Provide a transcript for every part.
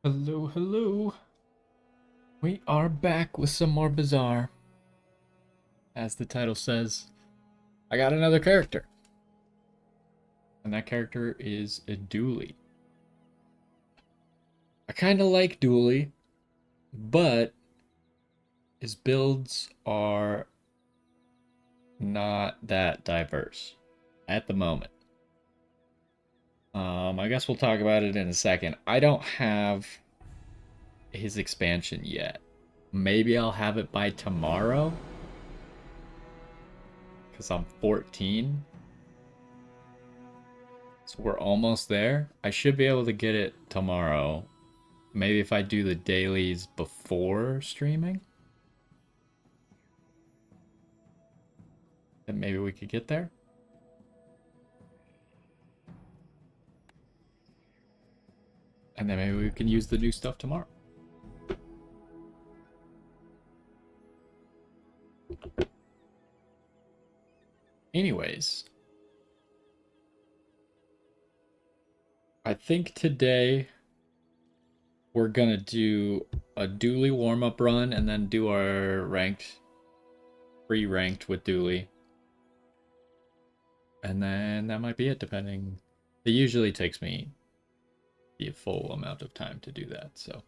Hello, hello. We are back with some more Bazaar. As the title says, I got another character. And that character is a Dooley. I kind of like Dooley, but his builds are not that diverse at the moment. I guess we'll talk about it in a second. I don't have his expansion yet. Maybe I'll have it by tomorrow. Because I'm 14. So we're almost there. I should be able to get it tomorrow. Maybe if I do the dailies before streaming. Then maybe we could get there. And then maybe we can use the new stuff tomorrow. Anyways. I think today we're gonna do a Dooley warm-up run and then do our ranked, pre-ranked with Dooley. And then that might be it, depending. It usually takes me the full amount of time to do that, so.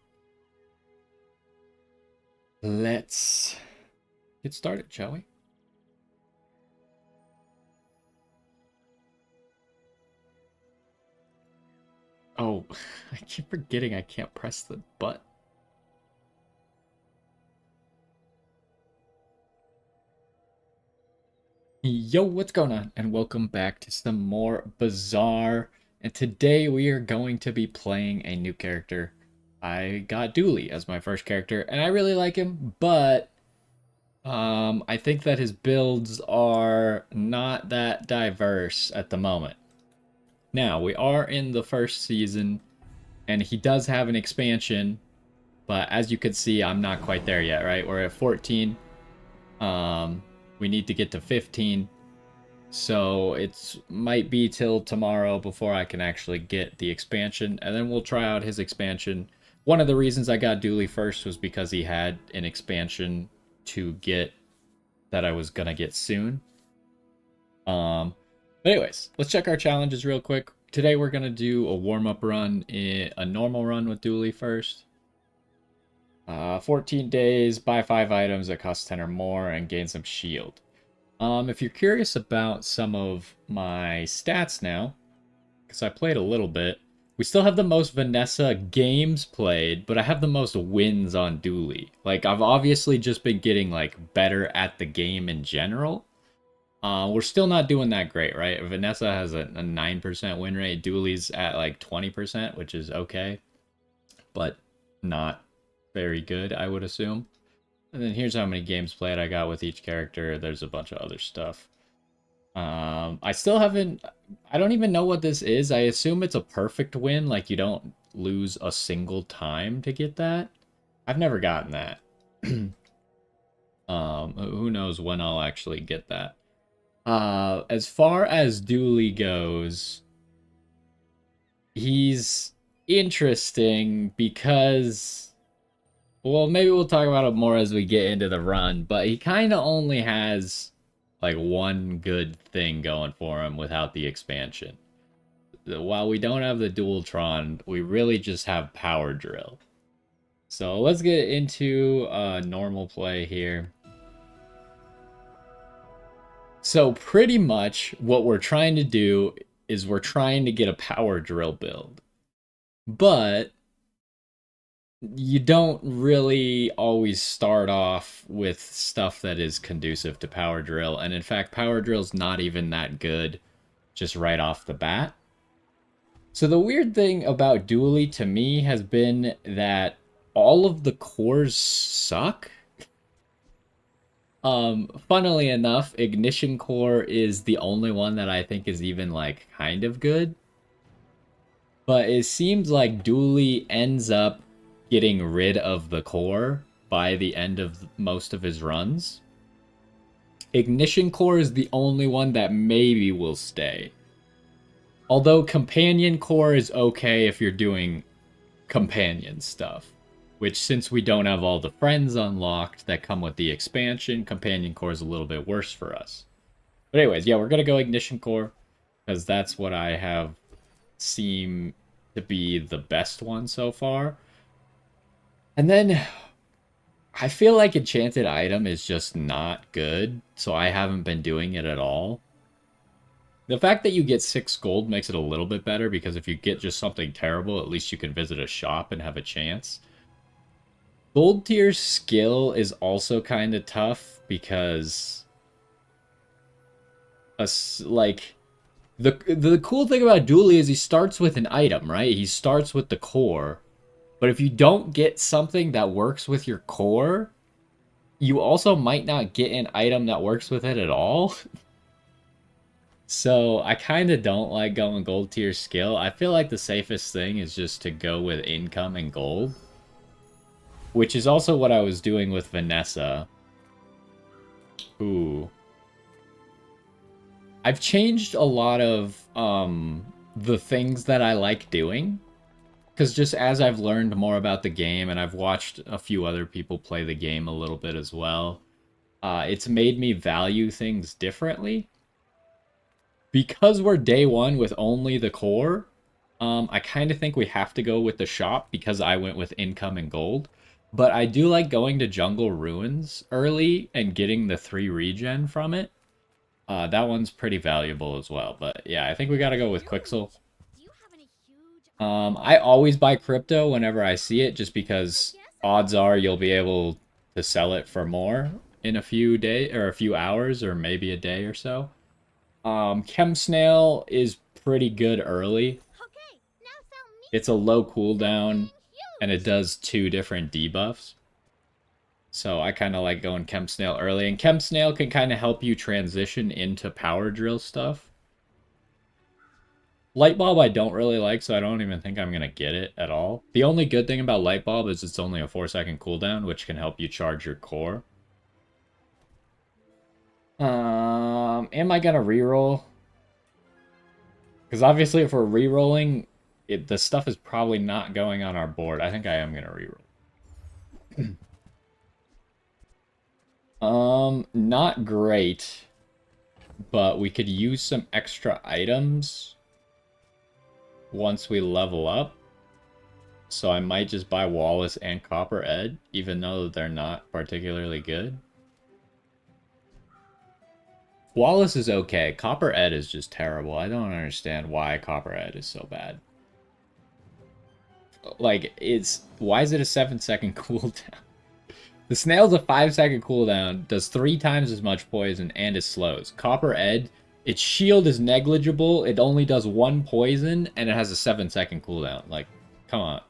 Let's get started, shall we? Oh, I keep forgetting I can't press the button. Yo, what's going on? And welcome back to some more Bazaar. And today we are going to be playing a new character. I got Dooley as my first character, and I really like him, but I think that his builds are not that diverse at the moment. Now, we are in the first season, and he does have an expansion, but as you can see, I'm not quite there yet, right? We're at 14. We need to get to 15. So it might be till tomorrow before I can actually get the expansion, and then we'll try out his expansion. One of the reasons I got Dooley first was because he had an expansion to get that I was gonna get soon. But anyways, let's check our challenges real quick. Today we're gonna do a warm-up run, a normal run with Dooley first. 14 days, buy 5 items that cost 10 or more, and gain some shield. If you're curious about some of my stats now, because I played a little bit, we still have the most Vanessa games played, but I have the most wins on Dooley. Like, I've obviously just been getting, like, better at the game in general. We're still not doing that great, right? Vanessa has a 9% win rate. Dooley's at, like, 20%, which is okay, but not very good, I would assume. And then here's how many games played I got with each character. There's a bunch of other stuff. I still haven't... I don't even know what this is. I assume it's a perfect win. Like, you don't lose a single time to get that. I've never gotten that. Who knows when I'll actually get that. As far as Dooley goes, he's interesting because... Well, maybe we'll talk about it more as we get into the run, but he kind of only has, like, one good thing going for him without the expansion. While we don't have the Dualtron, we really just have Power Drill. So let's get into normal play here. So pretty much what we're trying to do is we're trying to get a Power Drill build. But you don't really always start off with stuff that is conducive to Power Drill. And in fact, Power Drill's not even that good just right off the bat. So the weird thing about Dooley to me has been that all of the cores suck. Funnily enough, Ignition Core is the only one that I think is even, like, kind of good. But it seems like Dooley ends up getting rid of the core by the end of most of his runs. Ignition Core is the only one that maybe will stay. Although Companion Core is okay if you're doing companion stuff. Which, since we don't have all the friends unlocked that come with the expansion, companion core is a little bit worse for us. But anyways, yeah, we're gonna go ignition core because that's what I have seem to be the best one so far. And then I feel like enchanted item is just not good, so I haven't been doing it at all. The fact that you get 6 gold makes it a little bit better, because if you get just something terrible, at least you can visit a shop and have a chance. Gold tier skill is also kind of tough, because like the cool thing about Dooley is he starts with an item, right? He starts with the core. But if you don't get something that works with your core, you also might not get an item that works with it at all. So I kind of don't like going gold tier skill. I feel like the safest thing is just to go with income and gold. Which is also what I was doing with Vanessa. Ooh. I've changed a lot of the things that I like doing. Because just as I've learned more about the game, and I've watched a few other people play the game a little bit as well, it's made me value things differently. Because we're day one with only the core, I kind of think we have to go with the shop because I went with income and gold. But I do like going to Jungle Ruins early and getting the 3 regen from it. That one's pretty valuable as well. But yeah, I think we gotta go with Quixel. I always buy crypto whenever I see it, just because odds are you'll be able to sell it for more in a few days or a few hours or maybe a day or so. Chem Snail is pretty good early. It's a low cooldown and it does 2 different debuffs. So I kind of like going Chem Snail early, and Chem Snail can kind of help you transition into power drill stuff. Light Bulb I don't really like, so I don't even think I'm going to get it at all. The only good thing about Light Bulb is it's only a 4-second cooldown, which can help you charge your core. Am I going to reroll? Because obviously if we're rerolling, the stuff is probably not going on our board. I think I am going to reroll. Not great, but we could use some extra items once we level up. So I might just buy Wallace and Copper Ed, even though they're not particularly good. Wallace is okay. Copper Ed is just terrible. I don't understand why Copper Ed is so bad. Like, why is it a 7-second cooldown? The snail's a 5-second cooldown, does 3 times as much poison, and it slows. Copper Ed, its shield is negligible, it only does 1 poison, and it has a 7-second cooldown. Like, come on.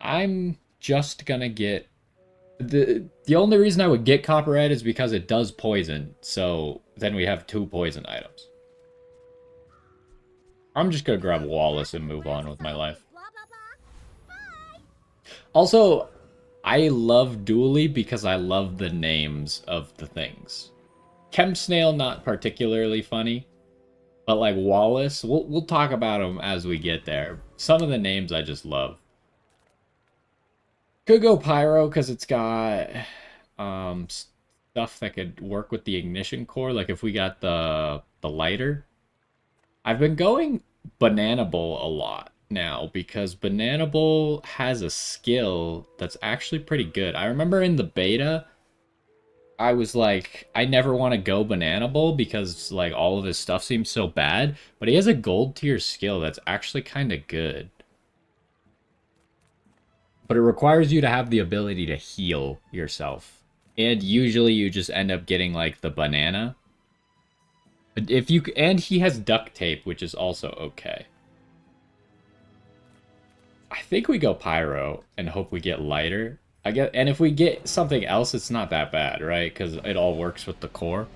I'm just gonna get... The only reason I would get Copper Ed is because it does poison, so then we have 2 poison items. I'm just gonna grab Wallace and move on with my life. Also, I love Dooley because I love the names of the things. Chem Snail, not particularly funny, but like Wallace, we'll talk about him as we get there. Some of the names I just love. Could go Pyro because it's got stuff that could work with the ignition core. Like if we got the lighter. I've been going Banana Bowl a lot now because Banana Bowl has a skill that's actually pretty good. I remember in the beta, I was like, I never want to go Banana Bowl because like all of his stuff seems so bad, but he has a gold tier skill that's actually kind of good. But it requires you to have the ability to heal yourself. And usually you just end up getting like the banana. And he has duct tape, which is also okay. I think we go Pyro and hope we get lighter. And if we get something else, it's not that bad, right? Because it all works with the core.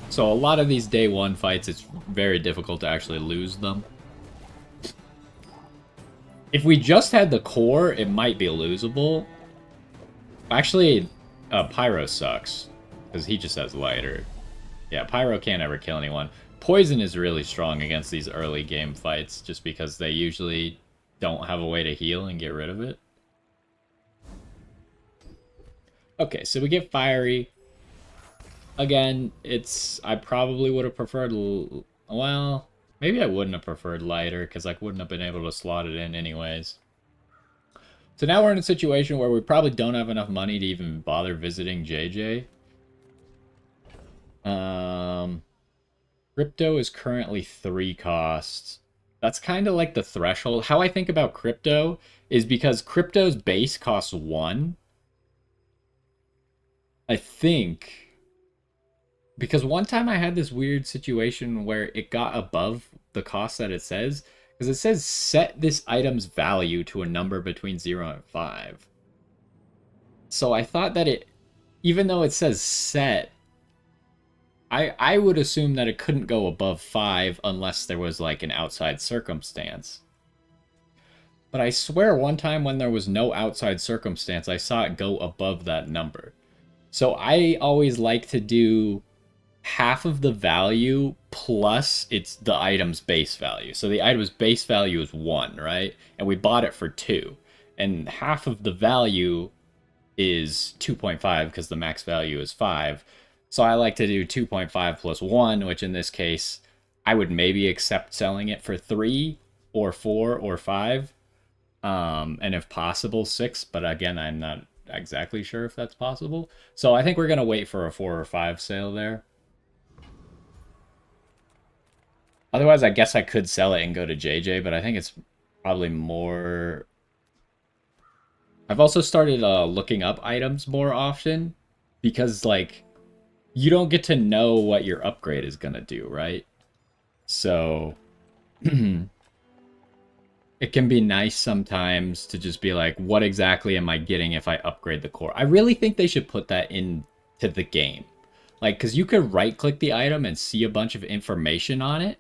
So a lot of these day 1 fights, it's very difficult to actually lose them. If we just had the core, it might be losable. Actually, Pyro sucks, because he just has lighter. Yeah, Pyro can't ever kill anyone. Poison is really strong against these early game fights, just because they usually don't have a way to heal and get rid of it. Okay, so we get Fiery. Again, I probably would have preferred... Well, maybe I wouldn't have preferred Lighter, because I wouldn't have been able to slot it in anyways. So now we're in a situation where we probably don't have enough money to even bother visiting JJ. Crypto is currently 3 costs. That's kind of like the threshold. How I think about crypto is because crypto's base costs 1. I think... Because one time I had this weird situation where it got above the cost that it says. Because it says set this item's value to a number between 0 and 5. So I thought that even though it says set, I would assume that it couldn't go above 5 unless there was like an outside circumstance. But I swear one time when there was no outside circumstance, I saw it go above that number. So I always like to do half of the value plus it's the item's base value. So the item's base value is 1, right? And we bought it for 2. And half of the value is 2.5 because the max value is 5. So I like to do 2.5 plus 1, which in this case, I would maybe accept selling it for 3 or 4 or 5. And if possible, 6. But again, I'm not exactly sure if that's possible. So I think we're going to wait for a 4 or 5 sale there. Otherwise, I guess I could sell it and go to JJ, but I think it's probably more... I've also started looking up items more often because, like, you don't get to know what your upgrade is going to do, right? So, it can be nice sometimes to just be like, what exactly am I getting if I upgrade the core? I really think they should put that into the game. Like, because you could right-click the item and see a bunch of information on it.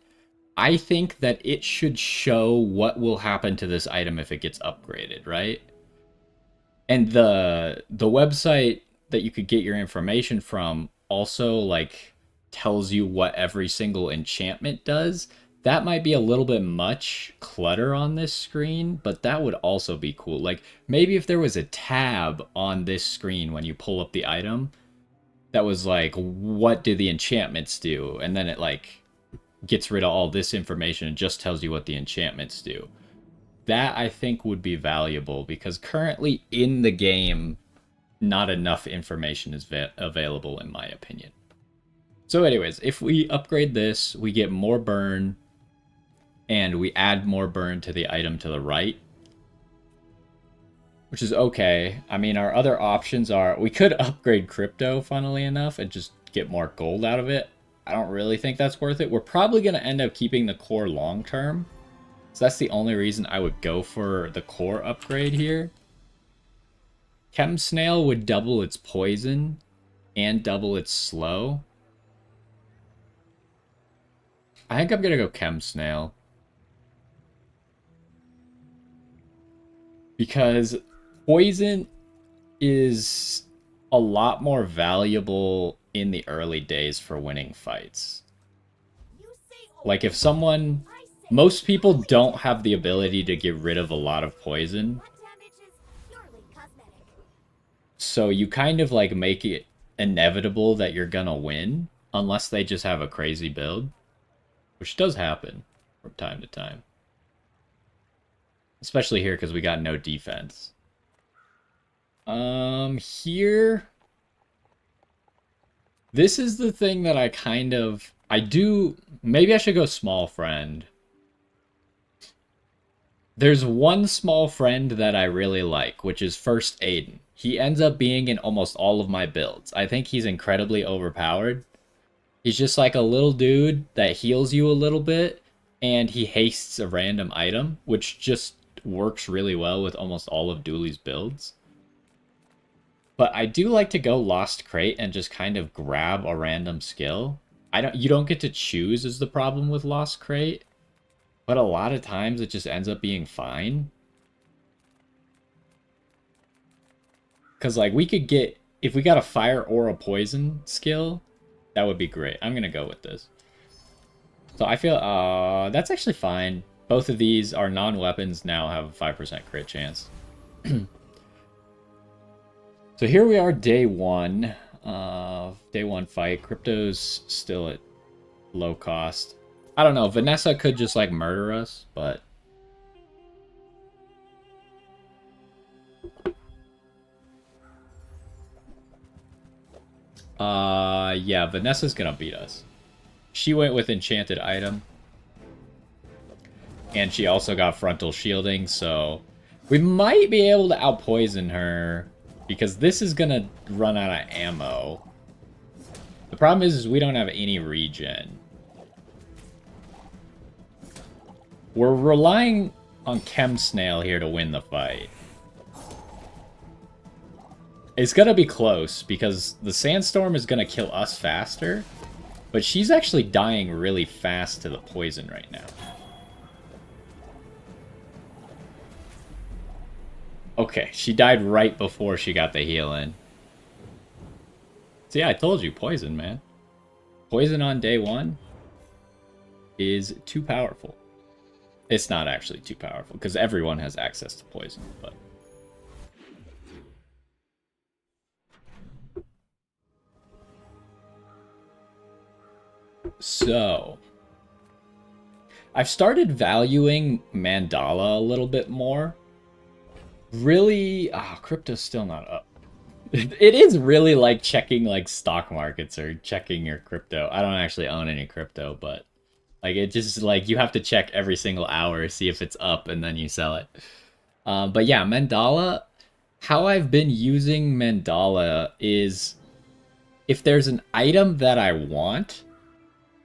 I think that it should show what will happen to this item if it gets upgraded, right? And the website that you could get your information from also like tells you what every single enchantment does. That might be a little bit much clutter on this screen, but that would also be cool. Like maybe if there was a tab on this screen when you pull up the item that was like, what do the enchantments do? And then it like gets rid of all this information and just tells you what the enchantments do. That I think would be valuable because currently in the game, not enough information is available in my opinion. So anyways, if we upgrade this, we get more burn and we add more burn to the item to the right, which is okay. I mean, our other options are we could upgrade crypto, funnily enough, and just get more gold out of it. I don't really think that's worth it. We're probably going to end up keeping the core long term. So that's the only reason I would go for the core upgrade here. Chem Snail would double its poison and double its slow. I think I'm going to go Chem Snail. Because poison is a lot more valuable in the early days for winning fights. Like if someone... Most people don't have the ability to get rid of a lot of poison. So you kind of like make it inevitable that you're gonna win. Unless they just have a crazy build. Which does happen from time to time. Especially here because we got no defense. Here... This is the thing that I kind of... Maybe I should go small friend. There's one small friend that I really like, which is First Aiden. He ends up being in almost all of my builds. I think he's incredibly overpowered. He's just like a little dude that heals you a little bit, and he hastes a random item, which just works really well with almost all of Dooley's builds. But I do like to go Lost Crate and just kind of grab a random skill. You don't get to choose is the problem with Lost Crate. But a lot of times it just ends up being fine. Because like we could get, if we got a fire or a poison skill, That would be great. I'm going to go with this. So I feel that's actually fine. Both of these are non-weapons now have a 5% crit chance. So here we are, day one. Day one fight. Crypto's still at low cost. I don't know. Vanessa could just like murder us, but yeah, Vanessa's gonna beat us. She went with enchanted item. And she also got frontal shielding, so we might be able to outpoison her because this is gonna run out of ammo. The problem is we don't have any regen. We're relying on Chem Snail here to win the fight. It's gonna be close because the Sandstorm is gonna kill us faster, but she's actually dying really fast to the poison right now. Okay, she died right before she got the heal in. So yeah, I told you, poison, man. Poison on day one is too powerful. It's not actually too powerful, because everyone has access to poison, but... So... I've started valuing Mandala a little bit more. Really... crypto's still not up. It is really like checking like stock markets or checking your crypto. I don't actually own any crypto, but like it just like you have to check every single hour, see if it's up, and then you sell it. But yeah, Mandala, how I've been using Mandala is if there's an item that I want,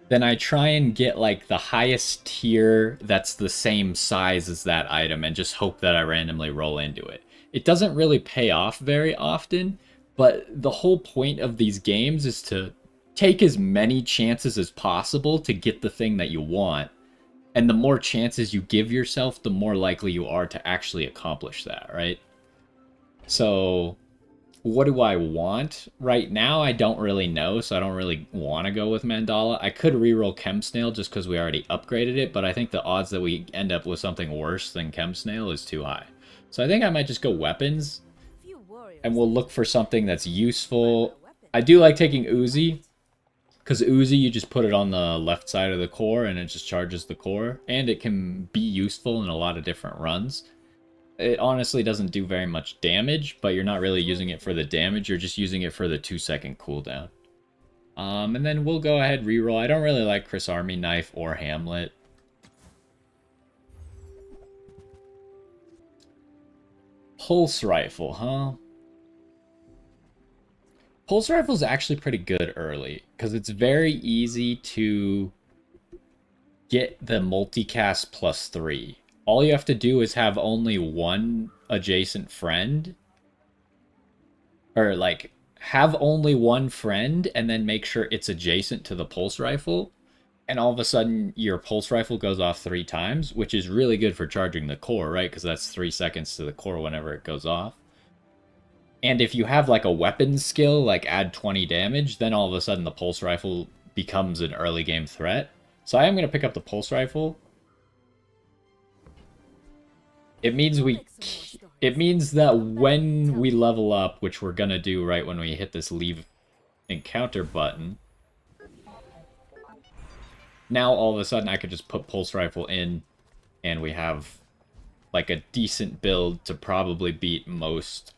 then I try and get like the highest tier that's the same size as that item and just hope that I randomly roll into it. It doesn't really pay off very often, but the whole point of these games is to take as many chances as possible to get the thing that you want. And the more chances you give yourself, the more likely you are to actually accomplish that, right? So, what do I want? Right now, I don't really know, so I don't really want to go with Mandala. I could reroll Chem Snail just because we already upgraded it, but I think the odds that we end up with something worse than Chem Snail is too high. So I think I might just go weapons, and we'll look for something that's useful. I do like taking Uzi, because Uzi, you just put it on the left side of the core, and it just charges the core, and it can be useful in a lot of different runs. It honestly doesn't do very much damage, but you're not really using it for the damage, you're just using it for the 2-second cooldown. And then we'll go ahead, reroll. I don't really like Chris Army Knife or Hamlet. Pulse Rifle, huh? Pulse Rifle is actually pretty good early, because it's very easy to get the multicast +3. All you have to do is have only one adjacent friend. Or, like, have only one friend, and then make sure it's adjacent to the pulse rifle. And all of a sudden, your pulse rifle goes off 3 times, which is really good for charging the core, right? Because that's 3 seconds to the core whenever it goes off. And if you have, like, a weapon skill, like add 20 damage, then all of a sudden the pulse rifle becomes an early game threat. So I am going to pick up the pulse rifle. It means that when we level up, which we're going to do right when we hit this leave encounter button, now all of a sudden I could just put pulse rifle in, and we have like a decent build to probably beat most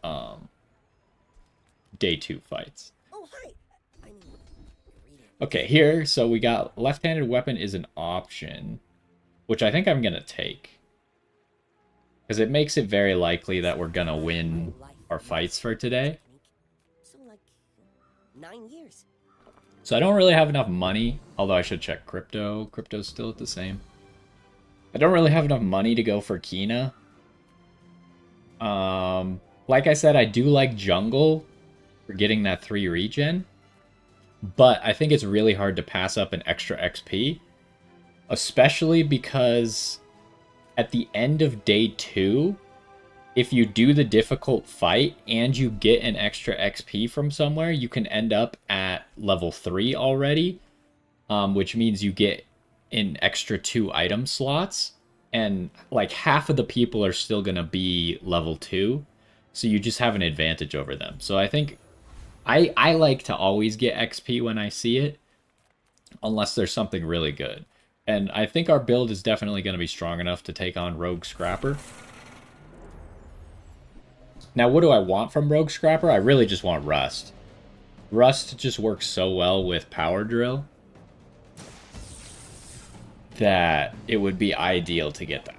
day 2 fights. Okay, here, so we got left-handed weapon is an option, which I think I'm going to take. Because it makes it very likely that we're going to win our fights for today. So I don't really have enough money, although I should check crypto. Crypto's still at the same. I don't really have enough money to go for Kina. Like I said, I do like jungle for getting that 3 regen. But I think it's really hard to pass up an extra XP. Especially because at the end of day 2, if you do the difficult fight and you get an extra XP from somewhere, you can end up at level 3 already, which means you get an extra 2 item slots, and like half of the people are still going to be level 2, so you just have an advantage over them. So I think I like to always get XP when I see it, unless there's something really good. And I think our build is definitely going to be strong enough to take on Rogue Scrapper. Now, what do I want from Rogue Scrapper? I really just want Rust. Rust just works so well with Power Drill that it would be ideal to get that.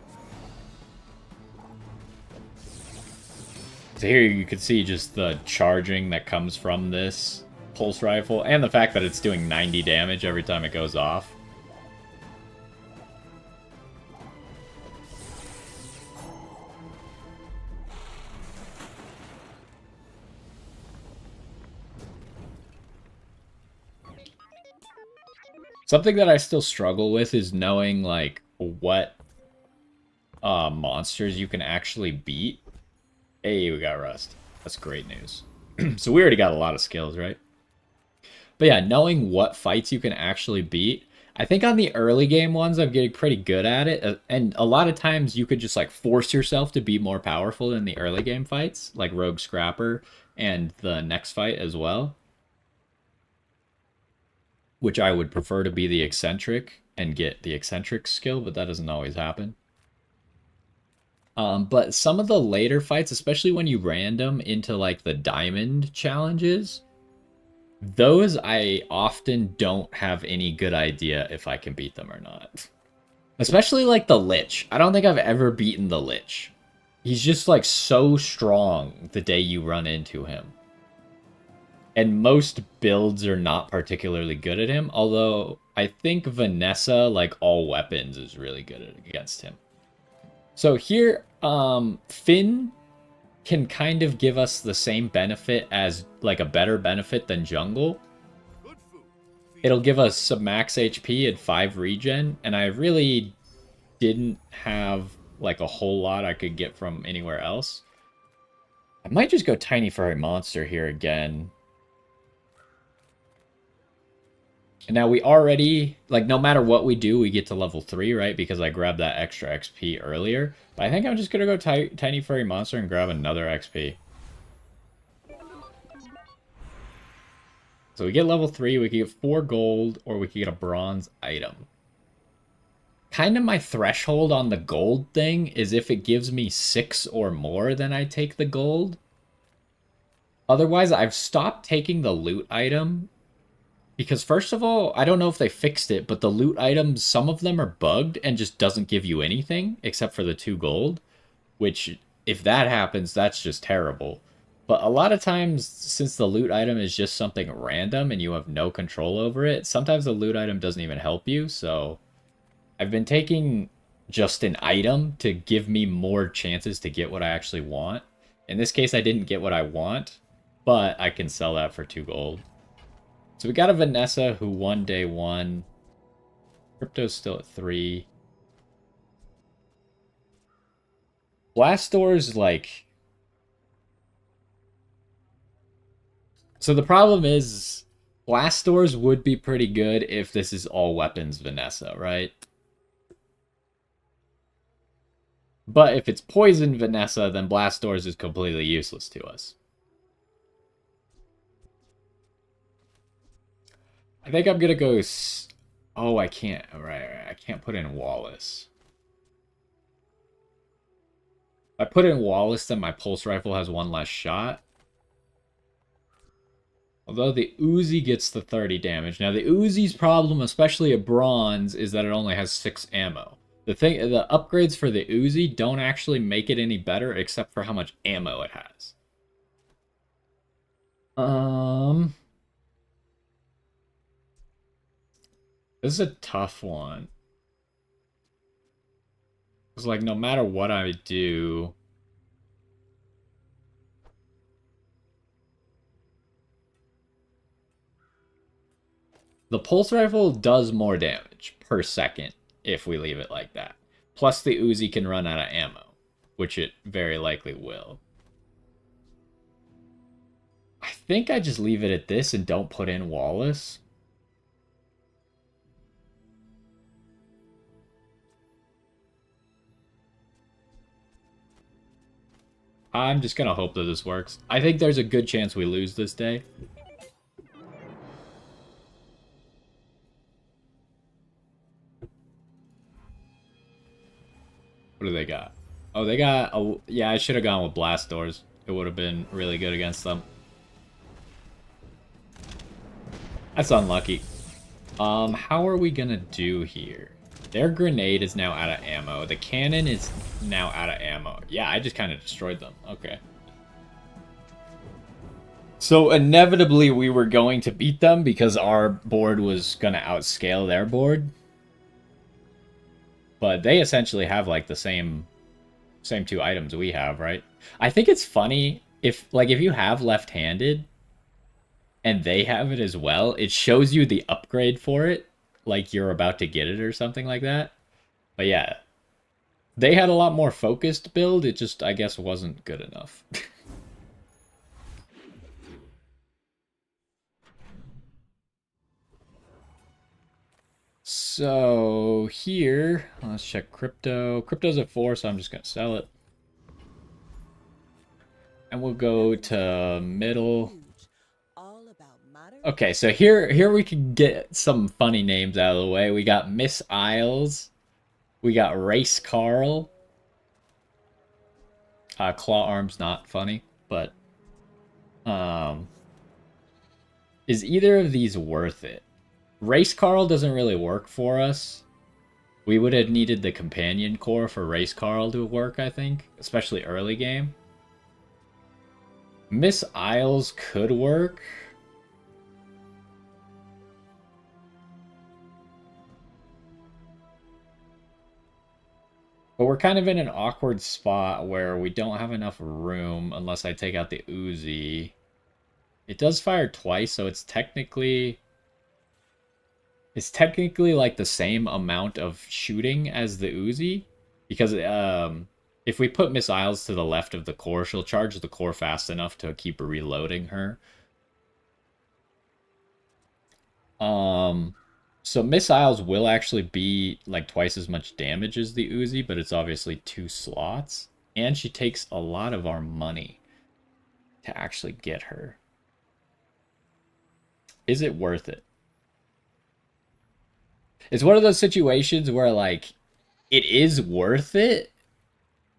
So here you can see just the charging that comes from this pulse rifle, and the fact that it's doing 90 damage every time it goes off. Something that I still struggle with is knowing, like, what monsters you can actually beat. Hey, we got Rust. That's great news. So we already got a lot of skills, right? But yeah, knowing what fights you can actually beat. I think on the early game ones, I'm getting pretty good at it. And a lot of times you could just, like, force yourself to be more powerful in the early game fights, like Rogue Scrapper and the next fight as well, which I would prefer to be the eccentric and get the eccentric skill, but that doesn't always happen. But some of the later fights, especially when you random into like the diamond challenges, those I often don't have any good idea if I can beat them or not. Especially like the Lich. I don't think I've ever beaten the Lich. He's just like so strong the day you run into him. And most builds are not particularly good at him, although I think Vanessa, like all weapons, is really good against him. So here, Finn can kind of give us the same benefit as, like, a better benefit than Jungle. It'll give us some max HP and 5 regen, and I really didn't have, like, a whole lot I could get from anywhere else. I might just go Tiny Furry Monster here again. And now we already, like, no matter what we do, we get to level 3, right? Because I grabbed that extra XP earlier. But I think I'm just going to go Tiny Furry Monster and grab another XP. So we get level 3, we can get 4 gold, or we can get a bronze item. Kind of my threshold on the gold thing is if it gives me 6 or more, then I take the gold. Otherwise, I've stopped taking the loot item. Because first of all, I don't know if they fixed it, but the loot items, some of them are bugged and just doesn't give you anything except for the 2 gold. Which, if that happens, that's just terrible. But a lot of times, since the loot item is just something random and you have no control over it, sometimes the loot item doesn't even help you. So I've been taking just an item to give me more chances to get what I actually want. In this case, I didn't get what I want, but I can sell that for 2 gold. So we got a Vanessa who won day 1. Crypto's still at 3. Blast doors, like... So the problem is, blast doors would be pretty good if this is all weapons Vanessa, right? But if it's poison Vanessa, then blast doors is completely useless to us. I think I'm gonna go... Oh, I can't. Right. I can't put in Wallace. If I put in Wallace, then my pulse rifle has 1 less shot. Although the Uzi gets the 30 damage. Now, the Uzi's problem, especially at bronze, is that it only has 6 ammo. The upgrades for the Uzi don't actually make it any better, except for how much ammo it has. This is a tough one. It's like, no matter what I do... The pulse rifle does more damage per second if we leave it like that. Plus the Uzi can run out of ammo, which it very likely will. I think I just leave it at this and don't put in Wallace. I'm just gonna hope that this works. I think there's a good chance we lose this day. What do they got? Oh, they got a... Yeah, I should have gone with Blast Doors. It would have been really good against them. That's unlucky. How are we gonna do here? Their grenade is now out of ammo. The cannon is now out of ammo. Yeah, I just kind of destroyed them. Okay. So inevitably we were going to beat them because our board was going to outscale their board. But they essentially have like the same two items we have, right? I think it's funny if you have left-handed and they have it as well, it shows you the upgrade for it, like you're about to get it or something like that. But yeah, they had a lot more focused build. It just, I guess, wasn't good enough. So here, let's check crypto. Crypto's at 4, so I'm just gonna sell it. And we'll go to middle. Okay, so here we can get some funny names out of the way. We got Miss Isles. We got Race Carl. Claw Arm's not funny, but is either of these worth it? Race Carl doesn't really work for us. We would have needed the companion core for Race Carl to work, I think, especially early game. Miss Isles could work. But we're kind of in an awkward spot where we don't have enough room unless I take out the Uzi. It does fire twice, so it's technically like the same amount of shooting as the Uzi. Because if we put missiles to the left of the core, she'll charge the core fast enough to keep reloading her. So missiles will actually be like twice as much damage as the Uzi, but it's obviously 2 slots. And she takes a lot of our money to actually get her. Is it worth it? It's one of those situations where like it is worth it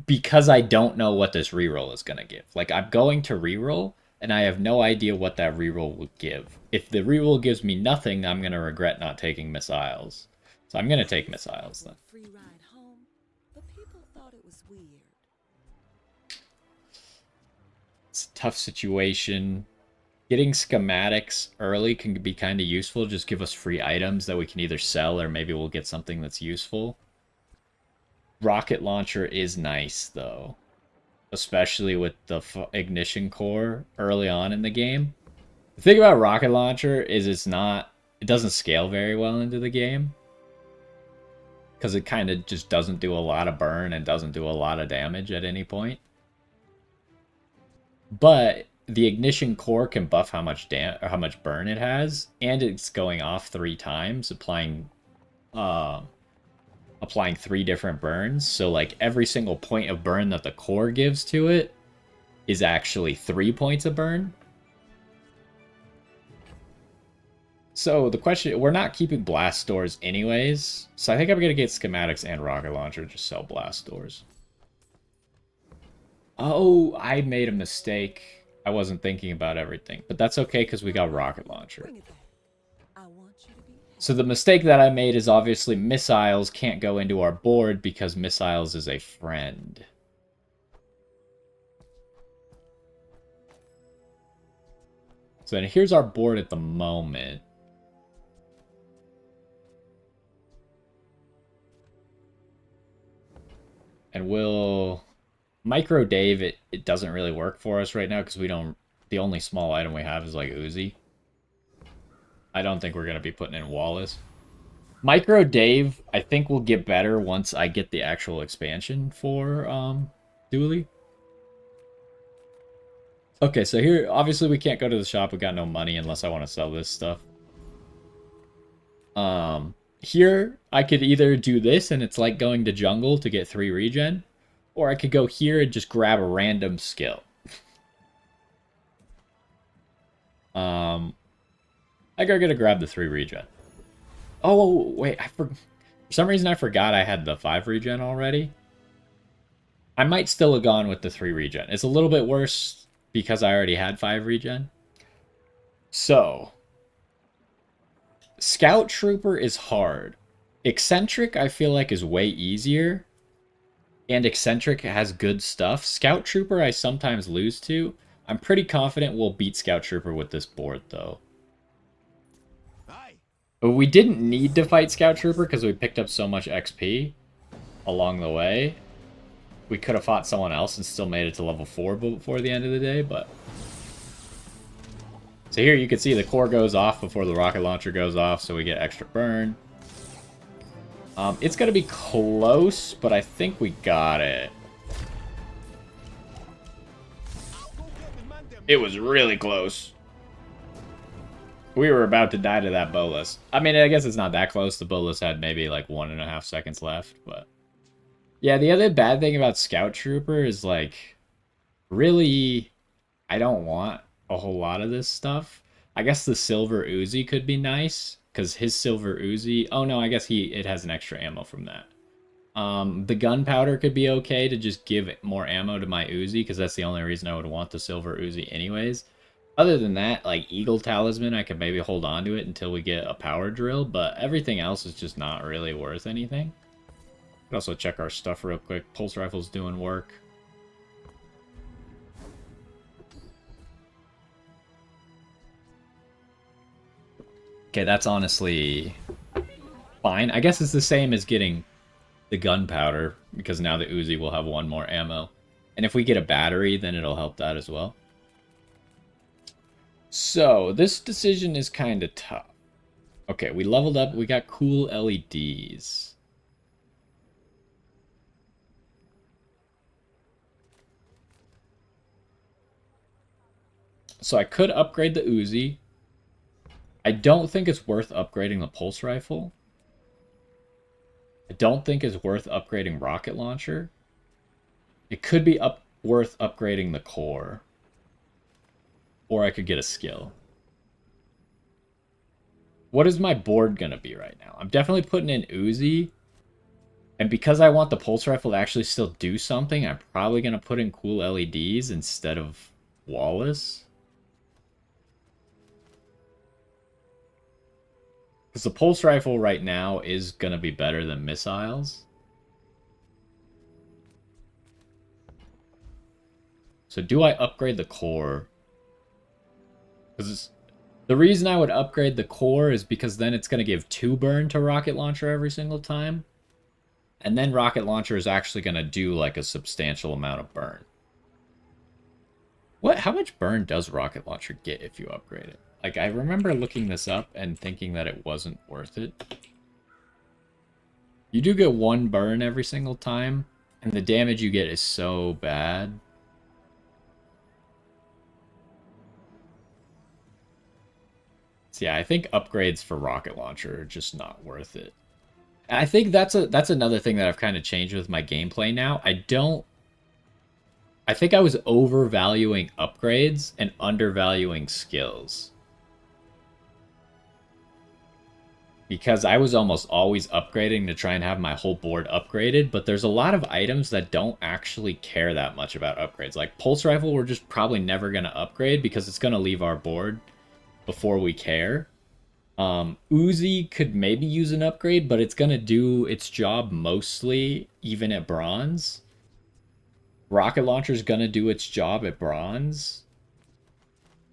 because I don't know what this reroll is going to give. Like I'm going to reroll and I have no idea what that reroll will give. If the reroll gives me nothing, I'm going to regret not taking missiles. So I'm going to take missiles then. Free ride home, but people thought it was weird. It's a tough situation. Getting schematics early can be kind of useful. Just give us free items that we can either sell or maybe we'll get something that's useful. Rocket launcher is nice, though. Especially with the ignition core early on in the game. The thing about rocket launcher is it doesn't scale very well into the game. Because it kind of just doesn't do a lot of burn and doesn't do a lot of damage at any point. But the ignition core can buff how much burn it has, and it's going off 3 times, applying 3 different burns. So like every single point of burn that the core gives to it is actually 3 points of burn. So the question, we're not keeping blast doors anyways. So I think I'm going to get schematics and rocket launcher, just sell blast doors. Oh, I made a mistake. I wasn't thinking about everything, but that's okay because we got rocket launcher. So the mistake that I made is obviously missiles can't go into our board because missiles is a friend. So then here's our board at the moment. And we'll... Micro Dave, it doesn't really work for us right now because we don't... The only small item we have is like Uzi. I don't think we're going to be putting in Wallace. Micro Dave, I think will get better once I get the actual expansion for Dooley. Okay, so here, obviously we can't go to the shop. We got no money unless I want to sell this stuff. Here, I could either do this, and it's like going to jungle to get 3 regen, or I could go here and just grab a random skill. I gotta grab the 3 regen. Oh, wait, for some reason I forgot I had the 5 regen already. I might still have gone with the 3 regen. It's a little bit worse because I already had 5 regen. So, Scout Trooper is hard. Eccentric, I feel like, is way easier. And Eccentric has good stuff. Scout Trooper, I sometimes lose to. I'm pretty confident we'll beat Scout Trooper with this board, though. But we didn't need to fight Scout Trooper because we picked up so much XP along the way. We could have fought someone else and still made it to level 4 before the end of the day, but... So here you can see the core goes off before the rocket launcher goes off, so we get extra burn. It's going to be close, but I think we got it. It was really close. We were about to die to that bolus. I mean, I guess it's not that close. The bolus had maybe like 1.5 seconds left, but... Yeah, the other bad thing about Scout Trooper is, like, really, I don't want a whole lot of this stuff. I guess the Silver Uzi could be nice, because his Silver Uzi... Oh, no, I guess it has an extra ammo from that. The gunpowder could be okay to just give more ammo to my Uzi, because that's the only reason I would want the Silver Uzi anyways. Other than that, like, Eagle Talisman, I could maybe hold on to it until we get a power drill, but everything else is just not really worth anything. Could also check our stuff real quick. Pulse rifle's doing work. Okay, that's honestly fine. I guess it's the same as getting the gunpowder, because now the Uzi will have 1 more ammo. And if we get a battery, then it'll help that as well. So, this decision is kind of tough. Okay, we leveled up. We got cool LEDs. So I could upgrade the Uzi. I don't think it's worth upgrading the pulse rifle. I don't think it's worth upgrading rocket launcher. It could be worth upgrading the core. Or I could get a skill. What is my board going to be right now? I'm definitely putting in Uzi. And because I want the pulse rifle to actually still do something, I'm probably going to put in cool LEDs instead of Wallace. Because the pulse rifle right now is going to be better than missiles. So do I upgrade the core? Because the reason I would upgrade the core is because then it's going to give 2 burn to rocket launcher every single time. And then rocket launcher is actually going to do like a substantial amount of burn. How much burn does rocket launcher get if you upgrade it? Like, I remember looking this up and thinking that it wasn't worth it. You do get 1 burn every single time, and the damage you get is so bad. So yeah, I think upgrades for rocket launcher are just not worth it. And I think that's another thing that I've kind of changed with my gameplay now. I think I was overvaluing upgrades and undervaluing skills. Because I was almost always upgrading to try and have my whole board upgraded, but there's a lot of items that don't actually care that much about upgrades. Like Pulse Rifle, we're just probably never going to upgrade because it's going to leave our board before we care. Uzi could maybe use an upgrade, but it's going to do its job mostly even at bronze. Rocket Launcher's going to do its job at bronze.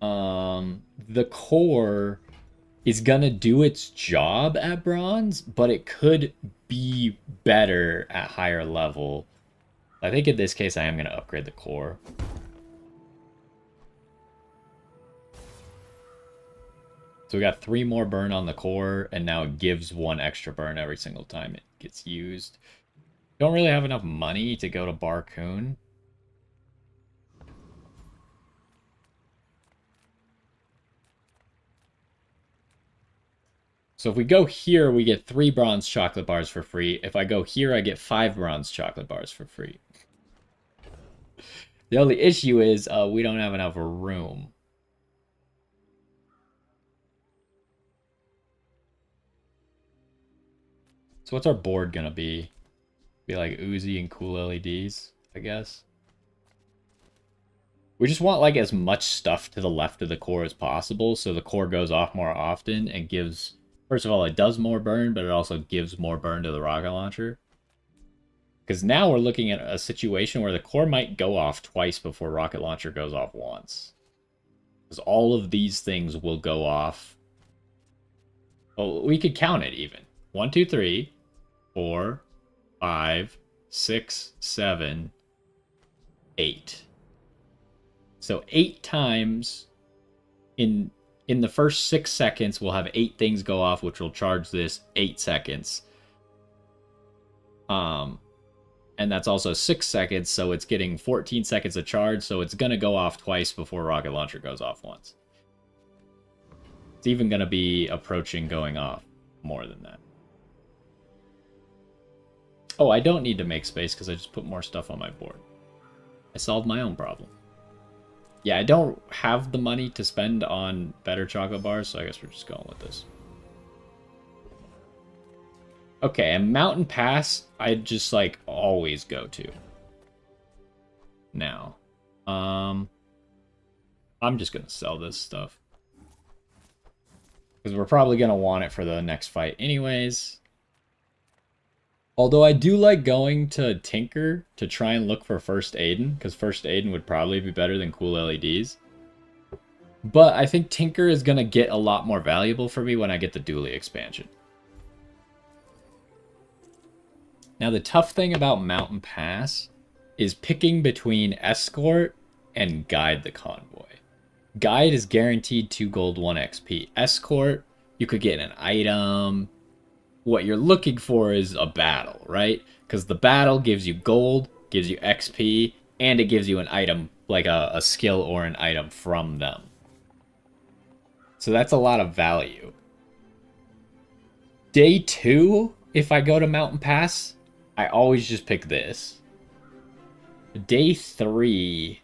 The core is gonna do its job at bronze, but it could be better at higher level. I think in this case I am gonna upgrade the core. So we got 3 more burn on the core, and now it gives 1 extra burn every single time it gets used. Don't really have enough money to go to Barcoon. So if we go here, we get 3 bronze chocolate bars for free. If I go here, I get 5 bronze chocolate bars for free. The only issue is we don't have enough room. So what's our board gonna be? Be like Uzi and cool LEDs, I guess. We just want like as much stuff to the left of the core as possible, so the core goes off more often and gives. First of all, it does more burn, but it also gives more burn to the rocket launcher. Because now we're looking at a situation where the core might go off twice before rocket launcher goes off once. Because all of these things will go off. Oh, we could count it even. 1, 2, 3, 4, 5, 6, 7, 8. So 8 times in the first 6 seconds, we'll have 8 things go off, which will charge this 8 seconds. And that's also 6 seconds, so it's getting 14 seconds of charge, so it's going to go off twice before rocket launcher goes off once. It's even going to be approaching going off more than that. Oh, I don't need to make space because I just put more stuff on my board. I solved my own problem. Yeah, I don't have the money to spend on better chocolate bars, so I guess we're just going with this. Okay, and Mountain Pass, I just, like, always go to. Now. I'm just gonna sell this stuff. Because we're probably gonna want it for the next fight anyways. Although I do like going to Tinker to try and look for First Aiden, because First Aiden would probably be better than Cool LEDs. But I think Tinker is gonna get a lot more valuable for me when I get the Dooley expansion. Now, the tough thing about Mountain Pass is picking between Escort and Guide the Convoy. Guide is guaranteed 2 gold, 1 XP. Escort, you could get an item. What you're looking for is a battle, right? Because the battle gives you gold, gives you XP, and it gives you an item, like a skill or an item from them. So that's a lot of value. Day 2, if I go to Mountain Pass, I always just pick this. Day 3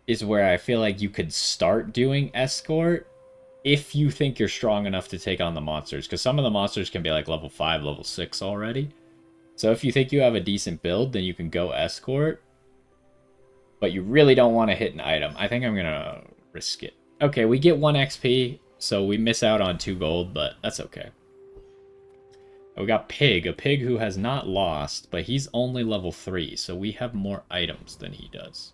is where I feel like you could start doing Escort if you think you're strong enough to take on the monsters. Because some of the monsters can be like level 5, level 6 already. So if you think you have a decent build, then you can go Escort. But you really don't want to hit an item. I think I'm going to risk it. Okay, we get 1 XP, so we miss out on 2 gold, but that's okay. We got Pig, a pig who has not lost, but he's only level 3, so we have more items than he does.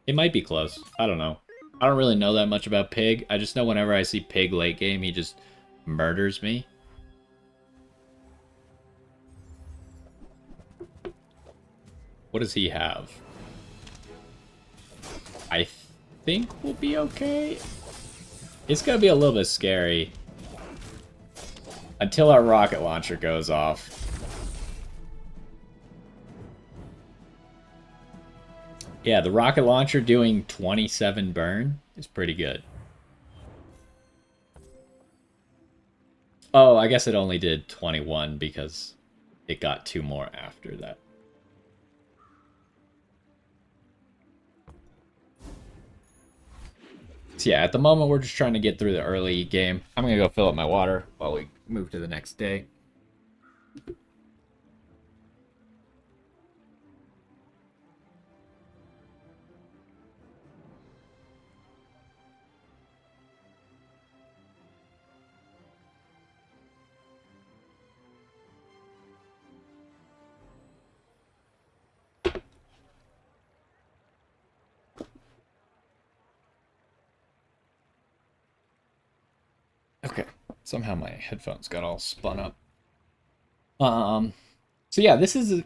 It might be close. I don't know. I don't really know that much about Pig. I just know whenever I see Pig late game, he just murders me. What does he have? I think we'll be okay. It's gonna be a little bit scary. Until our rocket launcher goes off. Yeah, the rocket launcher doing 27 burn is pretty good. Oh, I guess it only did 21 because it got 2 more after that. So yeah, at the moment we're just trying to get through the early game. I'm gonna go fill up my water while we move to the next day. Okay, somehow my headphones got all spun up. So yeah, this is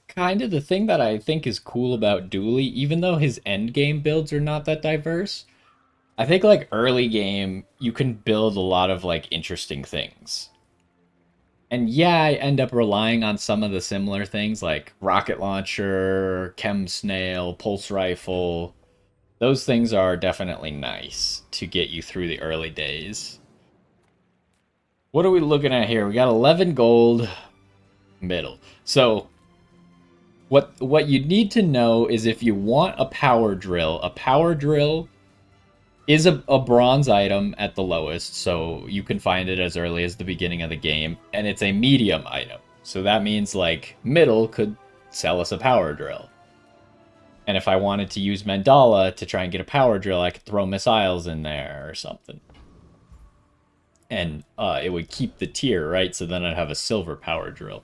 kind of the thing that I think is cool about Dooley, even though his end game builds are not that diverse. I think like early game, you can build a lot of like interesting things. And yeah, I end up relying on some of the similar things like rocket launcher, chem snail, pulse rifle. Those things are definitely nice to get you through the early days. What are we looking at here? We got 11 gold, middle. So what you need to know is if you want a power drill is a bronze item at the lowest, so you can find it as early as the beginning of the game, and it's a medium item. So that means like middle could sell us a power drill. And if I wanted to use Mandala to try and get a power drill, I could throw missiles in there or something. And it would keep the tier, right? So then I'd have a silver power drill.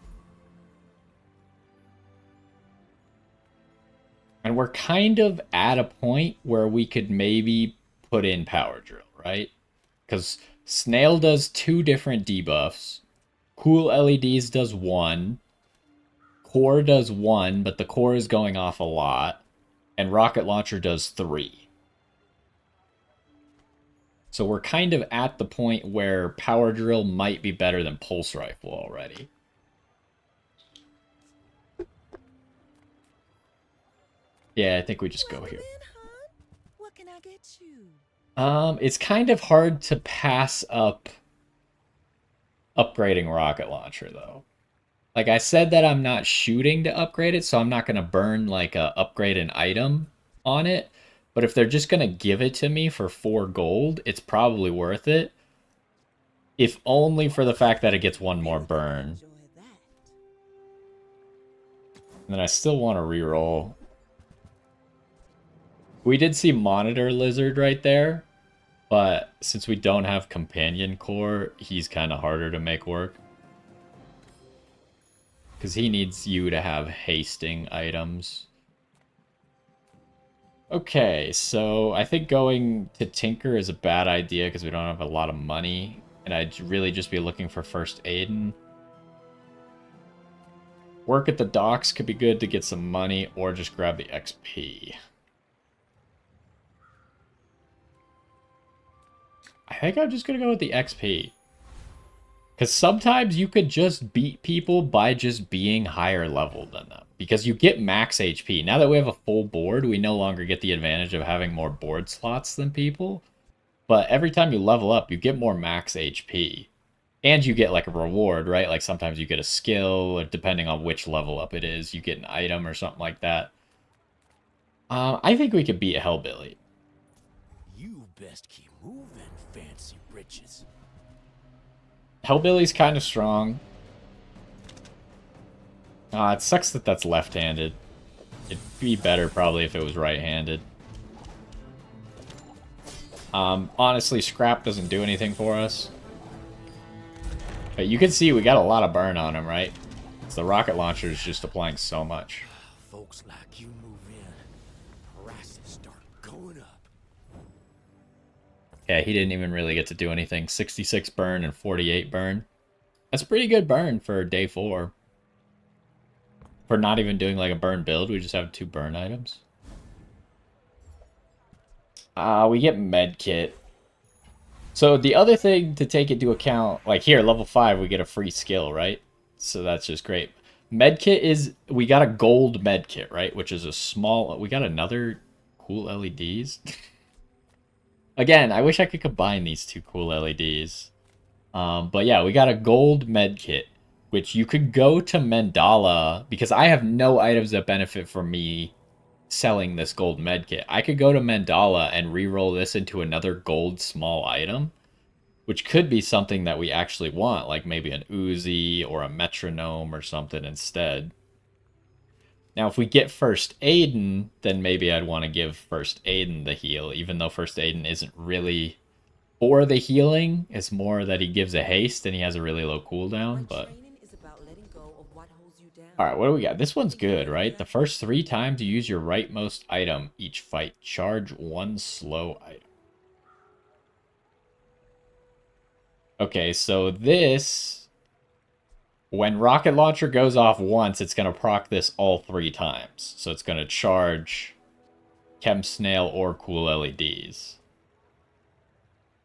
And we're kind of at a point where we could maybe put in power drill, right? Because Snail does 2 different debuffs. Cool LEDs does 1. Core does 1, but the core is going off a lot. And Rocket Launcher does 3. So we're kind of at the point where Power Drill might be better than Pulse Rifle already. Yeah, I think we just go here. What can I get you? It's kind of hard to pass up upgrading Rocket Launcher, though. Like I said that I'm not shooting to upgrade it, so I'm not going to burn like a upgrade an item on it. But if they're just going to give it to me for 4 gold, it's probably worth it. If only for the fact that it gets 1 more burn. And then I still want to reroll. We did see Monitor Lizard right there, but since we don't have Companion Core, he's kind of harder to make work. Because he needs you to have hasting items. Okay, so I think going to Tinker is a bad idea because we don't have a lot of money. And I'd really just be looking for First Aiden. Work at the docks could be good to get some money, or just grab the XP. I think I'm just going to go with the XP. Because sometimes you could just beat people by just being higher level than them. Because you get max HP. Now that we have a full board, we no longer get the advantage of having more board slots than people. But every time you level up, you get more max HP. And you get like a reward, right? Like sometimes you get a skill, or depending on which level up it is, you get an item or something like that. I think we could beat Hellbilly. You best keep moving, fancy britches. Hellbilly's kind of strong. It sucks that that's left-handed. It'd be better probably if it was right-handed. Honestly, Scrap doesn't do anything for us. But you can see we got a lot of burn on him, right? Because the rocket launcher is just applying so much. Folks like you move in, prices start going up. Yeah, he didn't even really get to do anything. 66 burn and 48 burn. That's a pretty good burn for day 4. For not even doing like a burn build, we just have 2 burn items. We get medkit. So the other thing to take into account, like here, level 5, we get a free skill, right? So that's just great. Medkit is, we got a gold medkit, right? Which is a small, we got another cool LEDs. Again, I wish I could combine these 2 cool LEDs. But yeah, we got a gold medkit, which you could go to Mandala, because I have no items that benefit from me selling this gold medkit. I could go to Mandala and re-roll this into another gold small item, which could be something that we actually want, like maybe an Uzi or a metronome or something instead. Now, if we get First Aiden, then maybe I'd want to give First Aiden the heal, even though First Aiden isn't really for the healing. It's more that he gives a haste and he has a really low cooldown, but... Alright, what do we got? This one's good, right? The first 3 times you use your rightmost item each fight, charge 1 slow item. Okay, so this... When Rocket Launcher goes off once, it's going to proc this all 3 times. So it's going to charge Chem Snail or Cool LEDs.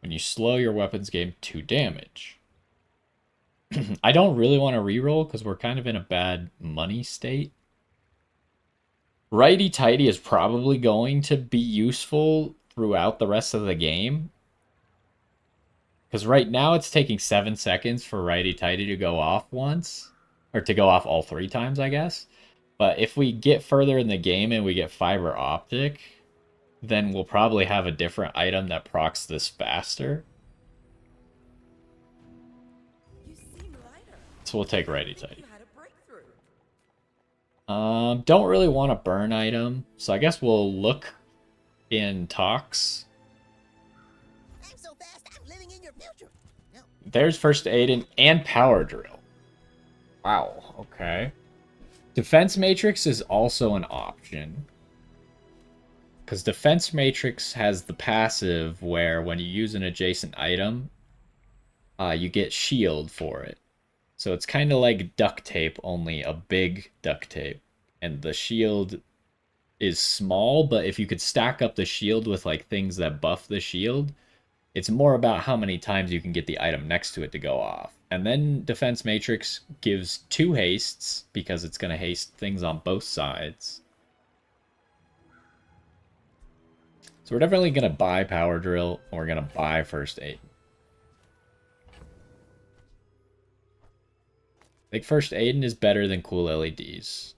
When you slow your weapons, gain 2 damage. I don't really want to reroll because we're kind of in a bad money state. Righty Tighty is probably going to be useful throughout the rest of the game. Because right now it's taking 7 seconds for righty-tighty to go off once. Or to go off all 3 times, I guess. But if we get further in the game and we get fiber optic, then we'll probably have a different item that procs this faster. You seem lighter. So we'll take righty-tighty. You had a breakthrough. Don't really want a burn item. So I guess we'll look in talks. I'm so fast, I'm living in your future. No. There's first aid and power drill. Wow, okay. Defense matrix is also an option. Because defense matrix has the passive where when you use an adjacent item, you get shield for it. So it's kind of like duct tape, only a big duct tape. And the shield is small, but if you could stack up the shield with like things that buff the shield, it's more about how many times you can get the item next to it to go off. And then defense matrix gives 2 hastes because it's going to haste things on both sides. So we're definitely going to buy power drill, and we're going to buy first aid. I think first aid is better than cool LEDs.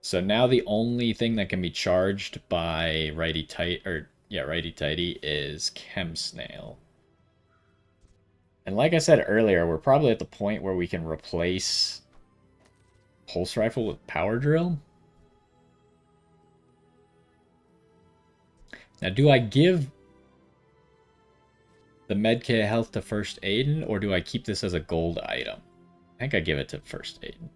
So now the only thing that can be charged by righty-tighty is Chem Snail. And like I said earlier, we're probably at the point where we can replace Pulse Rifle with Power Drill. Now, do I give the medkit health to First Aiden, or do I keep this as a gold item? I think I give it to First Aiden.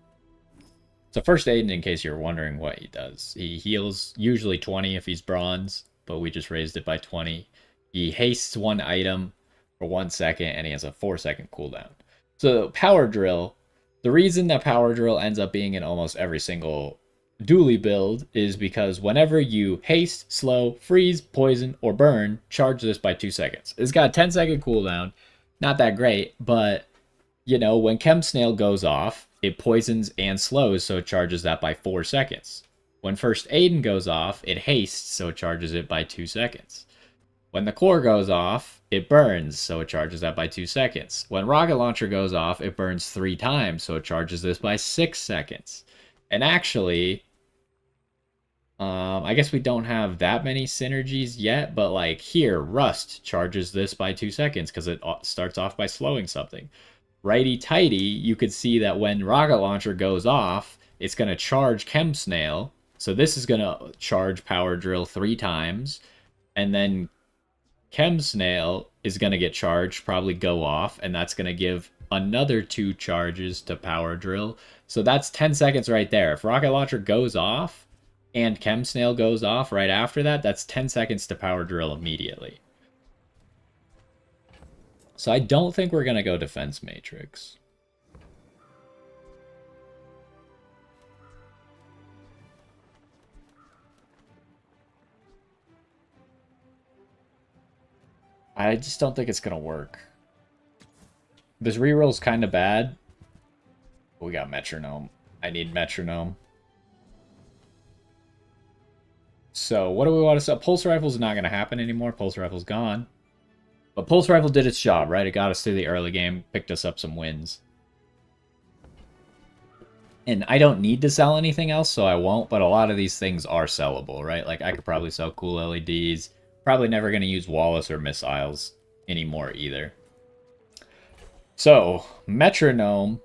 So First Aiden, in case you're wondering what he does, he heals usually 20 if he's bronze, but we just raised it by 20. He hastes 1 item for 1 second, and he has a 4-second cooldown. So Power Drill, the reason that Power Drill ends up being in almost every single Dooley build is because whenever you haste, slow, freeze, poison, or burn, charge this by 2 seconds. It's got a 10-second cooldown. Not that great, but, you know, when Chem Snail goes off, it poisons and slows, so it charges that by 4 seconds. When First Aiden goes off, it hastes, so it charges it by 2 seconds. When the core goes off, it burns, so it charges that by 2 seconds. When Rocket Launcher goes off, it burns 3 times, so it charges this by 6 seconds. And actually, I guess we don't have that many synergies yet, but like here, Rust charges this by 2 seconds because it starts off by slowing something. Righty-tighty, you could see that when Rocket Launcher goes off, it's going to charge Chem Snail. So this is going to charge Power Drill 3 times. And then Chem Snail is going to get charged, probably go off, and that's going to give another 2 charges to Power Drill. So that's 10 seconds right there. If Rocket Launcher goes off and Chem Snail goes off right after that, that's 10 seconds to Power Drill immediately. So I don't think we're going to go Defense Matrix. I just don't think it's going to work. This reroll's kind of bad. We got Metronome. I need Metronome. So what do we want to sell? Pulse Rifle's not going to happen anymore. Pulse Rifle's gone. But Pulse Rifle did its job, right? It got us through the early game, picked us up some wins. And I don't need to sell anything else, so I won't. But a lot of these things are sellable, right? Like, I could probably sell cool LEDs. Probably never going to use Wallace or missiles anymore either. So, Metronome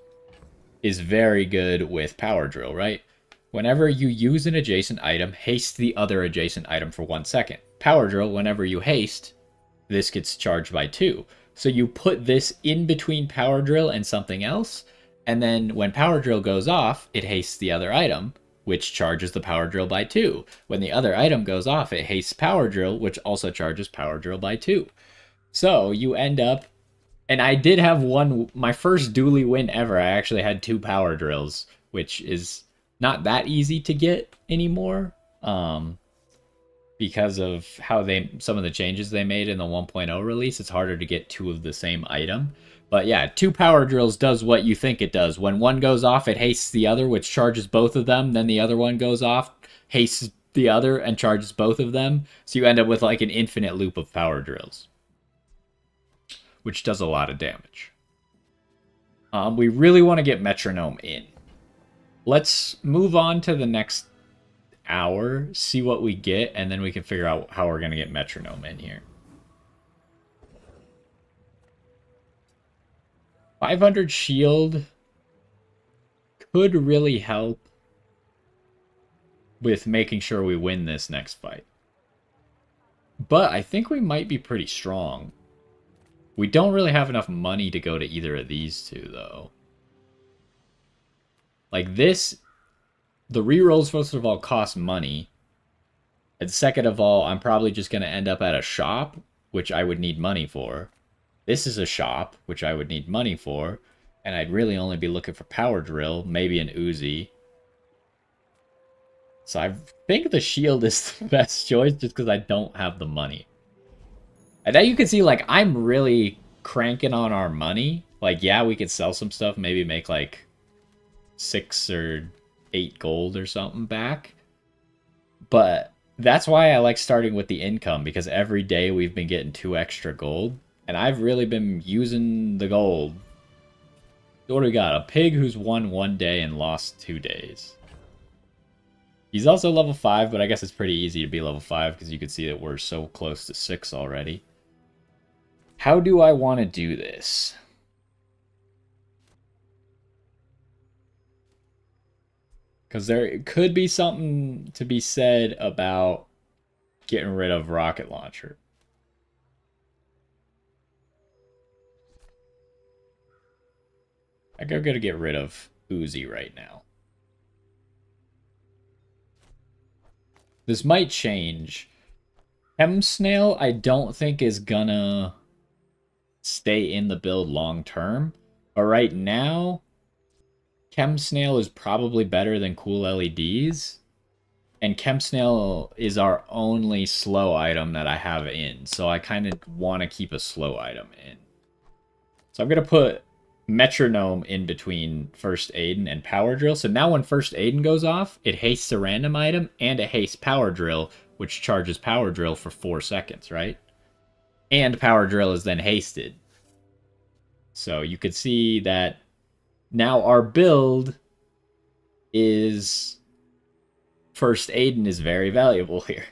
is very good with Power Drill, right? Whenever you use an adjacent item, haste the other adjacent item for 1 second. Power Drill, whenever you haste, this gets charged by 2. So you put this in between Power Drill and something else, and then when Power Drill goes off, it hastes the other item, which charges the Power Drill by 2. When the other item goes off, it hastes Power Drill, which also charges Power Drill by 2. So you end up, and I did have one, my first dually win ever, I actually had 2 Power Drills, which is not that easy to get anymore, because of how some of the changes they made in the 1.0 release. It's harder to get 2 of the same item. But yeah, 2 Power Drills does what you think it does. When one goes off, it hastes the other, which charges both of them. Then the other one goes off, hastes the other, and charges both of them. So you end up with like an infinite loop of Power Drills. which does a lot of damage. We really want to get Metronome in. Let's move on to the next hour, see what we get, and then we can figure out how we're going to get Metronome in here. 500 shield could really help with making sure we win this next fight. But I think we might be pretty strong. We don't really have enough money to go to either of these two, though. Like this, the rerolls, first of all, cost money. And second of all, I'm probably just going to end up at a shop, which I would need money for. This is a shop, which I would need money for. And I'd really only be looking for Power Drill, maybe an Uzi. So I think the shield is the best choice just because I don't have the money. And now you can see, like, I'm really cranking on our money. Like, yeah, we could sell some stuff, maybe make, like, 6 or 8 gold or something back. But that's why I like starting with the income, because every day we've been getting 2 extra gold. And I've really been using the gold. What do we got? A pig who's won 1 day and lost 2 days. He's also level 5, but I guess it's pretty easy to be level 5 because you can see that we're so close to 6 already. How do I want to do this? Because there could be something to be said about getting rid of rocket launcher. I gotta get rid of Uzi right now. This might change. Chem Snail, I don't think is gonna stay in the build long term. But right now, Chem Snail is probably better than Cool LEDs. And Chem Snail is our only slow item that I have in. So I kind of want to keep a slow item in. So I'm going to put Metronome in between First Aid and Power Drill. So now when First Aid goes off, it hastes a random item and it hastes Power Drill, which charges Power Drill for 4 seconds, right? And Power Drill is then hasted. So you could see that now our build is... First Aid is very valuable here.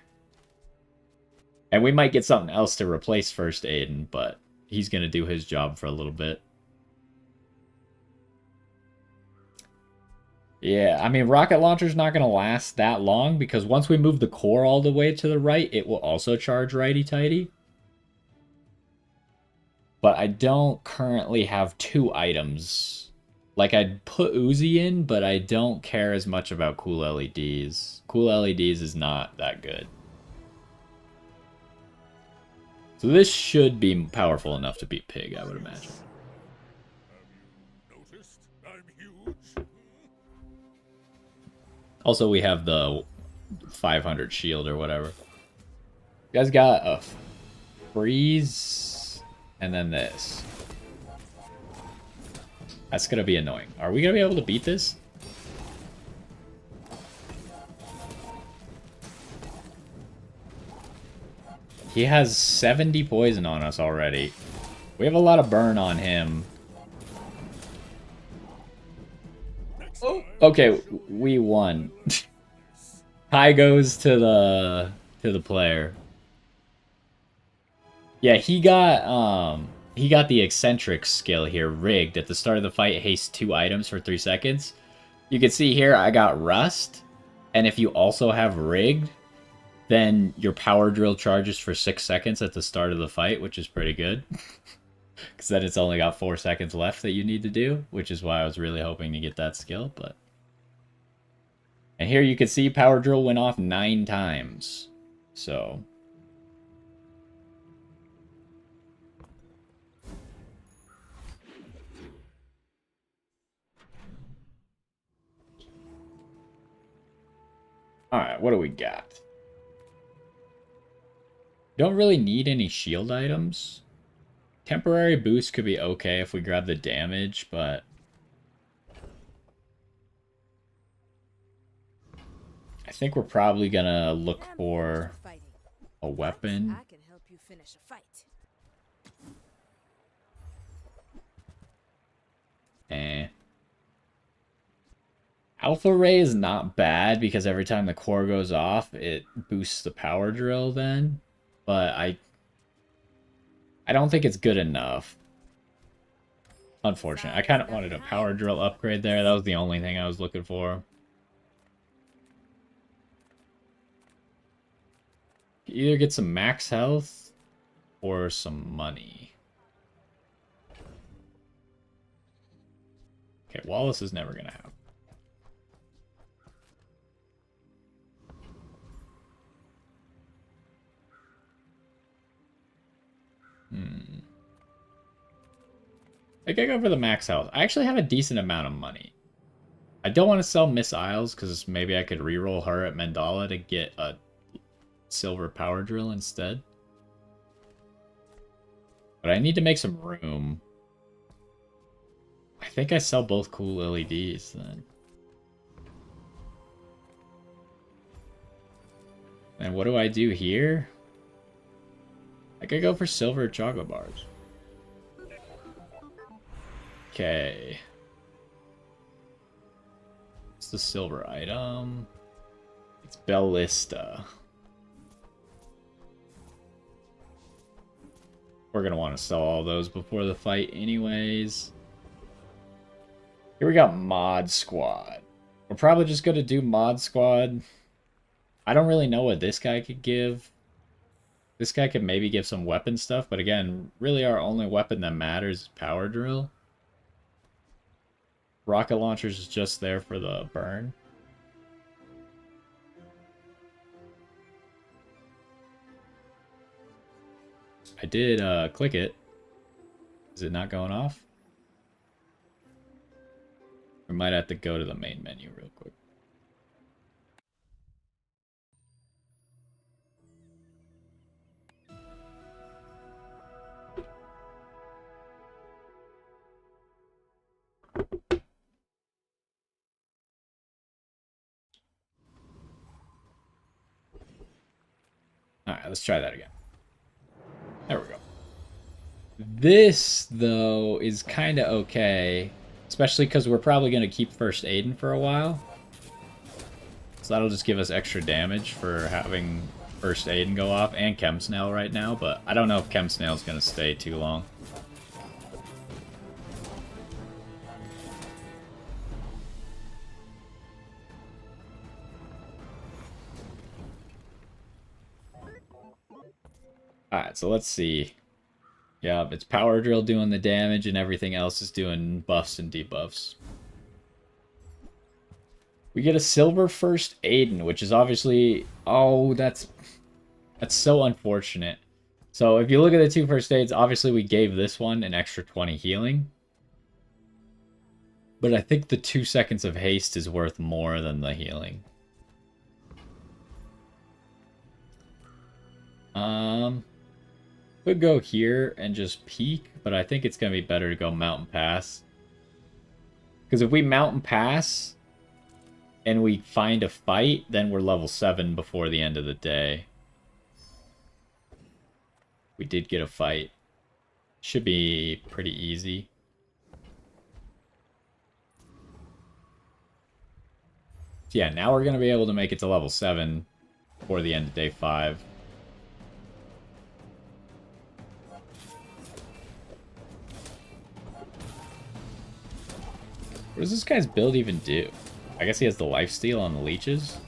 And we might get something else to replace First Aid, but he's going to do his job for a little bit. Yeah, I mean, rocket launcher's not going to last that long because once we move the core all the way to the right, it will also charge righty-tighty. But I don't currently have 2 items. Like, I'd put Uzi in, but I don't care as much about Cool LEDs. Cool LEDs is not that good. So this should be powerful enough to beat Pig, I would imagine. Have you noticed I'm huge? Also, we have the 500 shield or whatever. You guys got a freeze and then this. That's going to be annoying. Are we going to be able to beat this? He has 70 poison on us already. We have a lot of burn on him. Oh, okay, we won. High goes to the player. Yeah, he got the eccentric skill here rigged. At the start of the fight, haste 2 items for 3 seconds. You can see here I got rust, and if you also have rigged, then your power drill charges for 6 seconds at the start of the fight, which is pretty good. Because then it's only got 4 seconds left that you need to do, which is why I was really hoping to get that skill. But and here you can see power drill went off 9 times. So alright, what do we got? Don't really need any shield items. Temporary boost could be okay if we grab the damage, but I think we're probably gonna look for a weapon. I can help you finish a fight. Alpha Ray is not bad because every time the core goes off, it boosts the power drill then. But I don't think it's good enough. Unfortunate. I kind of wanted a power drill upgrade there. That was the only thing I was looking for. You either get some max health or some money. Okay, Wallace is never going to have. I could go for the max health. I actually have a decent amount of money. I don't want to sell Miss Isles because maybe I could reroll her at Mandala to get a silver power drill instead. But I need to make some room. I think I sell both cool LEDs then. And what do I do here? I could go for silver chocolate bars. Okay. What's the silver item? It's Bellista. We're going to want to sell all those before the fight anyways. Here we got Mod Squad. We're probably just going to do Mod Squad. I don't really know what this guy could give. This guy could maybe give some weapon stuff, but again, really our only weapon that matters is Power Drill. Rocket launchers is just there for the burn. I did click it. Is it not going off? We might have to go to the main menu real quick. Alright, let's try that again. There we go. This, though, is kind of okay. Especially because we're probably going to keep First Aiden for a while. So that'll just give us extra damage for having First Aiden go off. And Chem Snail right now, but I don't know if Chem Snail's going to stay too long. Alright, so let's see. Yeah, it's Power Drill doing the damage and everything else is doing buffs and debuffs. We get a silver First Aiden, which is obviously... Oh, that's so unfortunate. So if you look at the two First Aids, obviously we gave this one an extra 20 healing. But I think the 2 seconds of haste is worth more than the healing. Could go here and just peek, but I think it's going to be better to go Mountain Pass. Because if we Mountain Pass and we find a fight, then we're level 7 before the end of the day. We did get a fight. Should be pretty easy. So yeah, now we're going to be able to make it to level 7 before the end of day 5. What does this guy's build even do? I guess he has the lifesteal on the leeches.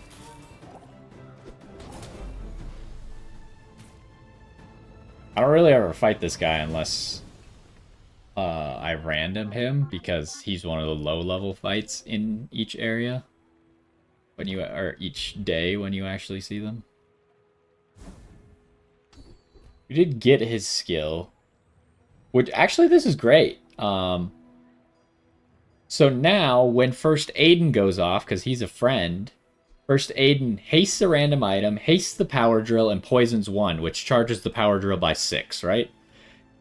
I don't really ever fight this guy unless I random him because he's one of the low level fights in each area. When you or each day when you actually see them. We did get his skill. Which actually this is great. So now, when First Aiden goes off, because he's a friend, First Aiden hastes a random item, hastes the power drill, and poisons 1, which charges the power drill by 6, right?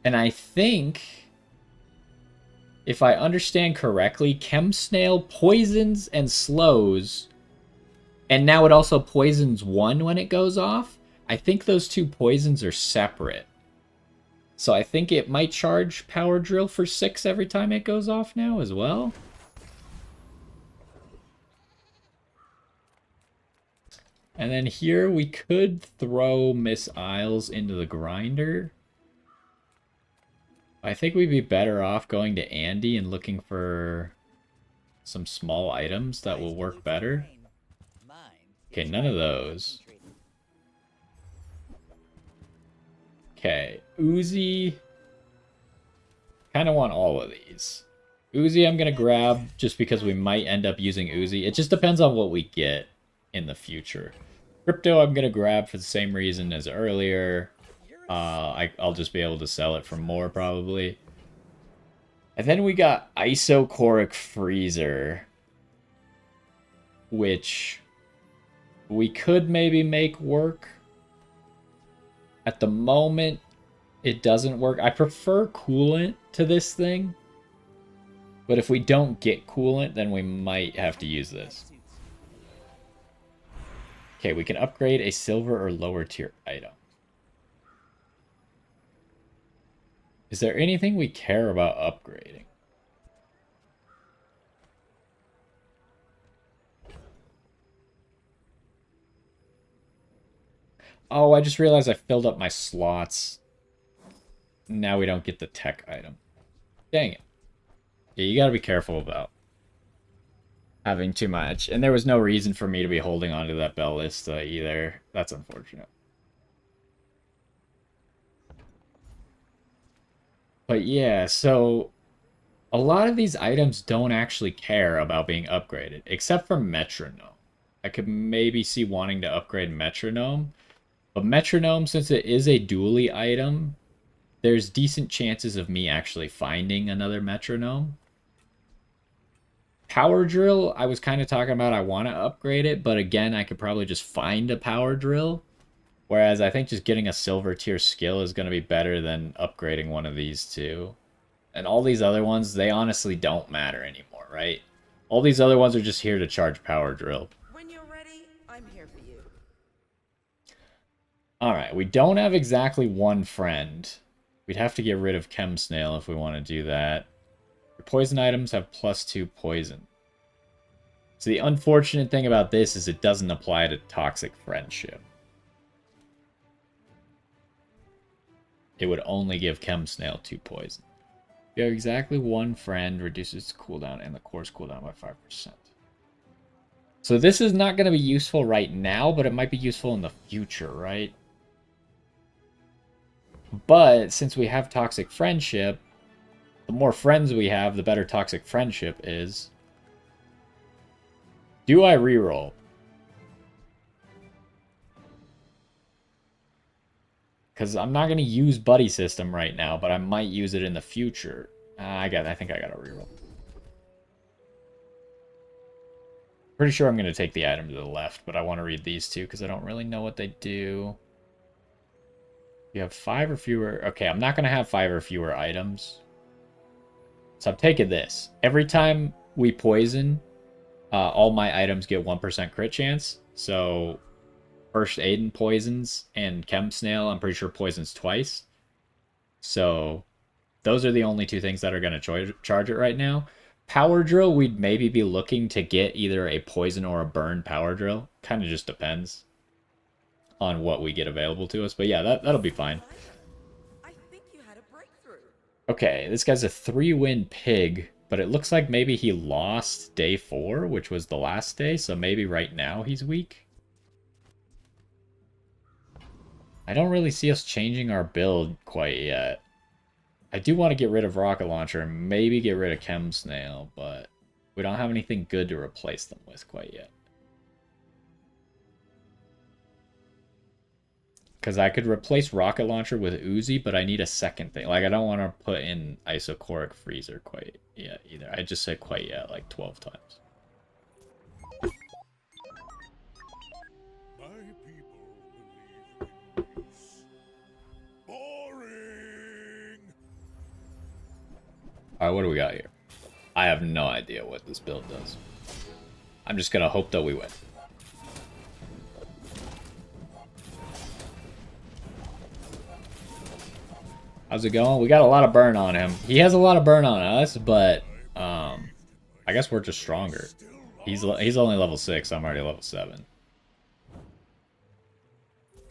And I think, if I understand correctly, Chem Snail poisons and slows, and now it also poisons 1 when it goes off. I think those two poisons are separate. So I think it might charge Power Drill for 6 every time it goes off now as well. And then here we could throw Miss Isles into the grinder. I think we'd be better off going to Andy and looking for some small items that will work better. Okay, none of those. Okay, Uzi. Kind of want all of these. Uzi I'm going to grab just because we might end up using Uzi. It just depends on what we get in the future. Crypto I'm going to grab for the same reason as earlier. I'll just be able to sell it for more probably. And then we got Isocoric Freezer, which we could maybe make work. At the moment, it doesn't work. I prefer coolant to this thing. But if we don't get coolant, then we might have to use this. Okay, we can upgrade a silver or lower tier item. Is there anything we care about upgrading? Oh, I just realized I filled up my slots. Now we don't get the tech item. Dang it. Yeah, you gotta be careful about having too much. And there was no reason for me to be holding onto that Ballista either. That's unfortunate. But yeah, so a lot of these items don't actually care about being upgraded, except for Metronome. I could maybe see wanting to upgrade Metronome. But Metronome, since it is a dually item, there's decent chances of me actually finding another Metronome. Power Drill, I was kind of talking about I want to upgrade it, but again, I could probably just find a Power Drill. Whereas I think just getting a silver tier skill is going to be better than upgrading one of these two. And all these other ones, they honestly don't matter anymore, right? All these other ones are just here to charge Power Drill. When you're ready, I'm here for you. Alright, we don't have exactly one friend. We'd have to get rid of Chem Snail if we want to do that. Your poison items have +2 poison. So the unfortunate thing about this is it doesn't apply to Toxic Friendship. It would only give Chem Snail 2 poison. If you have exactly one friend, reduces its cooldown and the core's cooldown by 5%. So this is not going to be useful right now, but it might be useful in the future, right? But since we have Toxic Friendship, the more friends we have, the better Toxic Friendship is. Do I reroll? Because I'm not going to use Buddy System right now, but I might use it in the future. I think I got to reroll. Pretty sure I'm going to take the item to the left, but I want to read these two because I don't really know what they do. You have 5 or fewer. Okay, I'm not going to have 5 or fewer items. So I'm taking this. Every time we poison, all my items get 1% crit chance. So First Aiden poisons and Chem Snail, I'm pretty sure poisons twice. So those are the only two things that are going to charge it right now. Power Drill, we'd maybe be looking to get either a poison or a burn Power Drill. Kind of just depends on what we get available to us. But yeah, that'll be fine. I think you had a breakthrough. Okay, this guy's a 3-win pig, but it looks like maybe he lost day 4, which was the last day. So maybe right now he's weak. I don't really see us changing our build quite yet. I do want to get rid of Rocket Launcher and maybe get rid of Chem Snail, but we don't have anything good to replace them with quite yet. Because I could replace Rocket Launcher with Uzi, but I need a second thing. Like, I don't want to put in Isocoric Freezer quite yet either. I just said quite yet like 12 times. Alright, what do we got here? I have no idea what this build does. I'm just gonna hope that we win. How's it going? We got a lot of burn on him. He has a lot of burn on us, but I guess we're just stronger. He's only level 6, I'm already level 7.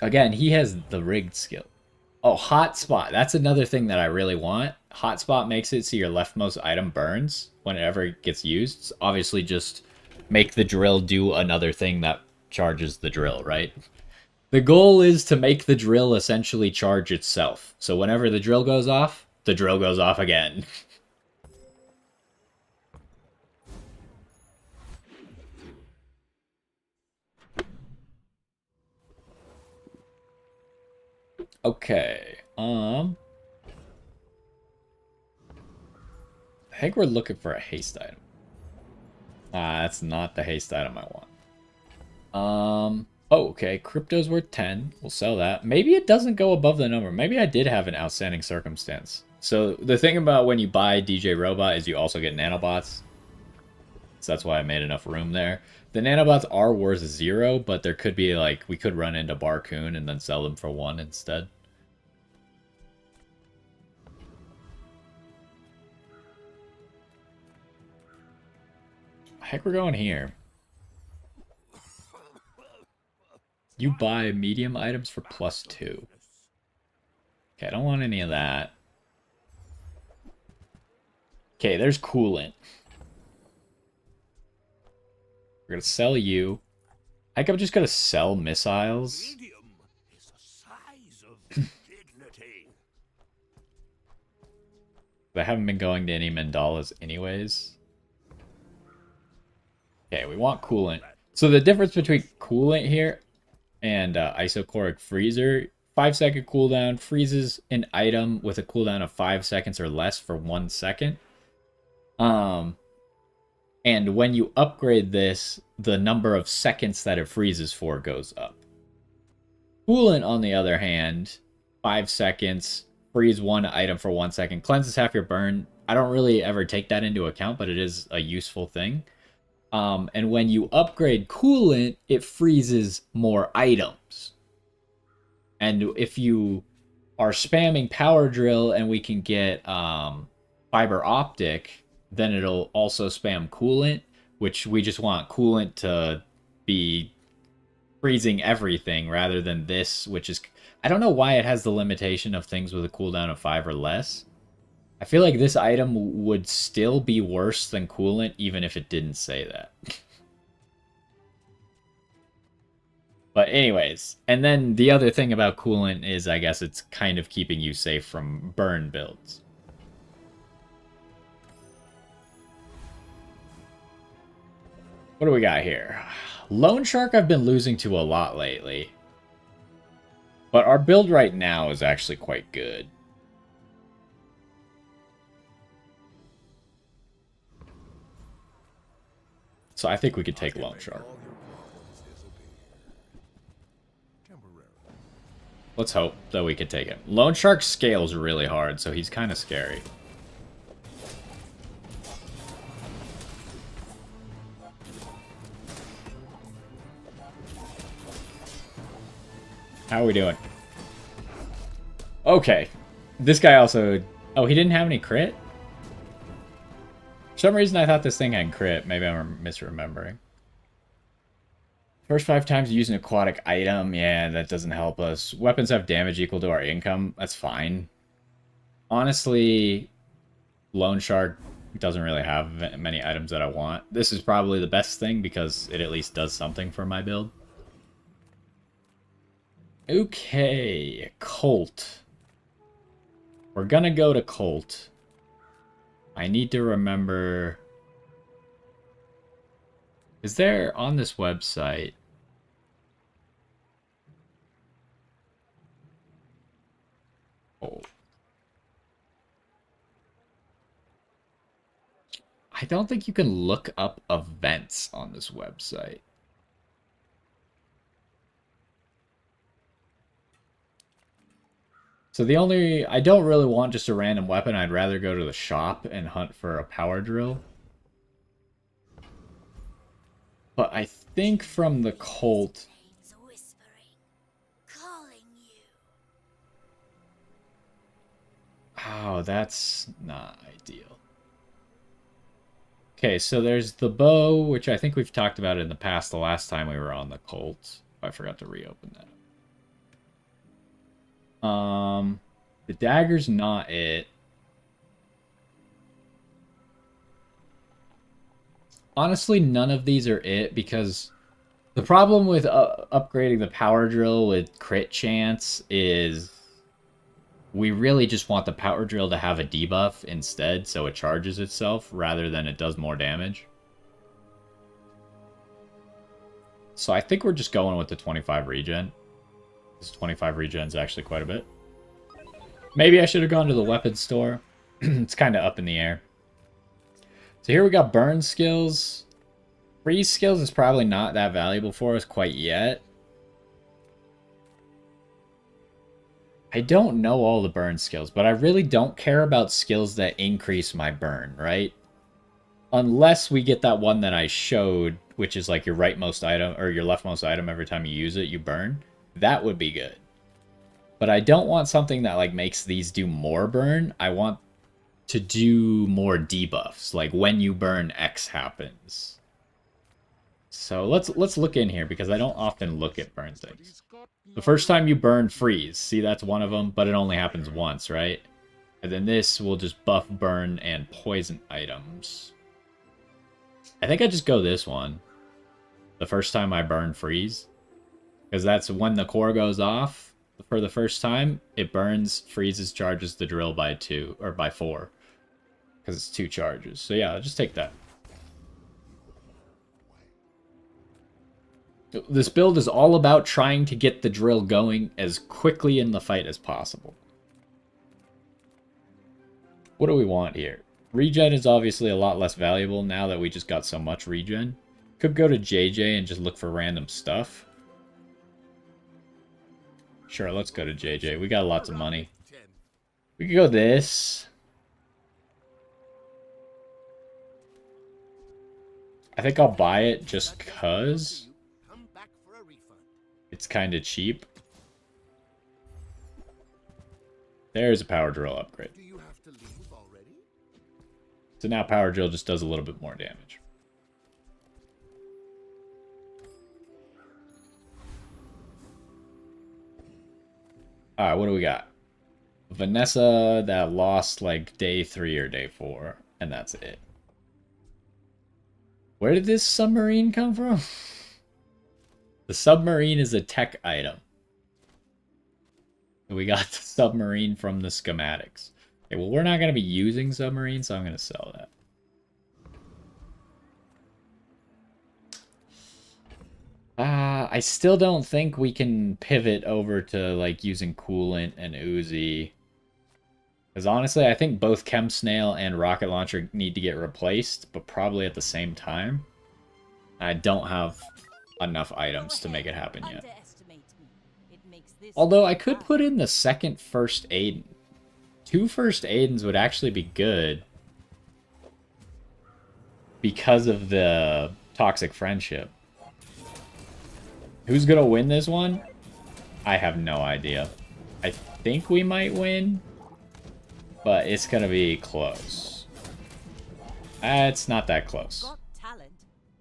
Again, he has the rigged skill. Oh, hotspot. That's another thing that I really want. Hotspot makes it so your leftmost item burns whenever it gets used. So obviously, just make the drill do another thing that charges the drill, right? The goal is to make the drill essentially charge itself. So whenever the drill goes off again. Okay. I think we're looking for a haste item. That's not the haste item I want. Oh, okay. Crypto's worth 10. We'll sell that. Maybe it doesn't go above the number. Maybe I did have an outstanding circumstance. So the thing about when you buy DJ Robot is you also get nanobots. So that's why I made enough room there. The nanobots are worth 0, but there could be like, we could run into Barcoon and then sell them for 1 instead. I think we're going here. You buy medium items for +2. Okay, I don't want any of that. Okay, there's coolant. We're gonna sell you. I think I'm just gonna sell missiles. Medium is a size of dignity. I haven't been going to any mandalas anyways. Okay, we want coolant. So the difference between coolant here and isochoric freezer, 5-second cooldown, freezes an item with a cooldown of 5 seconds or less for 1 second. And when you upgrade this, the number of seconds that it freezes for goes up. Coolant, on the other hand, 5 seconds, freeze 1 item for 1 second, cleanses half your burn. I don't really ever take that into account, but it is a useful thing. And when you upgrade coolant, it freezes more items. And if you are spamming power drill and we can get fiber optic, then it'll also spam coolant, which we just want coolant to be freezing everything rather than this, which is... I don't know why it has the limitation of things with a cooldown of 5 or less. I feel like this item would still be worse than coolant even if it didn't say that. But anyways, and then the other thing about coolant is I guess it's kind of keeping you safe from burn builds. What do we got here? Lone Shark I've been losing to a lot lately. But our build right now is actually quite good. So I think we could take Lone Shark. Let's hope that we could take him. Lone Shark scales really hard, so he's kind of scary. How are we doing? Okay. This guy also... Oh, he didn't have any crit? For some reason, I thought this thing had crit. Maybe I'm misremembering. First 5 times you use an aquatic item. Yeah, that doesn't help us. Weapons have damage equal to our income. That's fine. Honestly, Lone Shark doesn't really have many items that I want. This is probably the best thing because it at least does something for my build. Okay, Colt. We're gonna go to Colt. I need to remember... Is there, on this website... Oh. I don't think you can look up events on this website. So the only... I don't really want just a random weapon. I'd rather go to the shop and hunt for a power drill. But I think from the Colt... Oh, that's not ideal. Okay, so there's the bow, which I think we've talked about in the past the last time we were on the Colt. Oh, I forgot to reopen that. The dagger's not it. Honestly, none of these are it because the problem with upgrading the power drill with crit chance is we really just want the power drill to have a debuff instead, so it charges itself rather than it does more damage. So I think we're just going with the 25 regen. This 25 regen is actually quite a bit. Maybe I should have gone to the weapons store. It's kind of up in the air. So here we got burn skills. Freeze skills is probably not that valuable for us quite yet. I don't know all the burn skills, but I really don't care about skills that increase my burn, right? Unless we get that one that I showed, which is like your rightmost item, or your leftmost item every time you use it, you burn. That would be good. But I don't want something that like makes these do more burn. I want to do more debuffs, like when you burn X happens. So let's look in here because I don't often look at burn things. The first time you burn freeze, see that's one of them, but it only happens once, right? And then this will just buff burn and poison items. I think I just go this one. The first time I burn freeze. Because that's when the core goes off for the first time. It burns, freezes, charges the drill by 2, or by 4. Because it's 2 charges. So yeah, I'll just take that. This build is all about trying to get the drill going as quickly in the fight as possible. What do we want here? Regen is obviously a lot less valuable now that we just got so much regen. Could go to JJ and just look for random stuff. Sure, let's go to JJ. We got lots of money. We could go this. I think I'll buy it just because it's kind of cheap. There's a power drill upgrade. So now power drill just does a little bit more damage. Alright, what do we got? Vanessa that lost like day 3 or day 4, and that's it. Where did this submarine come from? The submarine is a tech item. We got the submarine from the schematics. Okay, well, we're not going to be using submarines, so I'm going to sell that. I still don't think we can pivot over to like using coolant and Uzi. Because honestly, I think both Chem Snail and Rocket Launcher need to get replaced, but probably at the same time. I don't have enough items to make it happen yet. Although I could put in the second first Aiden. 2 first Aidens would actually be good. Because of the toxic friendship. Who's gonna win this one? I have no idea. I think we might win. But it's gonna be close. It's not that close. Got talent.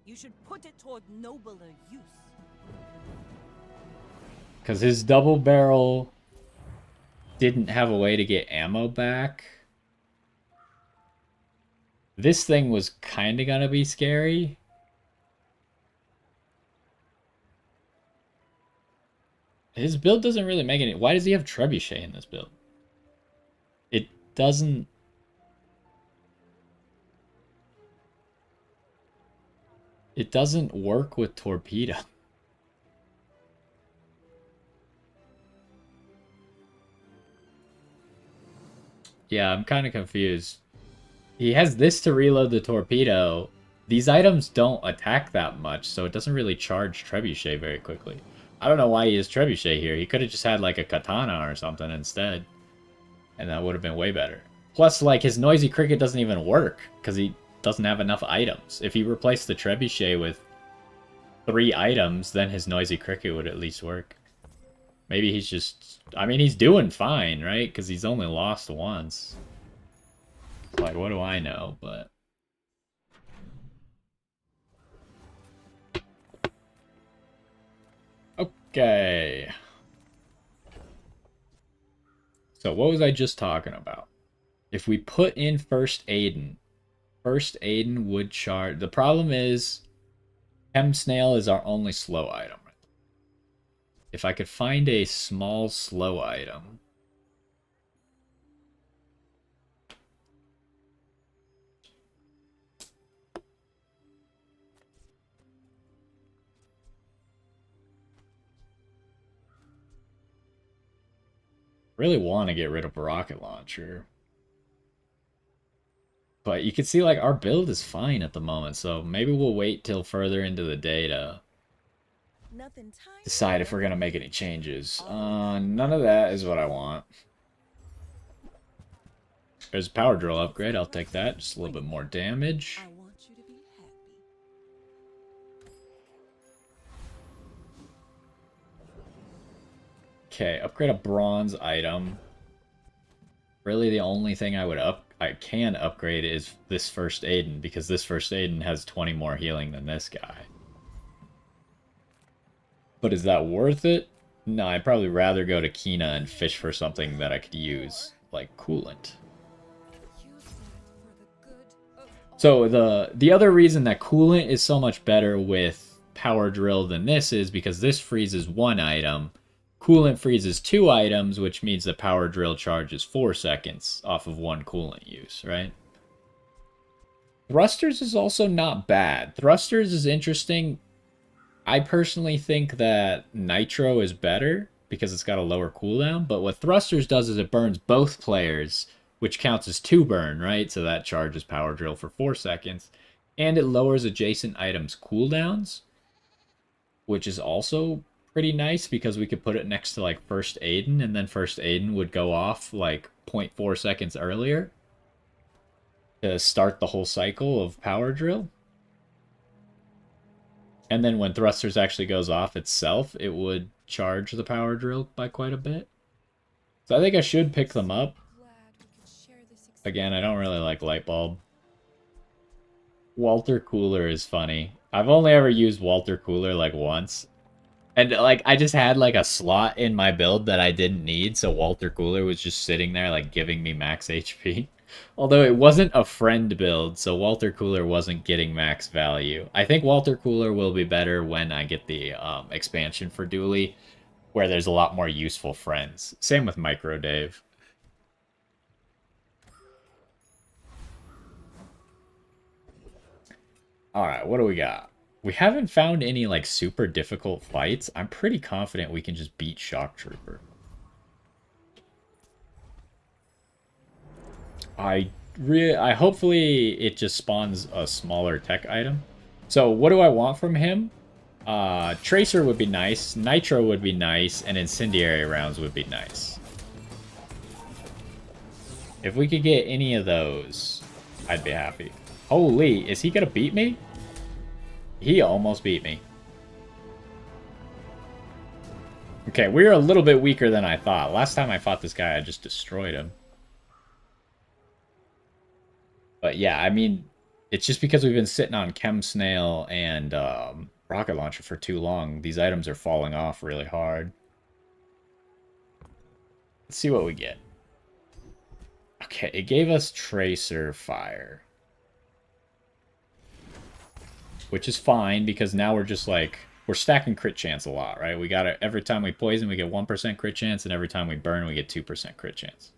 You should put it toward nobler use. Because his double barrel didn't have a way to get ammo back. This thing was kind of gonna be scary. His build doesn't really make any... Why does he have Trebuchet in this build? It doesn't... It doesn't work with Torpedo. Yeah, I'm kind of confused. He has this to reload the Torpedo. These items don't attack that much, so it doesn't really charge Trebuchet very quickly. I don't know why he has Trebuchet here. He could have just had like a Katana or something instead. And that would have been way better. Plus, like, his Noisy Cricket doesn't even work because he doesn't have enough items. If he replaced the Trebuchet with 3 items, then his Noisy Cricket would at least work. Maybe he's just... I mean, he's doing fine, right? Because he's only lost once. Like, what do I know? But... Okay. So what was I just talking about? If we put in First Aiden would charge. The problem is, Chem Snail is our only slow item. If I could find a small slow item. Really want to get rid of a rocket launcher. But you can see like our build is fine at the moment, so maybe we'll wait till further into the day to Nothing tiny. decide if we're gonna make any changes. None of that is what I want. There's a power drill upgrade, I'll take that. Just a little bit more damage. I want you to be happy. Okay, upgrade a bronze item. Really the only thing I can upgrade is this First Aiden, because this First Aiden has 20 more healing than this guy. But is that worth it? No, I'd probably rather go to Kina and fish for something that I could use, like coolant. Use that for the good of all. So the other reason that coolant is so much better with power drill than this is because this freezes one item. Coolant freezes two items, which means the power drill charges 4 seconds off of one coolant use, right? Thrusters is also not bad. Thrusters is interesting. I personally think that Nitro is better because it's got a lower cooldown, but what Thrusters does is it burns both players, which counts as 2 burn, right? So that charges Power Drill for 4 seconds. And it lowers adjacent items' cooldowns, which is also pretty nice because we could put it next to like First Aiden, and then First Aiden would go off like 0.4 seconds earlier to start the whole cycle of Power Drill. And then when Thrusters actually goes off itself, it would charge the Power Drill by quite a bit. So I think I should pick them up. Glad we could share this Again, I don't really like Light Bulb. Walter Cooler is funny. I've only ever used Walter Cooler like once. And like I just had like a slot in my build that I didn't need, so Walter Cooler was just sitting there like giving me max HP. Although it wasn't a friend build, so Walter Cooler wasn't getting max value. I think Walter Cooler will be better when I get the expansion for Dooley, where there's a lot more useful friends. Same with Micro Dave. Alright, what do we got? We haven't found any like super difficult fights. I'm pretty confident we can just beat Shock Trooper. I hopefully it just spawns a smaller tech item. So what do I want from him? Tracer would be nice, Nitro would be nice, and Incendiary rounds would be nice. If we could get any of those, I'd be happy. Holy, is he gonna beat me? He almost beat me. Okay, we're a little bit weaker than I thought. Last time I fought this guy, I just destroyed him. But yeah, I mean, it's just because we've been sitting on Chem Snail and Rocket Launcher for too long. These items are falling off really hard. Let's see what we get. Okay, it gave us Tracer Fire. Which is fine, because now we're just like, we're stacking crit chance a lot, right? We got it every time we poison, we get 1% crit chance, and every time we burn, we get 2% crit chance.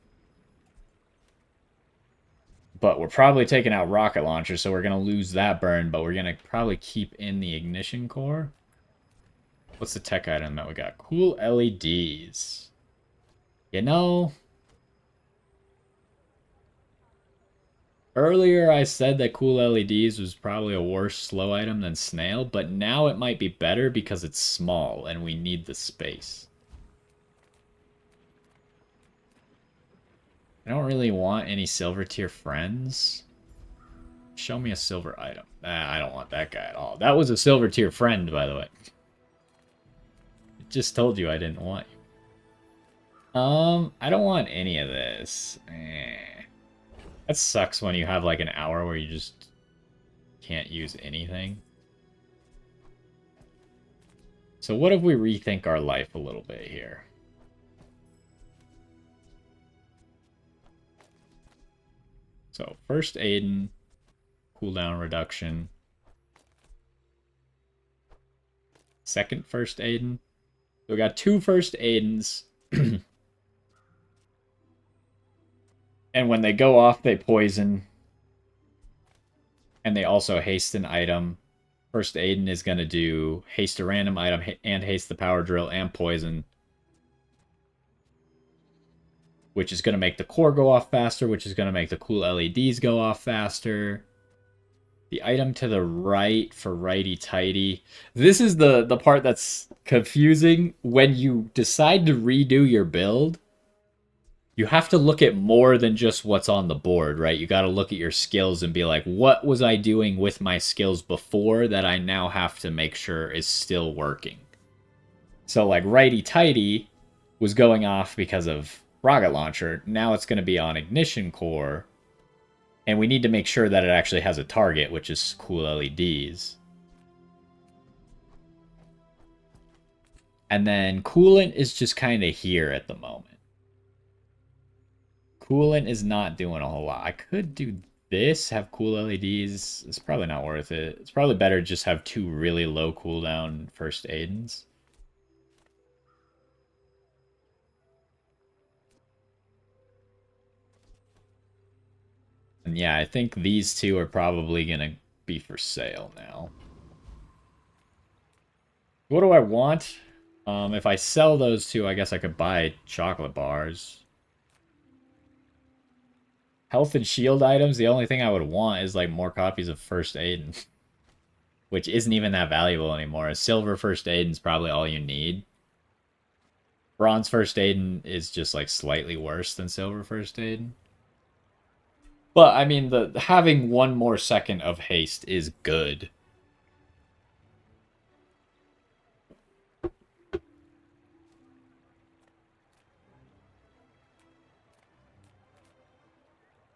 But we're probably taking out Rocket Launcher, so we're going to lose that burn, but we're going to probably keep in the Ignition Core. What's the tech item that we got? Cool LEDs. You know, earlier I said that Cool LEDs was probably a worse slow item than Snail, but now it might be better because it's small and we need the space. I don't really want any silver tier friends. Show me a silver item. I don't want that guy at all. That was a silver tier friend, by the way. I just told you I didn't want you. I don't want any of this. That sucks when you have like an hour where you just can't use anything. So what if we rethink our life a little bit here? So first Aiden, cooldown reduction. Second first Aiden. So we got 2 first Aidens. And when they go off, they poison. And they also haste an item. First Aiden is going to do haste a random item and haste the power drill and poison. Which is going to make the core go off faster, which is going to make the cool LEDs go off faster. The item to the right for righty-tighty. This is the part that's confusing. When you decide to redo your build, you have to look at more than just what's on the board, right? You got to look at your skills and be like, what was I doing with my skills before that I now have to make sure is still working? So like righty-tighty was going off because of rocket launcher. Now it's going to be on ignition core. And we need to make sure that it actually has a target, which is cool LEDs. And then coolant is just kind of here at the moment. Coolant is not doing a whole lot. I could do this, have cool LEDs. It's probably not worth it. It's probably better to just have 2 really low cooldown first Aidens. And yeah, I think these 2 are probably going to be for sale now. What do I want? If I sell those 2, I guess I could buy chocolate bars. Health and shield items, the only thing I would want is like more copies of First Aid. Which isn't even that valuable anymore. A silver First Aid is probably all you need. Bronze First Aid is just like slightly worse than Silver First Aid. But I mean, having 1 more second of haste is good.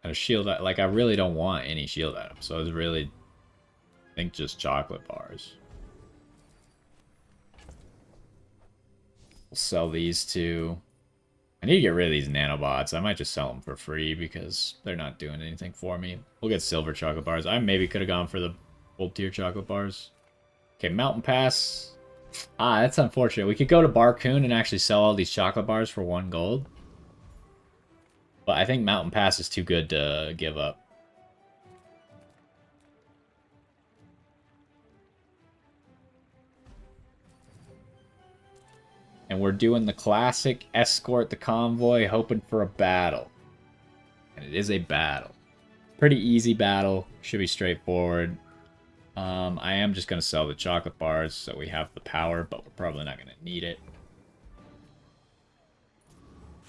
A shield, like I really don't want any shield items, so I was really think just chocolate bars. We'll sell these 2. I need to get rid of these nanobots. I might just sell them for free because they're not doing anything for me. We'll get silver chocolate bars. I maybe could have gone for the gold tier chocolate bars. Okay, Mountain Pass. Ah, that's unfortunate. We could go to Barcoon and actually sell all these chocolate bars for 1 gold. But I think Mountain Pass is too good to give up. And we're doing the classic escort the convoy, hoping for a battle. And it is a battle. Pretty easy battle. Should be straightforward. I am just going to sell the chocolate bars so we have the power, but we're probably not going to need it.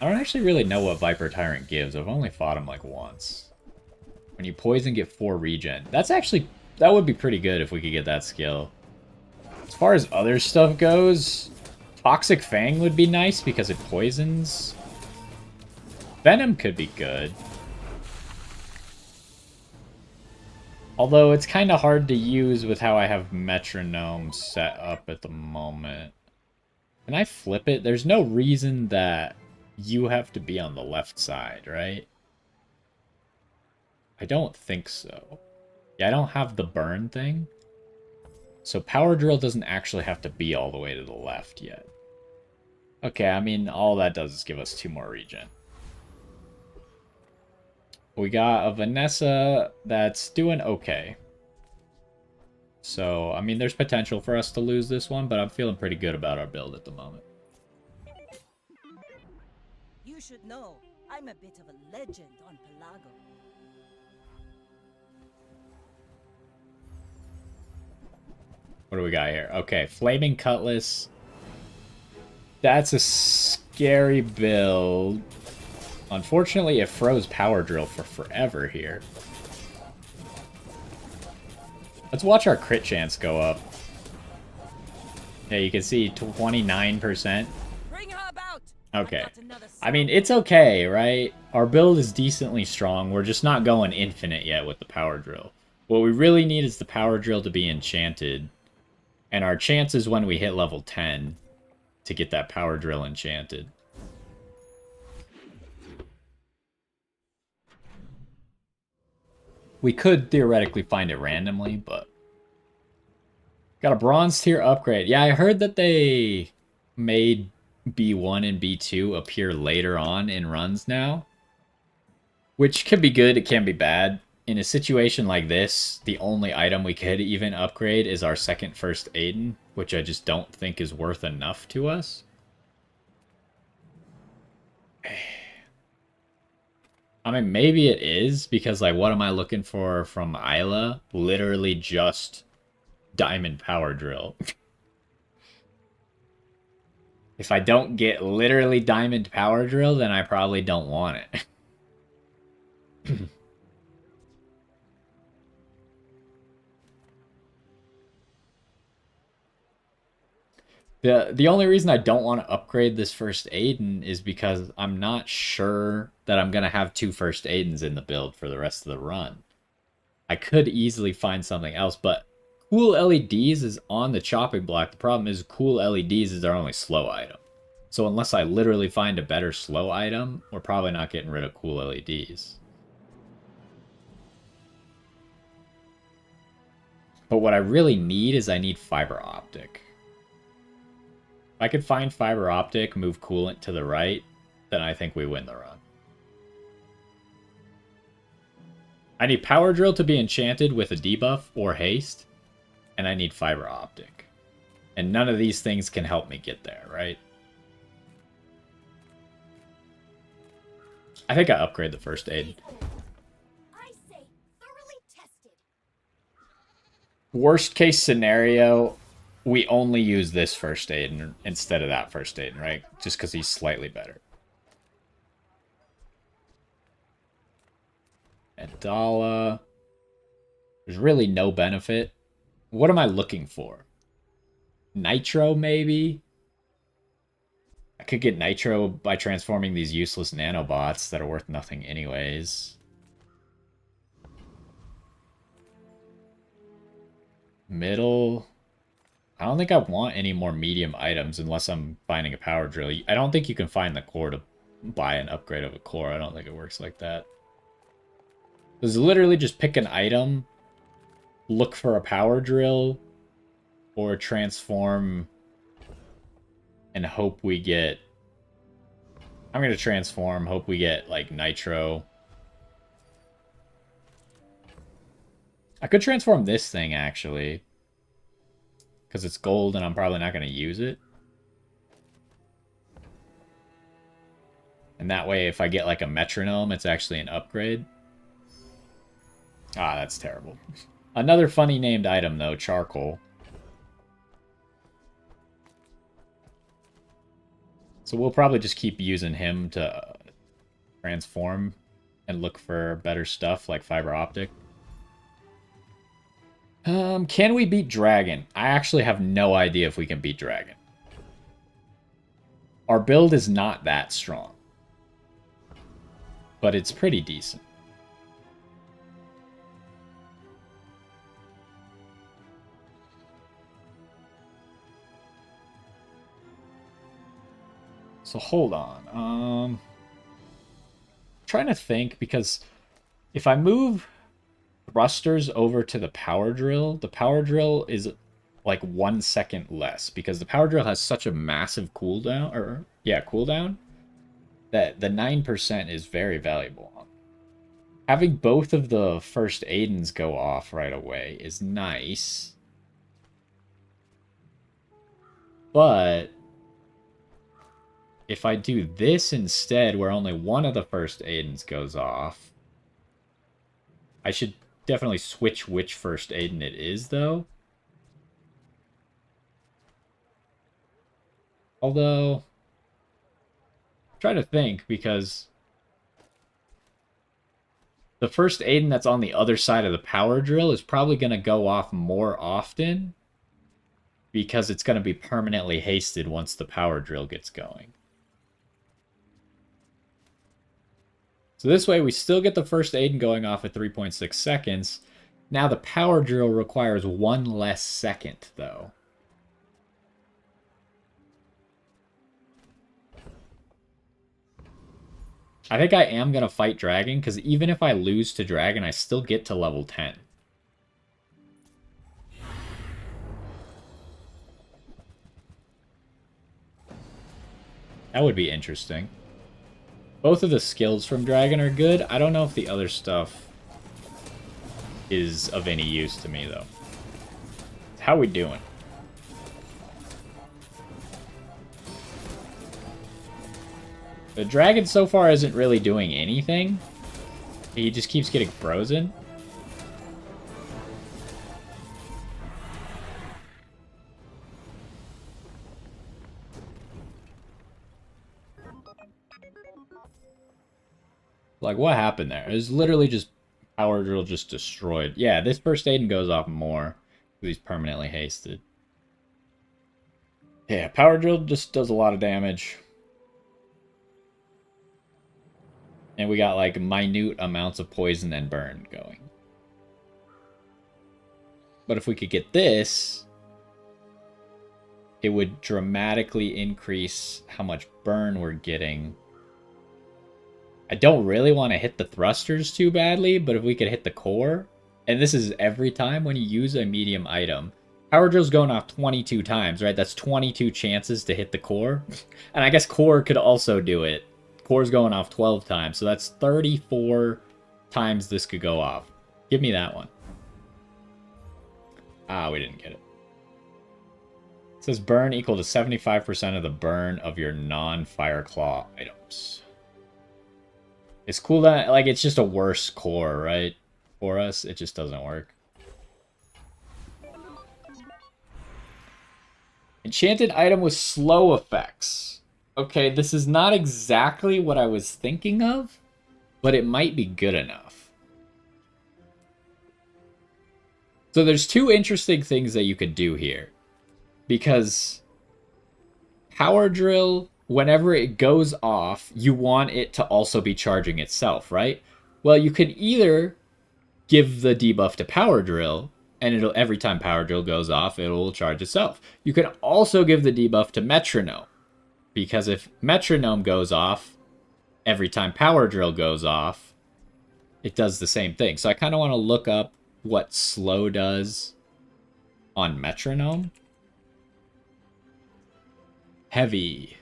I don't actually really know what Viper Tyrant gives. I've only fought him like once. When you poison, get 4 regen. That's actually... That would be pretty good if we could get that skill. As far as other stuff goes... Toxic Fang would be nice because it poisons. Venom could be good. Although it's kind of hard to use with how I have Metronome set up at the moment. Can I flip it? There's no reason that you have to be on the left side, right? I don't think so. Yeah, I don't have the burn thing. So Power Drill doesn't actually have to be all the way to the left yet. Okay, I mean, all that does is give us 2 more regen. We got a Vanessa that's doing okay. So, I mean, there's potential for us to lose this one, but I'm feeling pretty good about our build at the moment. You should know, I'm a bit of a legend on Pelago. What do we got here? Okay, Flaming Cutlass. That's a scary build. Unfortunately, it froze Power Drill for forever here. Let's watch our crit chance go up. Yeah, you can see 29%. Bring her about. Okay. I mean, it's okay, right? Our build is decently strong. We're just not going infinite yet with the Power Drill. What we really need is the Power Drill to be enchanted. And our chances when we hit level 10 to get that Power Drill enchanted. We could theoretically find it randomly, but got a bronze tier upgrade. Yeah, I heard that they made B1 and B2 appear later on in runs now, which can be good, it can be bad. In a situation like this, the only item we could even upgrade is our second first Aiden, which I just don't think is worth enough to us. I mean, maybe it is, because, like, what am I looking for from Isla? Literally just Diamond Power Drill. If I don't get literally Diamond Power Drill, then I probably don't want it. The only reason I don't want to upgrade this first Aiden is because I'm not sure that I'm going to have two first Aidens in the build for the rest of the run. I could easily find something else, but cool LEDs is on the chopping block. The problem is cool LEDs is our only slow item. So unless I literally find a better slow item, we're probably not getting rid of cool LEDs. But what I really need is I need fiber optic. If I could find fiber optic, move coolant to the right, then I think we win the run. I need power drill to be enchanted with a debuff or haste, and I need fiber optic. And none of these things can help me get there, right? I think I upgrade the first aid. I say thoroughly tested. Worst case scenario, we only use this first aid instead of that first aid, right? Just because he's slightly better. And Dala. There's really no benefit. What am I looking for? Nitro, maybe? I could get Nitro by transforming these useless nanobots that are worth nothing anyways. Middle. I don't think I want any more medium items unless I'm finding a power drill. I don't think you can find the core to buy an upgrade of a core. I don't think it works like that. There's literally just pick an item, look for a power drill, or transform and hope we get... I'm going to transform, hope we get, like, Nitro. I could transform this thing, actually. Because it's gold and I'm probably not going to use it. And that way, if I get, like, a metronome, it's actually an upgrade. Ah, that's terrible. Another funny named item, though, charcoal. So we'll probably just keep using him to transform and look for better stuff like fiber optic. Can we beat Dragon? I actually have no idea if we can beat Dragon. Our build is not that strong, but it's pretty decent. So hold on. Trying to think, because if I move thrusters over to the power drill is like 1 second less, because the power drill has such a massive cooldown, that the 9% is very valuable. Having both of the first Aidens go off right away is nice. But if I do this instead, where only one of the first Aidens goes off, I should definitely switch which first Aiden it is, though. Although, I'm trying to think, because the first Aiden that's on the other side of the power drill is probably going to go off more often, because it's going to be permanently hasted once the power drill gets going. So this way, we still get the first Aiden going off at 3.6 seconds. Now the power drill requires 1 less second, though. I think I am going to fight Dragon, because even if I lose to Dragon, I still get to level 10. That would be interesting. Both of the skills from Dragon are good. I don't know if the other stuff is of any use to me, though. How we doing? The Dragon so far isn't really doing anything. He just keeps getting frozen. Like, what happened there? It was literally just Power Drill just destroyed. Yeah, this first Aiden goes off more. He's permanently hasted. Yeah, Power Drill just does a lot of damage. And we got, like, minute amounts of poison and burn going. But if we could get this, it would dramatically increase how much burn we're getting. I don't really want to hit the thrusters too badly, but if we could hit the core, and this is every time when you use a medium item, Power Drill's going off 22 times, right? That's 22 chances to hit the core. And I guess core could also do it. Core's going off 12 times, so that's 34 times this could go off. Give me that one. Ah, we didn't get it. It says burn equal to 75% of the burn of your non-fire claw items. It's cool that, like, it's just a worse core, right? For us, it just doesn't work. Enchanted item with slow effects. Okay, this is not exactly what I was thinking of, but it might be good enough. So there's two interesting things that you could do here. Because Power Drill, whenever it goes off, you want it to also be charging itself, right? Well, you can either give the debuff to Power Drill, and it'll every time Power Drill goes off, it will charge itself. You can also give the debuff to Metronome, because if Metronome goes off, every time Power Drill goes off, it does the same thing. So I kind of want to look up what slow does on Metronome. Heavy.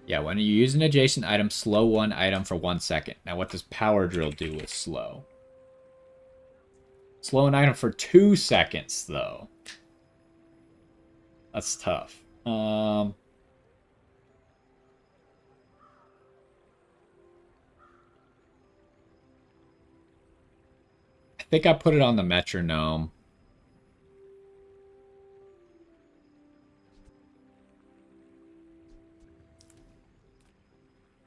Yeah, when you use an adjacent item, slow one item for 1 second. Now, what does Power Drill do with slow? Slow an item for 2 seconds, though. That's tough. I think I put it on the Metronome.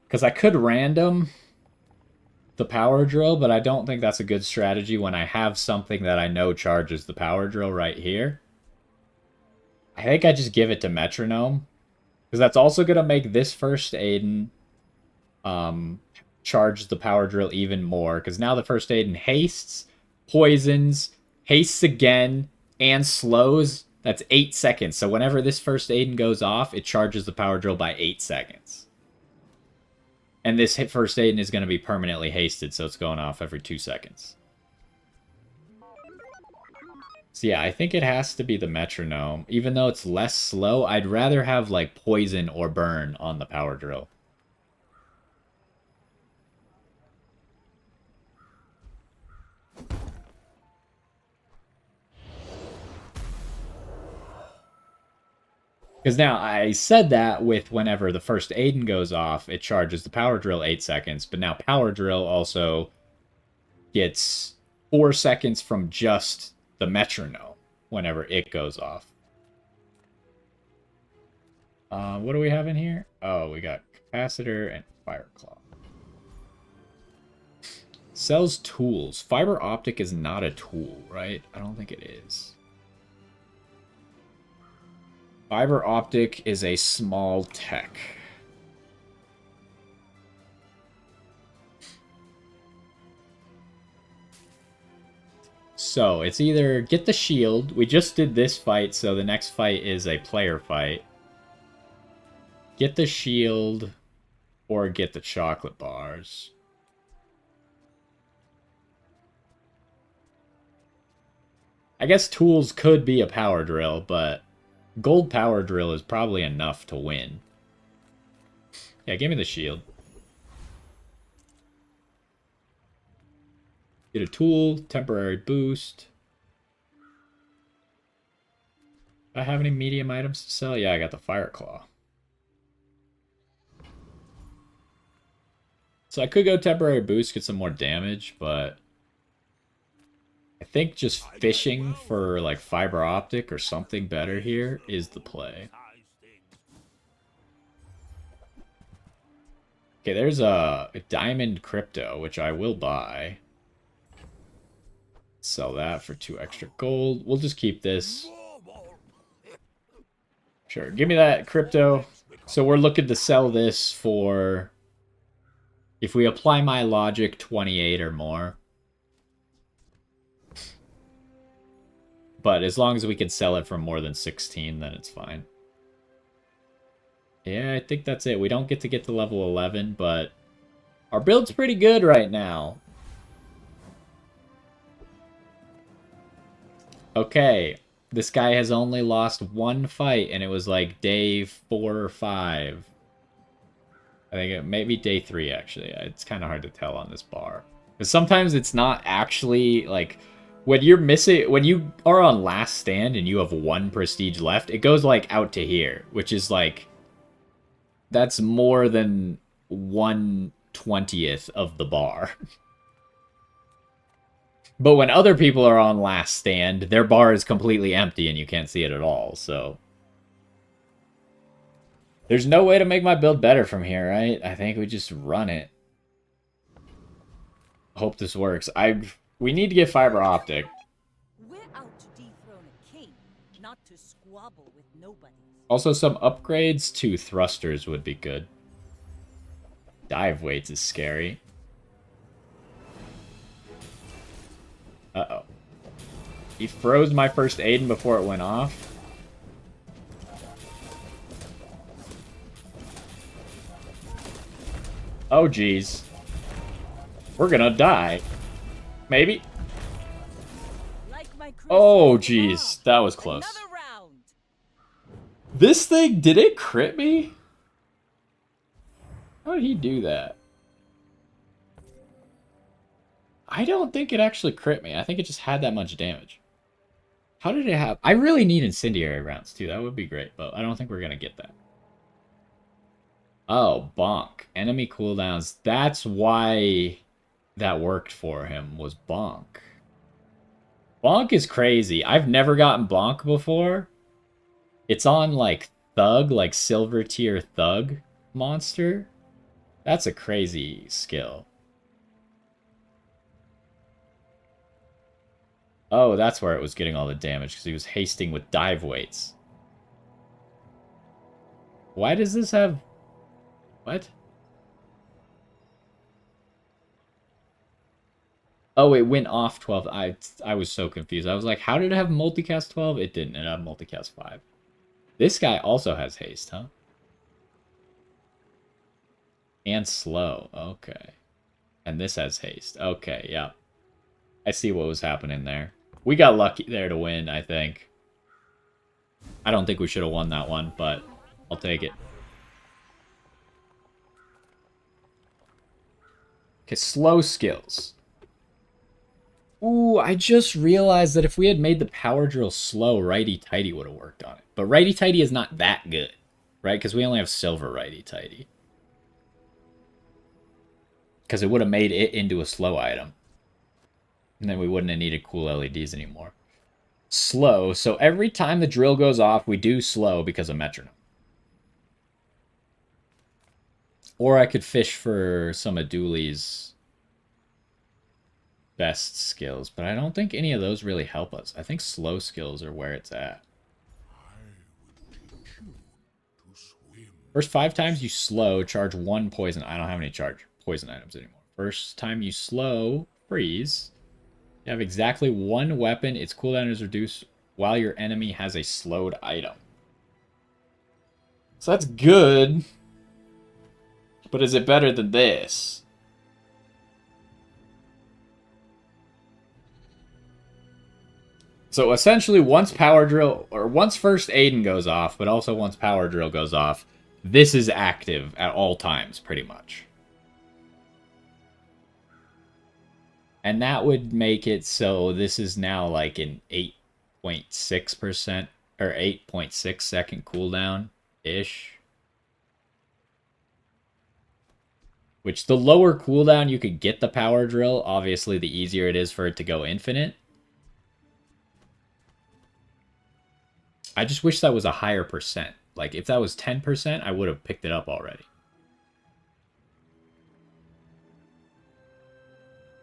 Because I could random the Power Drill, but I don't think that's a good strategy when I have something that I know charges the Power Drill right here. I think I just give it to Metronome. Because that's also going to make this first Aiden charge the Power Drill even more. Because now the first Aiden hastes, poisons, hastes again, and slows. That's 8 seconds. So whenever this first Aiden goes off, it charges the Power Drill by 8 seconds. And this first Aiden is going to be permanently hasted, so it's going off every 2 seconds. So yeah, I think it has to be the Metronome. Even though it's less slow, I'd rather have, like, poison or burn on the Power Drill. Because now, I said that with whenever the first Aiden goes off, it charges the Power Drill 8 seconds. But now Power Drill also gets 4 seconds from just the Metronome whenever it goes off. What do we have in here? Oh, we got Capacitor and Fire Claw. Sells tools. Fiber optic is not a tool, right? I don't think it is. Fiber optic is a small tech. So, it's either get the shield. We just did this fight, so the next fight is a player fight. Get the shield, Or get the chocolate bars. I guess tools could be a power drill, but gold power drill is probably enough to win. Yeah, give me the shield. Get a tool, temporary boost. Do I have any medium items to sell? Yeah, I got the fire claw. So I could go temporary boost, get some more damage, but I think just fishing for like fiber optic or something better here is the play. Okay, there's a diamond crypto, which I will buy. Sell that for 2 extra gold. We'll just keep this. Sure, give me that crypto. So we're looking to sell this for, if we apply my logic, 28 or more. But as long as we can sell it for more than 16, then it's fine. Yeah, I think that's it. We don't get to level 11, but our build's pretty good right now. Okay, this guy has only lost 1 fight, and it was like day 4 or 5. I think it may be day 3, actually. It's kind of hard to tell on this bar. Because sometimes it's not actually, like, when you are on last stand and you have 1 prestige left, it goes, like, out to here, which is, like, that's more than 1/20th of the bar. But when other people are on last stand, their bar is completely empty and you can't see it at all, so... There's no way to make my build better from here, right? I think we just run it. Hope this works. We need to get fiber optic. We're out to dethrone a king, not to squabble with nobody. Also, some upgrades to thrusters would be good. Dive weights is scary. Uh-oh. He froze my first Aiden before it went off. Oh, geez. We're gonna die. Maybe. Like my Oh, crusade geez. arm. That was close. Another round. This thing, did it crit me? How did he do that? I don't think it actually crit me. I think it just had that much damage. How did it have... I really need incendiary rounds, too. That would be great, but I don't think we're going to get that. Oh, bonk. Enemy cooldowns. That's why that worked for him, was bonk. Bonk is crazy. I've never gotten bonk before. It's on, like, thug, like silver tier thug monster. That's a crazy skill. Oh, that's where it was getting all the damage, because he was hasting with dive weights. Why does this have... What? Oh, it went off 12. I was so confused. I was like, how did it have multicast 12? It didn't. It had multicast 5. This guy also has haste, huh? And slow. Okay. And this has haste. Okay, yeah. I see what was happening there. We got lucky there to win, I think. I don't think we should have won that one, but I'll take it. Okay, slow skills. Ooh, I just realized that if we had made the power drill slow, righty-tighty would have worked on it. But righty-tighty is not that good, right? Because we only have silver righty-tighty. Because it would have made it into a slow item. And then we wouldn't have needed cool LEDs anymore. Slow, so every time the drill goes off, we do slow because of metronome. Or I could fish for some of Dooley's best skills, but I don't think any of those really help us. I think slow skills are where it's at. First 5 times you slow, charge 1 poison. I don't have any charge poison items anymore. First time you slow, freeze. You have exactly 1 weapon. Its cooldown is reduced while your enemy has a slowed item. So that's good. But is it better than this? So essentially, once Power Drill, or once First Aiden goes off, but also once Power Drill goes off, this is active at all times, pretty much. And that would make it so this is now like an 8.6% or 8.6 second cooldown-ish. Which the lower cooldown you could get the Power Drill, obviously the easier it is for it to go infinite. I just wish that was a higher percent. Like, if that was 10%, I would have picked it up already.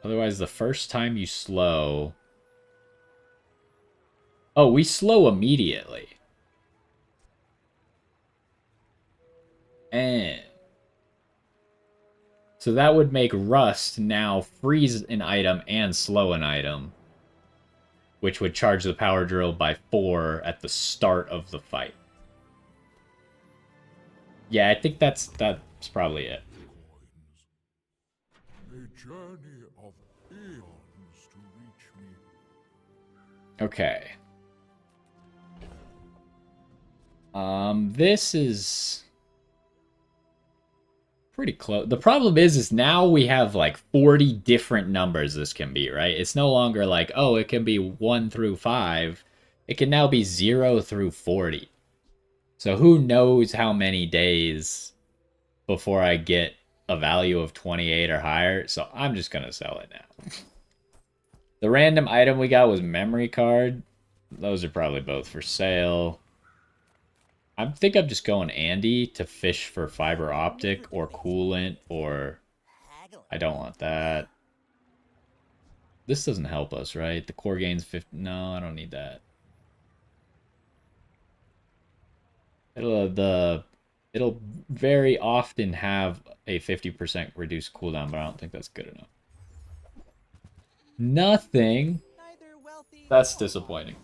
Otherwise, the first time you slow... Oh, we slow immediately. And... So that would make Rust now freeze an item and slow an item, which would charge the Power Drill by 4 at the start of the fight. Yeah, I think that's probably it. A journey of eons to reach me. Okay. This is pretty close. The problem is now we have like 40 different numbers this can be, right? It's no longer like, oh, it can be 1 through 5. It can now be 0 through 40. So who knows how many days before I get a value of 28 or higher. So I'm just going to sell it now. The random item we got was memory card. Those are probably both for sale. I think I'm just going Andy to fish for fiber optic or coolant or... I don't want that. This doesn't help us, right? The core gains 50... No, I don't need that. It'll very often have a 50% reduced cooldown, but I don't think that's good enough. Nothing. That's disappointing.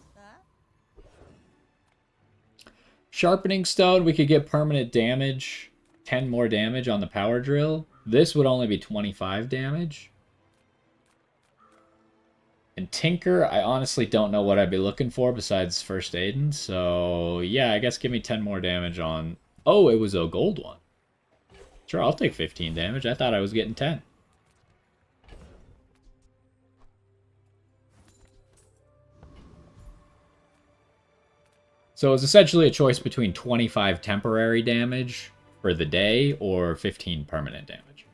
Sharpening Stone, we could get permanent damage. 10 more damage on the Power Drill. This would only be 25 damage. And Tinker, I honestly don't know what I'd be looking for besides First Aiden. So, yeah, I guess give me 10 more damage on... Oh, it was a gold one. Sure, I'll take 15 damage. I thought I was getting 10. So it's essentially a choice between 25 temporary damage for the day or 15 permanent damage.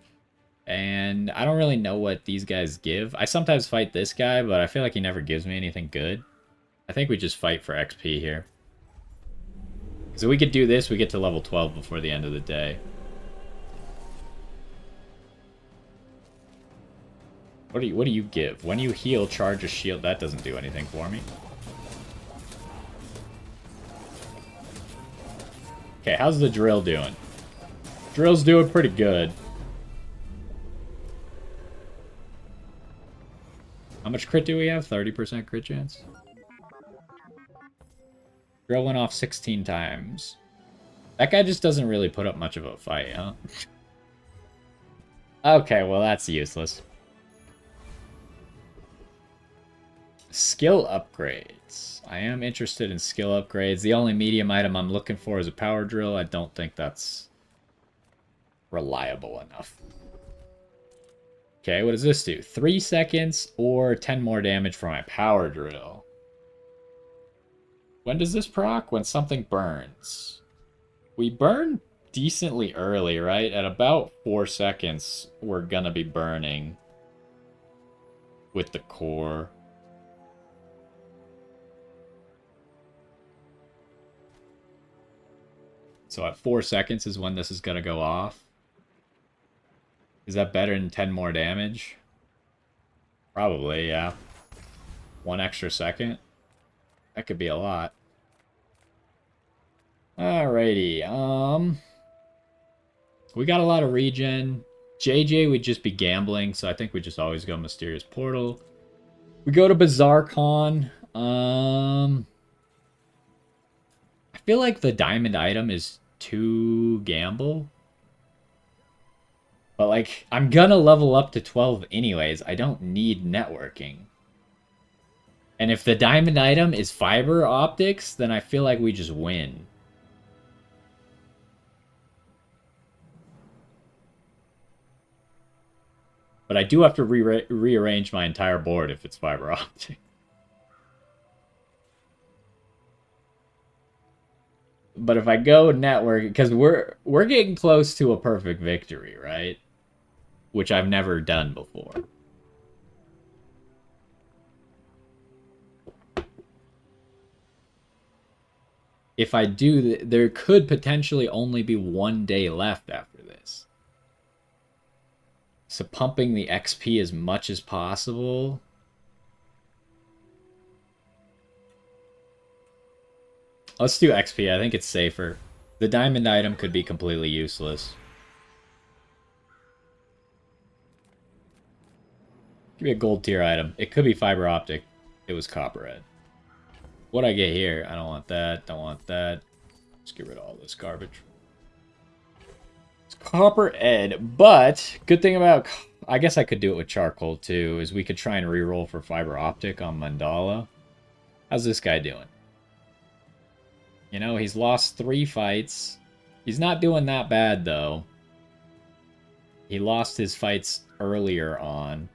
And I don't really know what these guys give. I sometimes fight this guy, but I feel like he never gives me anything good. I think we just fight for XP here. So we could do this, we get to level 12 before the end of the day. What do you give? When you heal, charge a shield. That doesn't do anything for me. Okay, how's the drill doing? Drill's doing pretty good. How much crit do we have? 30% crit chance? Drill went off 16 times. That guy just doesn't really put up much of a fight, huh? Okay, well that's useless. Skill upgrades. I am interested in skill upgrades. The only medium item I'm looking for is a power drill. I don't think that's reliable enough. Okay, what does this do? 3 seconds or 10 more damage for my power drill. When does this proc? When something burns. We burn decently early, right? At about 4 seconds, we're gonna be burning with the core. So at 4 seconds is when this is gonna go off. Is that better than 10 more damage? Probably, yeah. 1 extra second. That could be a lot. Alrighty, we got a lot of regen. JJ would just be gambling, so I think we just always go Mysterious Portal. We go to Bazaar Con. I feel like the diamond item is too gamble. But, like, I'm gonna level up to 12 anyways. I don't need networking. And if the diamond item is fiber optics, then I feel like we just win. But I do have to rearrange my entire board if it's fiber optic. But if I go network, because we're getting close to a perfect victory, right? Which I've never done before. If I do, there could potentially only be 1 day left after this. So pumping the XP as much as possible. Let's do XP. I think it's safer. The diamond item could be completely useless. Give me a gold tier item. It could be fiber optic. It was copperhead. What I get here? I don't want that. Don't want that. Let's get rid of all this garbage. It's copper ed, but good thing about, I guess I could do it with charcoal too, is we could try and reroll for fiber optic on Mandala. How's this guy doing? You know, he's lost 3 fights. He's not doing that bad though. He lost his fights earlier on.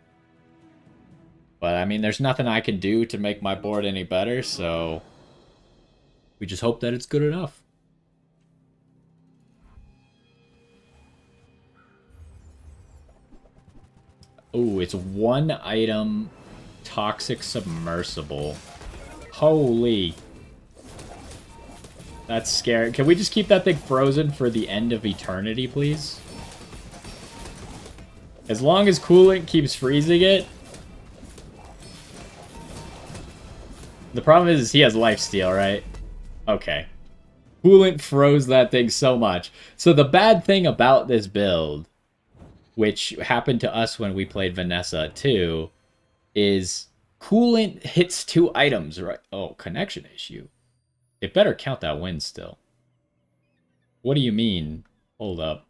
But I mean, there's nothing I can do to make my board any better, so we just hope that it's good enough. Oh, it's 1 item toxic submersible. Holy. That's scary. Can we just keep that thing frozen for the end of eternity, please? As long as coolant keeps freezing it. The problem is he has lifesteal, right? Okay. Coolant froze that thing so much. So the bad thing about this build, which happened to us when we played Vanessa too, is coolant hits 2 items, right? Oh, connection issue. It better count that win still. What do you mean? Hold up.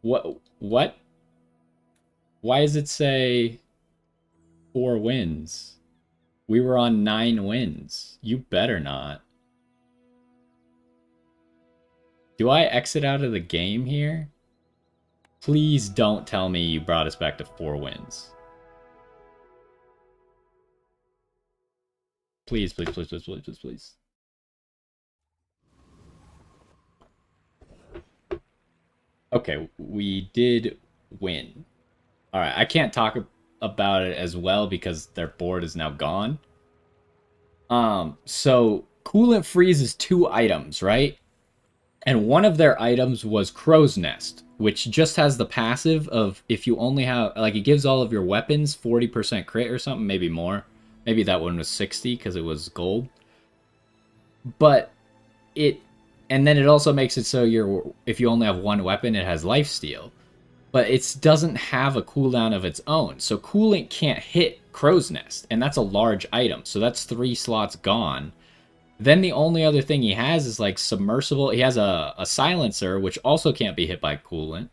What? Why does it say 4 wins? We were on 9 wins. You better not. Do I exit out of the game here? Please don't tell me you brought us back to 4 wins. Please, please, please, please, please, please, please. Okay, we did win. Alright, I can't talk about it as well because their board is now gone. So coolant freezes 2 items, right? And one of their items was Crow's Nest, which just has the passive of if you only have, like, it gives all of your weapons 40% crit or something, maybe more. Maybe that one was 60 because it was gold. But it, and then it also makes it so if you only have 1 weapon, it has lifesteal. But it doesn't have a cooldown of its own. So coolant can't hit Crow's Nest, and that's a large item. So that's 3 slots gone. Then the only other thing he has is like submersible. He has a silencer, which also can't be hit by coolant.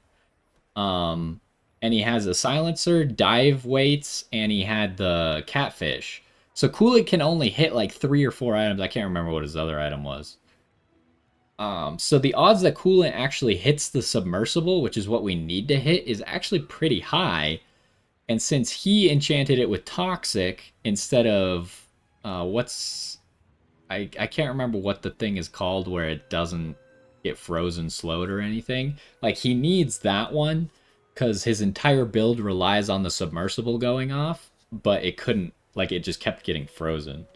And he has a silencer, dive weights, and he had the catfish. So coolant can only hit like 3 or 4 items. I can't remember what his other item was. So the odds that coolant actually hits the submersible, which is what we need to hit, is actually pretty high. And since he enchanted it with toxic instead of I can't remember what the thing is called where it doesn't get frozen slowed or anything. Like, he needs that one because his entire build relies on the submersible going off, but it couldn't, like, it just kept getting frozen.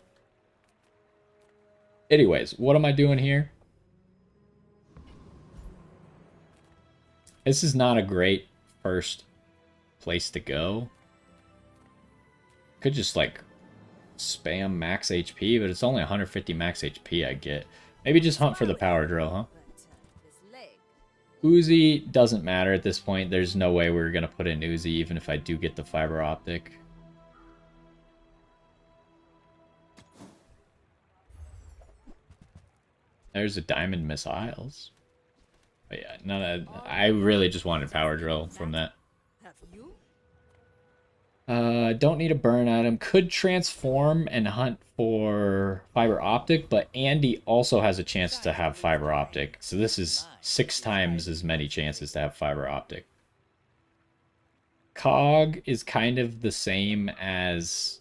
Anyways, what am I doing here? This is not a great first place to go. Could just, like, spam max HP, but it's only 150 max HP I get. Maybe just hunt for the power drill, huh? Uzi doesn't matter at this point. There's no way we're going to put in Uzi even if I do get the fiber optic. There's a diamond missiles. But yeah, none of I really just wanted power drill from that. Have you? Don't need a burn item. Could transform and hunt for fiber optic, but Andy also has a chance to have fiber optic. So this is 6 times as many chances to have fiber optic. Cog is kind of the same as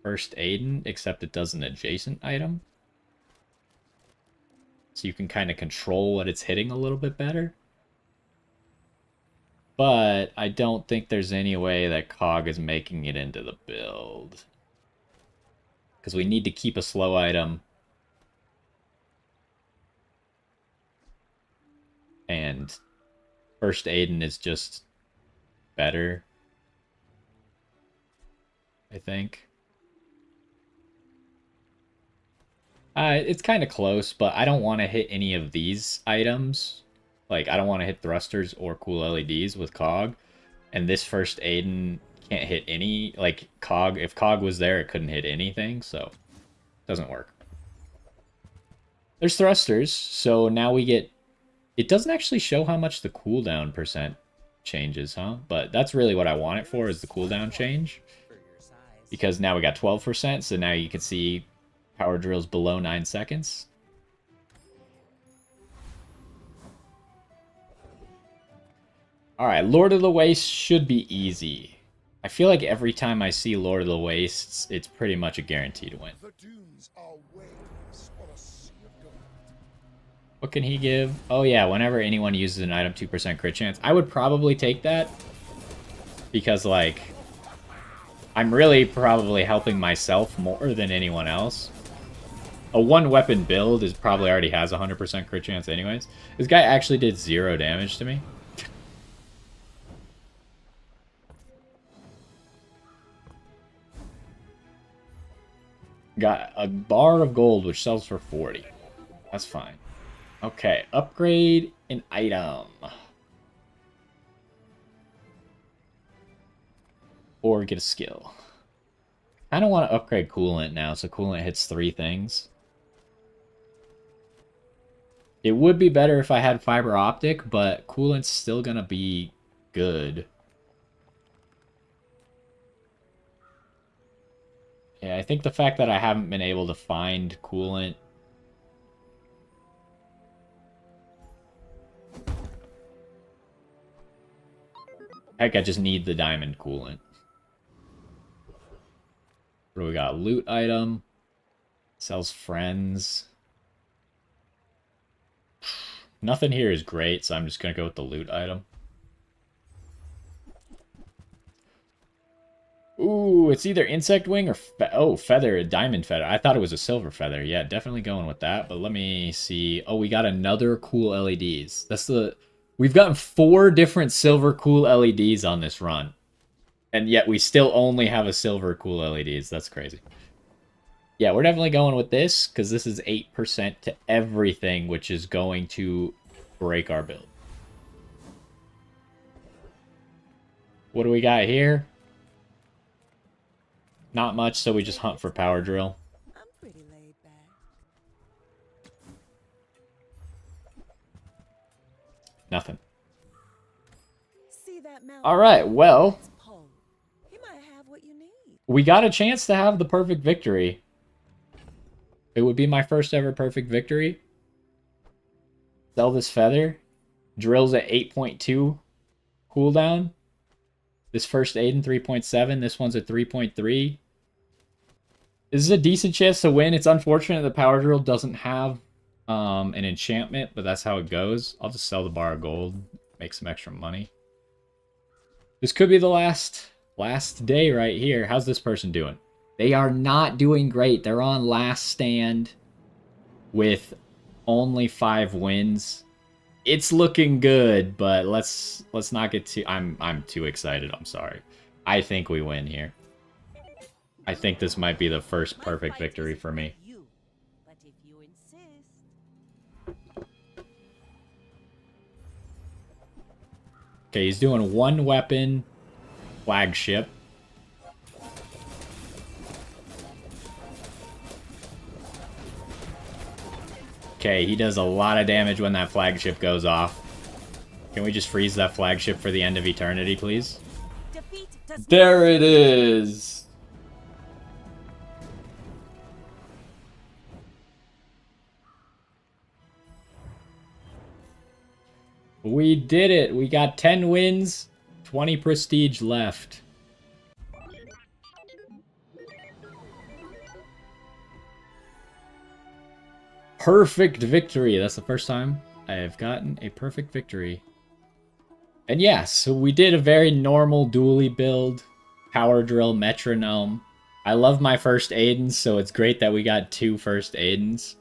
First Aiden, except it does an adjacent item. So you can kind of control what it's hitting a little bit better. But I don't think there's any way that Cog is making it into the build. Because we need to keep a slow item. And First Aiden is just better, I think. It's kind of close, but I don't want to hit any of these items. Like, I don't want to hit thrusters or cool LEDs with Cog. And this First Aiden can't hit any, like, Cog. If Cog was there, it couldn't hit anything, so it doesn't work. There's thrusters, so now we get... It doesn't actually show how much the cooldown percent changes, huh? But that's really what I want it for, is the cooldown change. Because now we got 12%, so now you can see power drills below 9 seconds. Alright, Lord of the Wastes should be easy. I feel like every time I see Lord of the Wastes, it's pretty much a guaranteed win. The dunes are waves on a sea of gold. What can he give? Oh yeah, whenever anyone uses an item, 2% crit chance. I would probably take that. Because, like, I'm really probably helping myself more than anyone else. A one-weapon build is probably already has 100% crit chance anyways. This guy actually did 0 damage to me. Got a bar of gold, which sells for 40. That's fine. Okay, upgrade an item. Or get a skill. I don't want to upgrade coolant now, so coolant hits 3 things. It would be better if I had fiber optic, but coolant's still gonna be good. Yeah, I think the fact that I haven't been able to find coolant... Heck, I just need the diamond coolant. What do we got? Loot item. Sells friends. Nothing here is great, so I'm just going to go with the loot item. Ooh, it's either insect wing or... feather, a diamond feather. I thought it was a silver feather. Yeah, definitely going with that. But let me see. Oh, we got another cool LEDs. That's the... We've gotten 4 different silver cool LEDs on this run. And yet we still only have a silver cool LEDs. That's crazy. Yeah, we're definitely going with this, because this is 8% to everything, which is going to break our build. What do we got here? Not much, so we just hunt for power drill. I'm pretty laid back. Nothing. See that mountain? Alright, well, It's Poe. He might have what you need. we got a chance to have the perfect victory. It would be my first ever perfect victory. Sell this feather. Drills at 8.2 cooldown. This first Aiden 3.7. This one's at 3.3. This is a decent chance to win. It's unfortunate the power drill doesn't have an enchantment, but that's how it goes. I'll just sell the bar of gold, make some extra money. This could be the last day right here. How's this person doing? They are not doing great. They're on last stand with only 5 wins. It's looking good, but let's not get too... I'm too excited. I'm sorry. I think we win here. I think this might be the first perfect victory for me. You, but if you insist. Okay, he's doing 1 weapon flagship. Okay, he does a lot of damage when that flagship goes off. Can we just freeze that flagship for the end of eternity, please? Defeat does There it is! We did it! We got 10 wins, 20 prestige left. Perfect victory! That's the first time I have gotten a perfect victory. And yeah, so we did a very normal dually build. Power drill, metronome. I love my first Aidens, so it's great that we got 2 first Aidens.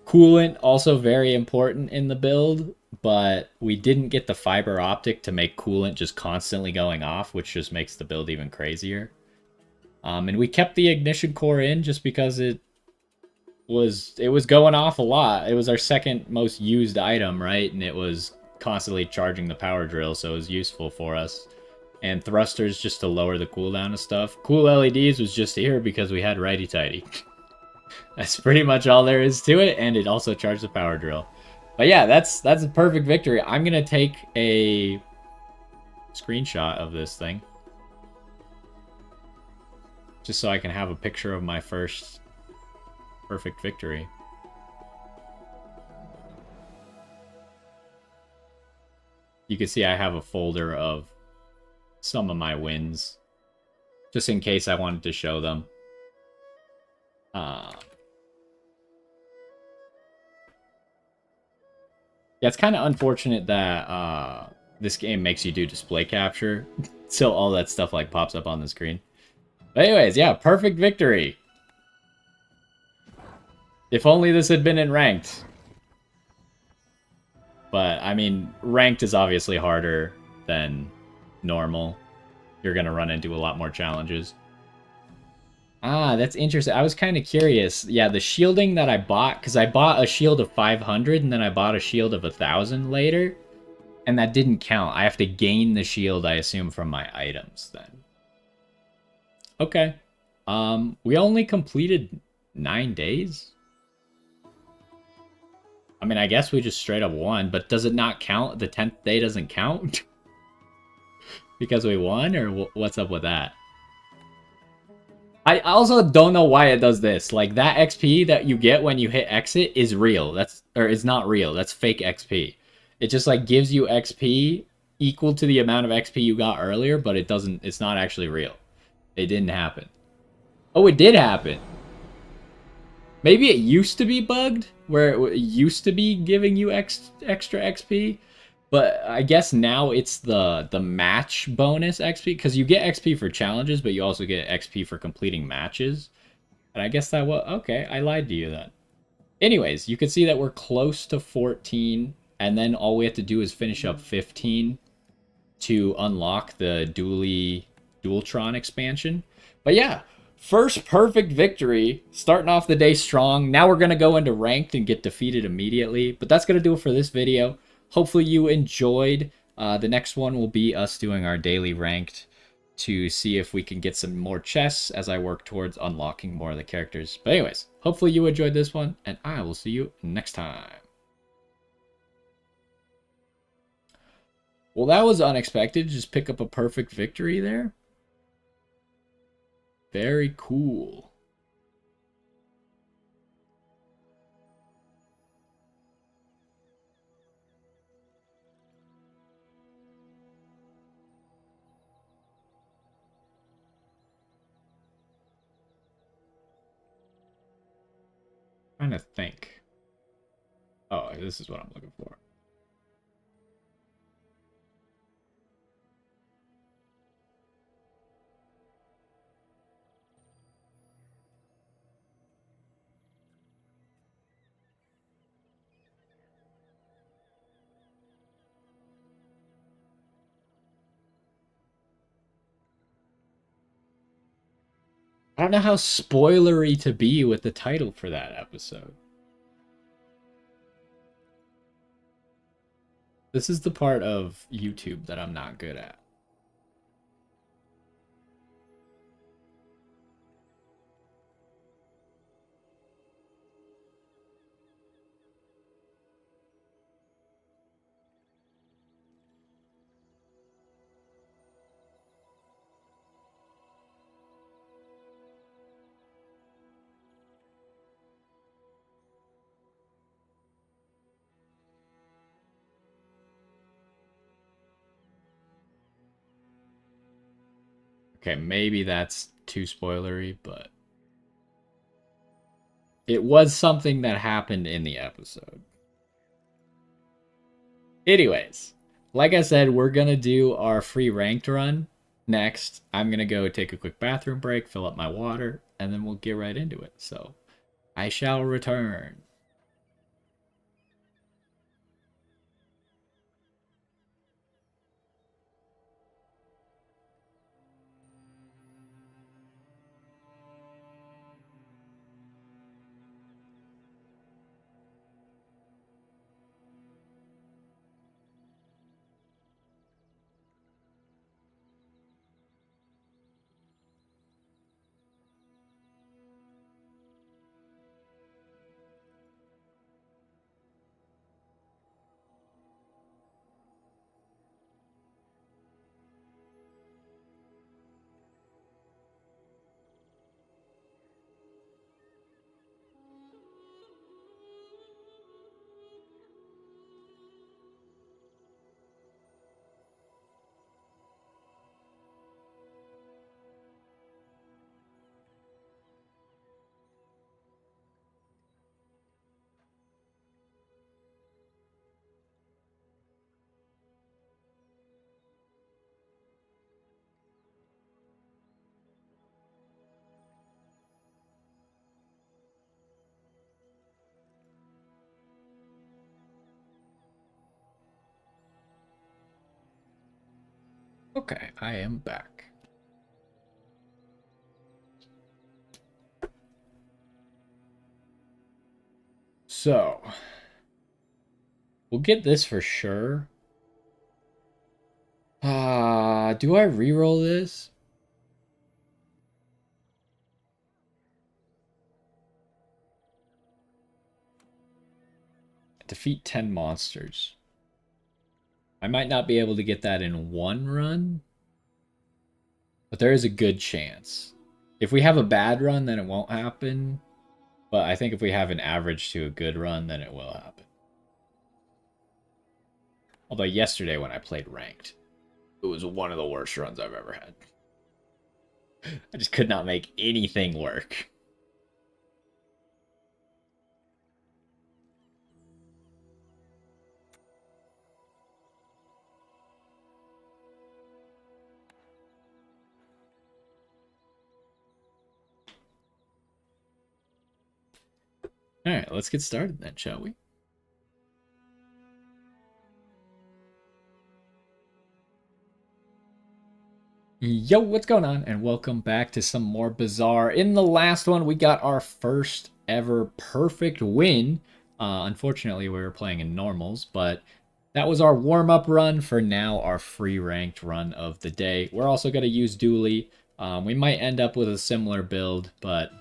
Coolant, also very important in the build, but we didn't get the fiber optic to make coolant just constantly going off, which just makes the build even crazier. And we kept the ignition core in just because it was going off a lot. It was our second most used item, right? And it was constantly charging the power drill, so it was useful for us. And thrusters just to lower the cooldown of stuff. Cool LEDs was just here because we had righty tighty. That's pretty much all there is to it, and it also charged the power drill. But yeah, that's a perfect victory. I'm gonna take a screenshot of this thing, just so I can have a picture of my first perfect victory. You can see I have a folder of some of my wins, just in case I wanted to show them. Yeah, it's kind of unfortunate that this game makes you do display capture, so all that stuff like pops up on the screen. But anyways, yeah, perfect victory. If only this had been in ranked. But, I mean, ranked is obviously harder than normal. You're going to run into a lot more challenges. Ah, that's interesting. I was kind of curious. Yeah, the shielding that I bought, because I bought a shield of 500 and then I bought a shield of 1,000 later. And that didn't count. I have to gain the shield, I assume, from my items then. Okay. We only completed 9 days? I mean, I guess we just straight up won, but does it not count? The 10th day doesn't count? Because we won, or what's up with that? I also don't know why it does this. Like, that XP that you get when you hit exit is real. It's not real. That's fake XP. It just, like, gives you XP equal to the amount of XP you got earlier, but it's not actually real. It didn't happen. Oh, it did happen. Maybe it used to be bugged, where it used to be giving you extra XP, but I guess now it's the match bonus XP, because you get XP for challenges, but you also get XP for completing matches. And I guess that was... Okay, I lied to you then. Anyways, you can see that we're close to 14, and then all we have to do is finish up 15 to unlock the Dualtron expansion. But yeah, first perfect victory, starting off the day strong. Now we're going to go into ranked and get defeated immediately. But that's going to do it for this video. Hopefully you enjoyed. The next one will be us doing our daily ranked to see if we can get some more chests as I work towards unlocking more of the characters. But anyways, hopefully you enjoyed this one, and I will see you next time. Well, that was unexpected. Just pick up a perfect victory there. Very cool. Trying to think. Oh, this is what I'm looking for. I don't know how spoilery to be with the title for that episode. This is the part of YouTube that I'm not good at. Okay, maybe that's too spoilery, but it was something that happened in the episode. Anyways, like I said, we're going to do our free ranked run next. I'm going to go take a quick bathroom break, fill up my water, and then we'll get right into it. So I shall return. Okay, I am back. So, we'll get this for sure. Do I reroll this? Defeat 10 monsters. I might not be able to get that in one run, but there is a good chance. If we have a bad run, then it won't happen. But I think if we have an average to a good run, then it will happen. Although yesterday when I played ranked, it was one of the worst runs I've ever had. I just could not make anything work. Alright, let's get started then, shall we? Yo, what's going on? And welcome back to some more Bazaar. In the last one, we got our first ever perfect win. Unfortunately, we were playing in normals, but that was our warm-up run for now, our free ranked run of the day. We're also going to use Dooley. We might end up with a similar build, but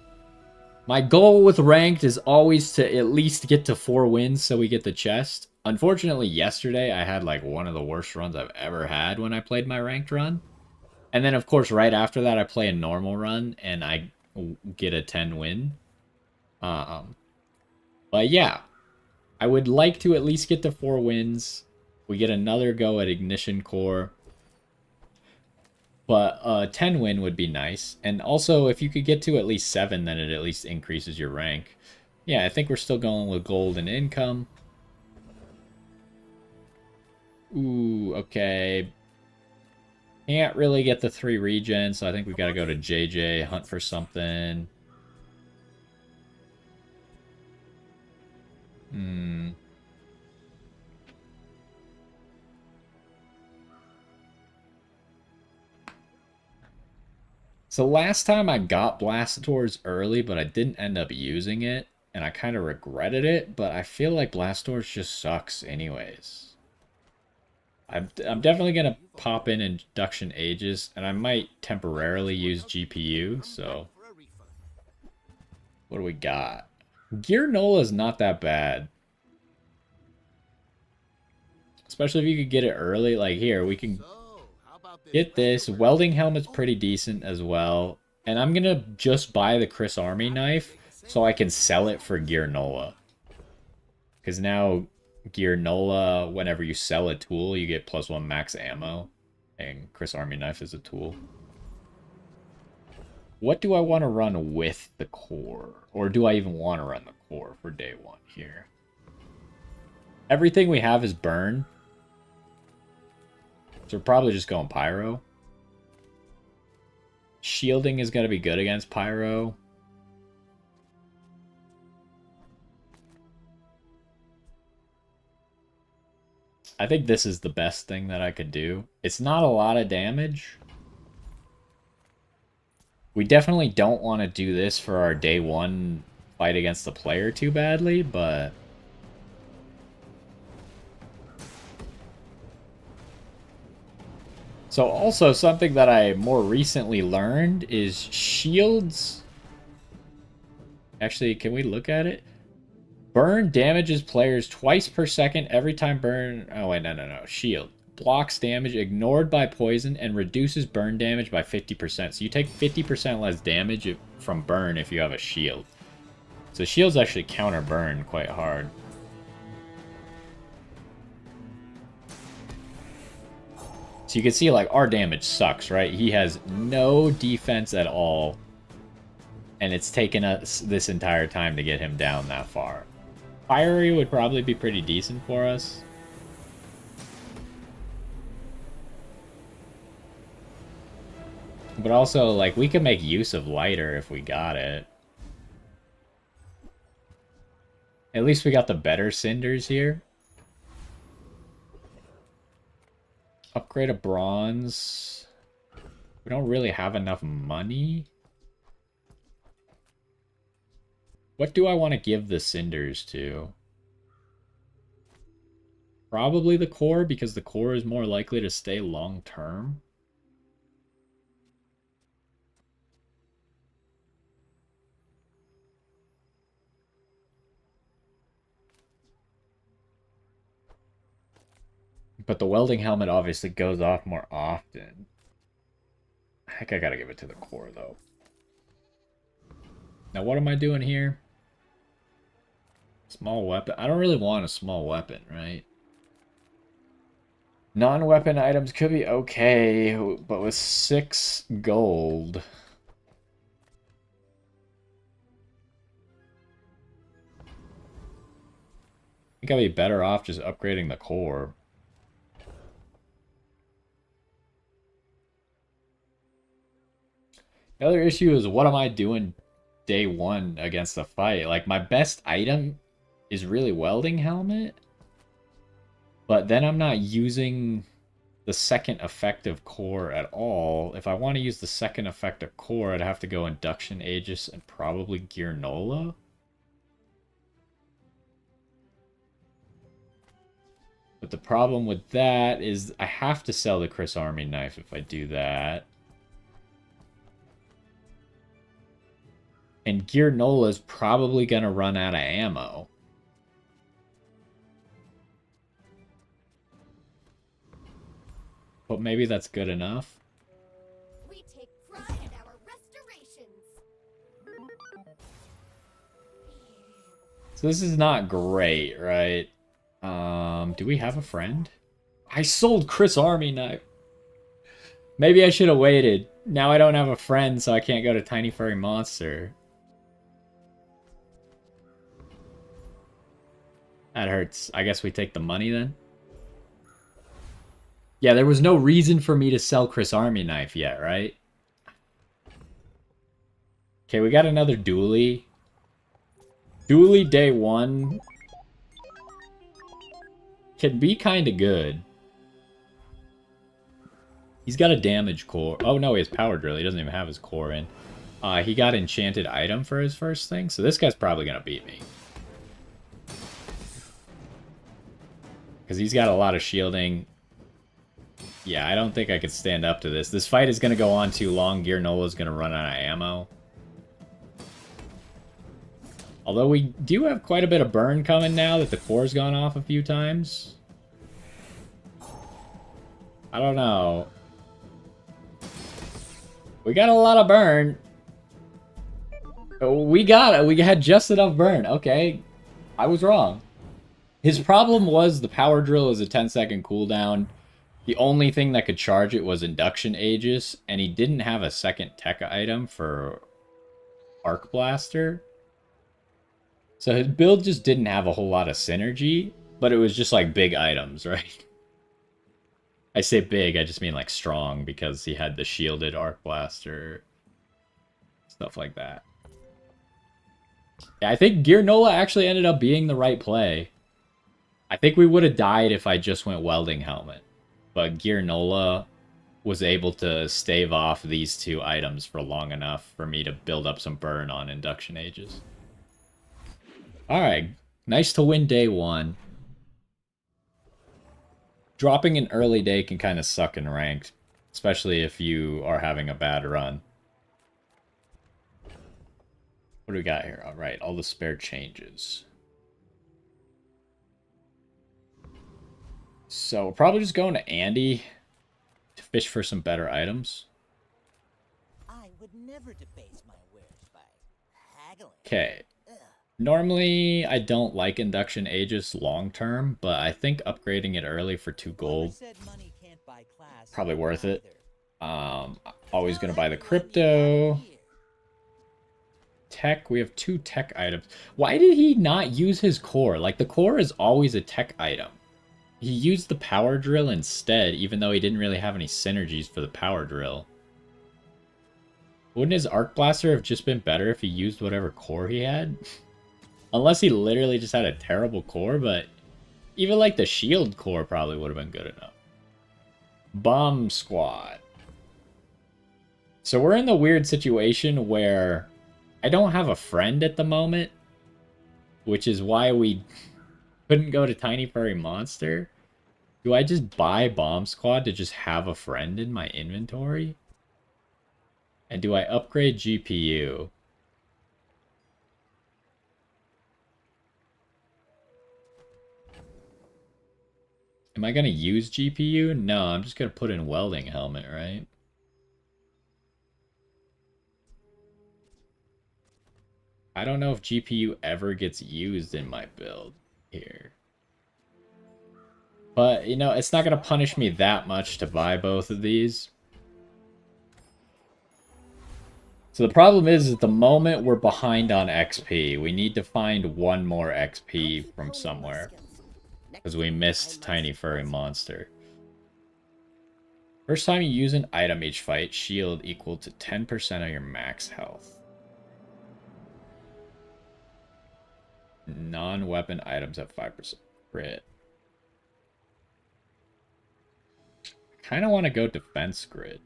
my goal with ranked is always to at least get to 4 wins so we get the chest. Unfortunately, yesterday I had like one of the worst runs I've ever had when I played my ranked run. And then, of course, right after that, I play a normal run and I get a 10 win. But yeah, I would like to at least get to 4 wins. We get another go at Ignition Core. But a 10 win would be nice. And also, if you could get to at least 7, then it at least increases your rank. Yeah, I think we're still going with gold and income. Ooh, okay. Can't really get the 3 regen, so I think we gotta go to JJ, hunt for something. So last time I got Blastors early, but I didn't end up using it, and I kind of regretted it, but I feel like Blastors just sucks anyways. I'm definitely going to pop in Induction Aegis, and I might temporarily use GPU, so... What do we got? Gear Nola is not that bad. Especially if you could get it early. Like here, we can get this. Welding Helmet's pretty decent as well. And I'm going to just buy the Chris Army knife so I can sell it for Gear Nola. Because now Gear Nola, whenever you sell a tool, you get +1 max ammo. And Chris Army knife is a tool. What do I want to run with the core? Or do I even want to run the core for day one here? Everything we have is burn. So we're probably just going pyro. Shielding is going to be good against pyro. I think this is the best thing that I could do. It's not a lot of damage. We definitely don't want to do this for our day one fight against the player too badly, but... So also something that I more recently learned is shields. Actually, can we look at it? Burn damages players twice per second every time burn... Oh, wait, no. Shield. Blocks damage ignored by poison and reduces burn damage by 50%. So you take 50% less damage from burn if you have a shield. So shields actually counter burn quite hard. So you can see, like, our damage sucks, right? He has no defense at all. And it's taken us this entire time to get him down that far. Fiery would probably be pretty decent for us. But also, like, we could make use of lighter if we got it. At least we got the better cinders here. Upgrade a bronze. We don't really have enough money. What do I want to give the cinders to? Probably the core, because the core is more likely to stay long term. But the welding helmet obviously goes off more often. I think I gotta give it to the core, though. Now, what am I doing here? Small weapon. I don't really want a small weapon, right? Non-weapon items could be okay, but with 6 gold... I think I'd be better off just upgrading the core. The other issue is, what am I doing day one against the fight? Like, my best item is really welding helmet, but then I'm not using the second effective core at all. If I want to use the second effective core, I'd have to go Induction Aegis and probably Gear Nola. But the problem with that is I have to sell the Chris Army knife if I do that. And Gear Nola is probably going to run out of ammo. But maybe that's good enough. We take pride in our restorations. So this is not great, right? Do we have a friend? I sold Chris Army knife. Maybe I should have waited. Now I don't have a friend, so I can't go to Tiny Furry Monster. That hurts. I guess we take the money then. Yeah, there was no reason for me to sell Chris Army knife yet, right? Okay, we got another dually. Dually day one can be kind of good. He's got a damage core. Oh no, he has power drill. He doesn't even have his core in. He got enchanted item for his first thing, so this guy's probably gonna beat me. Because he's got a lot of shielding. Yeah, I don't think I could stand up to this. This fight is going to go on too long. Gear Nola's going to run out of ammo. Although we do have quite a bit of burn coming now that the core's gone off a few times. I don't know. We got a lot of burn. We got it. We had just enough burn. Okay. I was wrong. His problem was the power drill is a 10-second cooldown. The only thing that could charge it was induction Aegis, and he didn't have a second tech item for Arc Blaster. So his build just didn't have a whole lot of synergy, but it was just like big items, right? I say big, I just mean like strong, because he had the shielded Arc Blaster, stuff like that. Yeah, I think Gear Nola actually ended up being the right play. I think we would have died if I just went Welding Helmet. But Gear Nola was able to stave off these two items for long enough for me to build up some burn on Induction Ages. Alright, nice to win day one. Dropping an early day can kind of suck in ranked, especially if you are having a bad run. What do we got here? Alright, all the spare changes. So we're probably just going to Andy to fish for some better items. I would never debase my wares by haggling. Okay. Normally, I don't like Induction Aegis long term, but I think upgrading it early for 2 gold, probably worth it. Always gonna buy the crypto. Tech, we have 2 tech items. Why did he not use his core? Like, the core is always a tech item. He used the power drill instead, even though he didn't really have any synergies for the power drill. Wouldn't his Arc Blaster have just been better if he used whatever core he had? Unless he literally just had a terrible core, but even like the shield core probably would have been good enough. Bomb Squad. So we're in the weird situation where I don't have a friend at the moment, which is why we couldn't go to Tiny Furry Monster. Do I just buy Bomb Squad to just have a friend in my inventory? And do I upgrade GPU? Am I going to use GPU? No, I'm just going to put in Welding Helmet, right? I don't know if GPU ever gets used in my build here. But, you know, it's not going to punish me that much to buy both of these. So the problem is, at the moment, we're behind on XP. We need to find one more XP from somewhere. Because we missed Tiny Furry Monster. First time you use an item each fight, shield equal to 10% of your max health. Non-weapon items have 5% crit. Kind of want to go defense grid.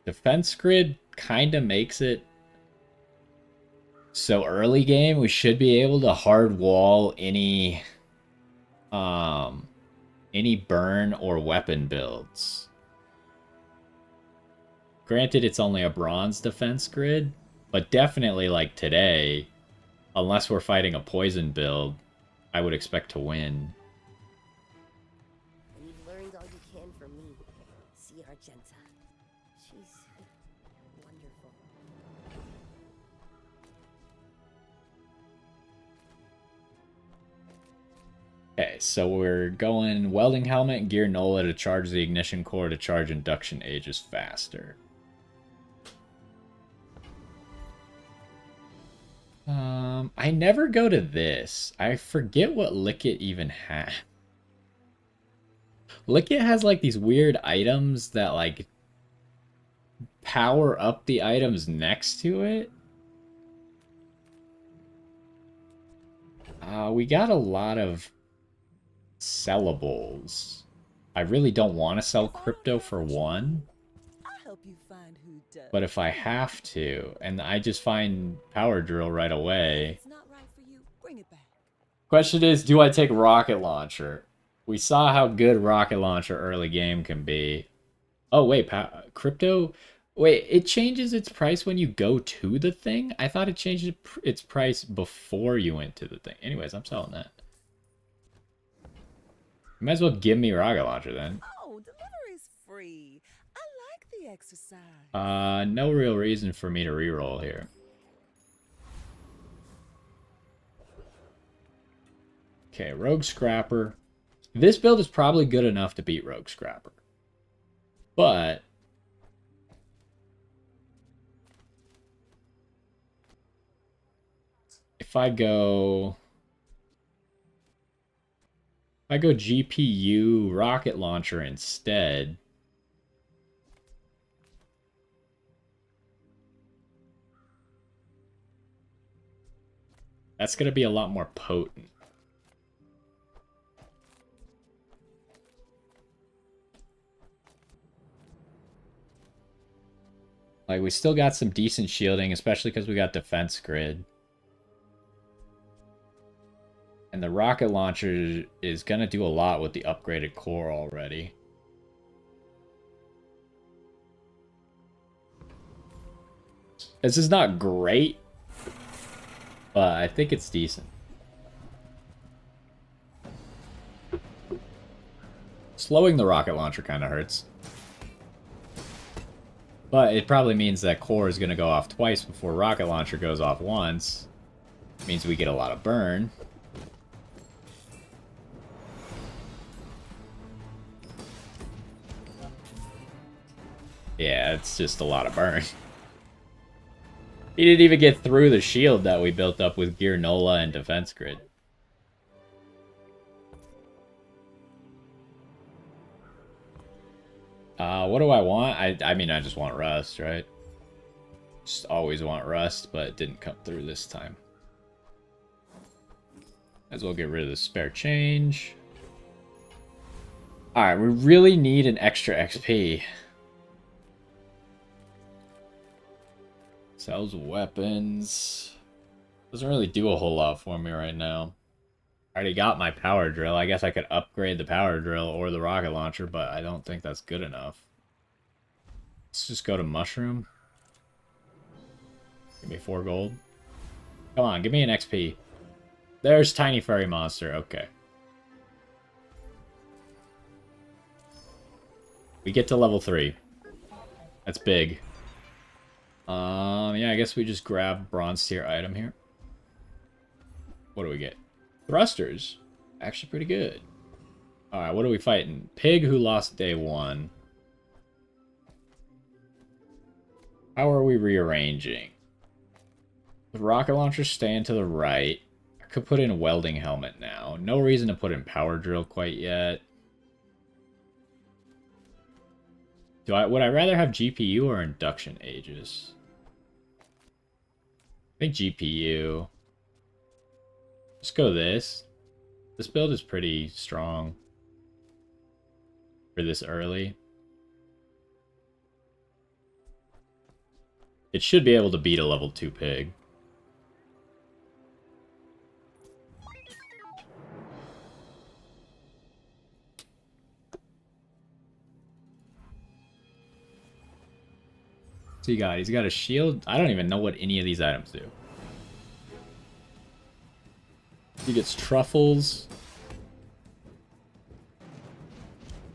Defense grid kind of makes it so early game we should be able to hard wall any burn or weapon builds. Granted, it's only a bronze defense grid, but definitely like today, unless we're fighting a poison build, I would expect to win. And you've learned all you can from me. See Argenta. She's wonderful. Okay, so we're going Welding Helmet and Gear Nola to charge the Ignition Core to charge Induction Aegis faster. I never go to this. I forget what Lickit even has. Lickit has like these weird items that like power up the items next to it. We got a lot of sellables. I really don't want to sell crypto for one. But if I have to, and I just find Power Drill right away. Question is, do I take Rocket Launcher? We saw how good Rocket Launcher early game can be. Oh, wait, crypto? Wait, it changes its price when you go to the thing? I thought it changed its price before you went to the thing. Anyways, I'm selling that. You might as well give me Rocket Launcher then. Oh, delivery's free. I like the exercise. No real reason for me to reroll here. Okay, Rogue Scrapper. This build is probably good enough to beat Rogue Scrapper. But if I go GPU rocket launcher instead, that's going to be a lot more potent. Like, we still got some decent shielding, especially because we got defense grid. And the rocket launcher is going to do a lot with the upgraded core already. This is not great, but I think it's decent. Slowing the rocket launcher kind of hurts. But it probably means that core is going to go off twice before rocket launcher goes off once. It means we get a lot of burn. Yeah, it's just a lot of burn. He didn't even get through the shield that we built up with Gear Nola and Defense Grid. What do I want? I mean, I just want Rust, right? Just always want Rust, but it didn't come through this time. Might as well get rid of the spare change. Alright, we really need an extra XP. Sells weapons. Doesn't really do a whole lot for me right now. I already got my power drill. I guess I could upgrade the power drill or the rocket launcher, but I don't think that's good enough. Let's just go to mushroom. Give me 4 gold. Come on, give me an XP. There's tiny furry monster. Okay. We get to level 3. That's big. Yeah, I guess we just grab bronze tier item here. What do we get? Thrusters. Actually pretty good. Alright, what are we fighting? Pig who lost day 1. How are we rearranging? The rocket launcher staying to the right. I could put in a welding helmet now. No reason to put in power drill quite yet. Would I rather have GPU or induction ages? I think GPU. Let's go this. This build is pretty strong for this early. It should be able to beat a level 2 pig. So he's got a shield. I don't even know what any of these items do. He gets truffles.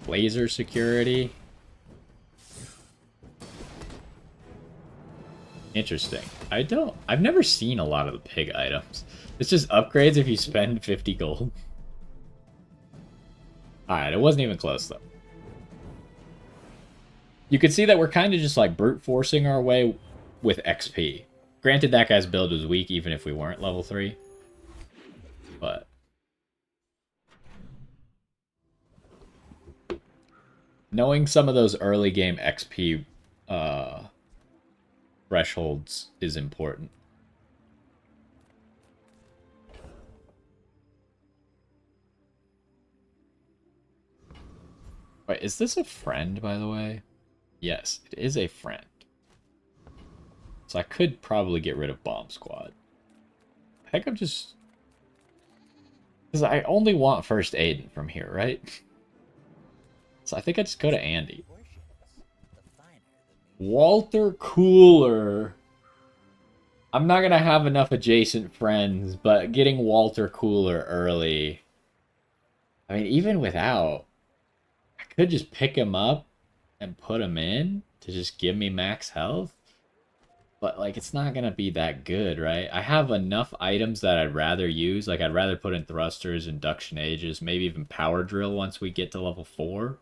Laser security. Interesting. I've never seen a lot of the pig items. It's just upgrades if you spend 50 gold. Alright, it wasn't even close though. You can see that we're kind of just like brute forcing our way with XP. Granted, that guy's build was weak even if we weren't level 3. But knowing some of those early game XP thresholds is important. Wait, is this a friend, by the way? Yes, it is a friend. So I could probably get rid of Bomb Squad. I think I'm just... Because I only want First Aid from here, right? So I think I just go to Andy. Walter Cooler. I'm not going to have enough adjacent friends, but getting Walter Cooler early... I mean, even without... I could just pick him up and put him in to just give me max health. But, like, it's not gonna be that good, right? I have enough items that I'd rather use. Like, I'd rather put in thrusters, induction ages, maybe even power drill once we get to level 4.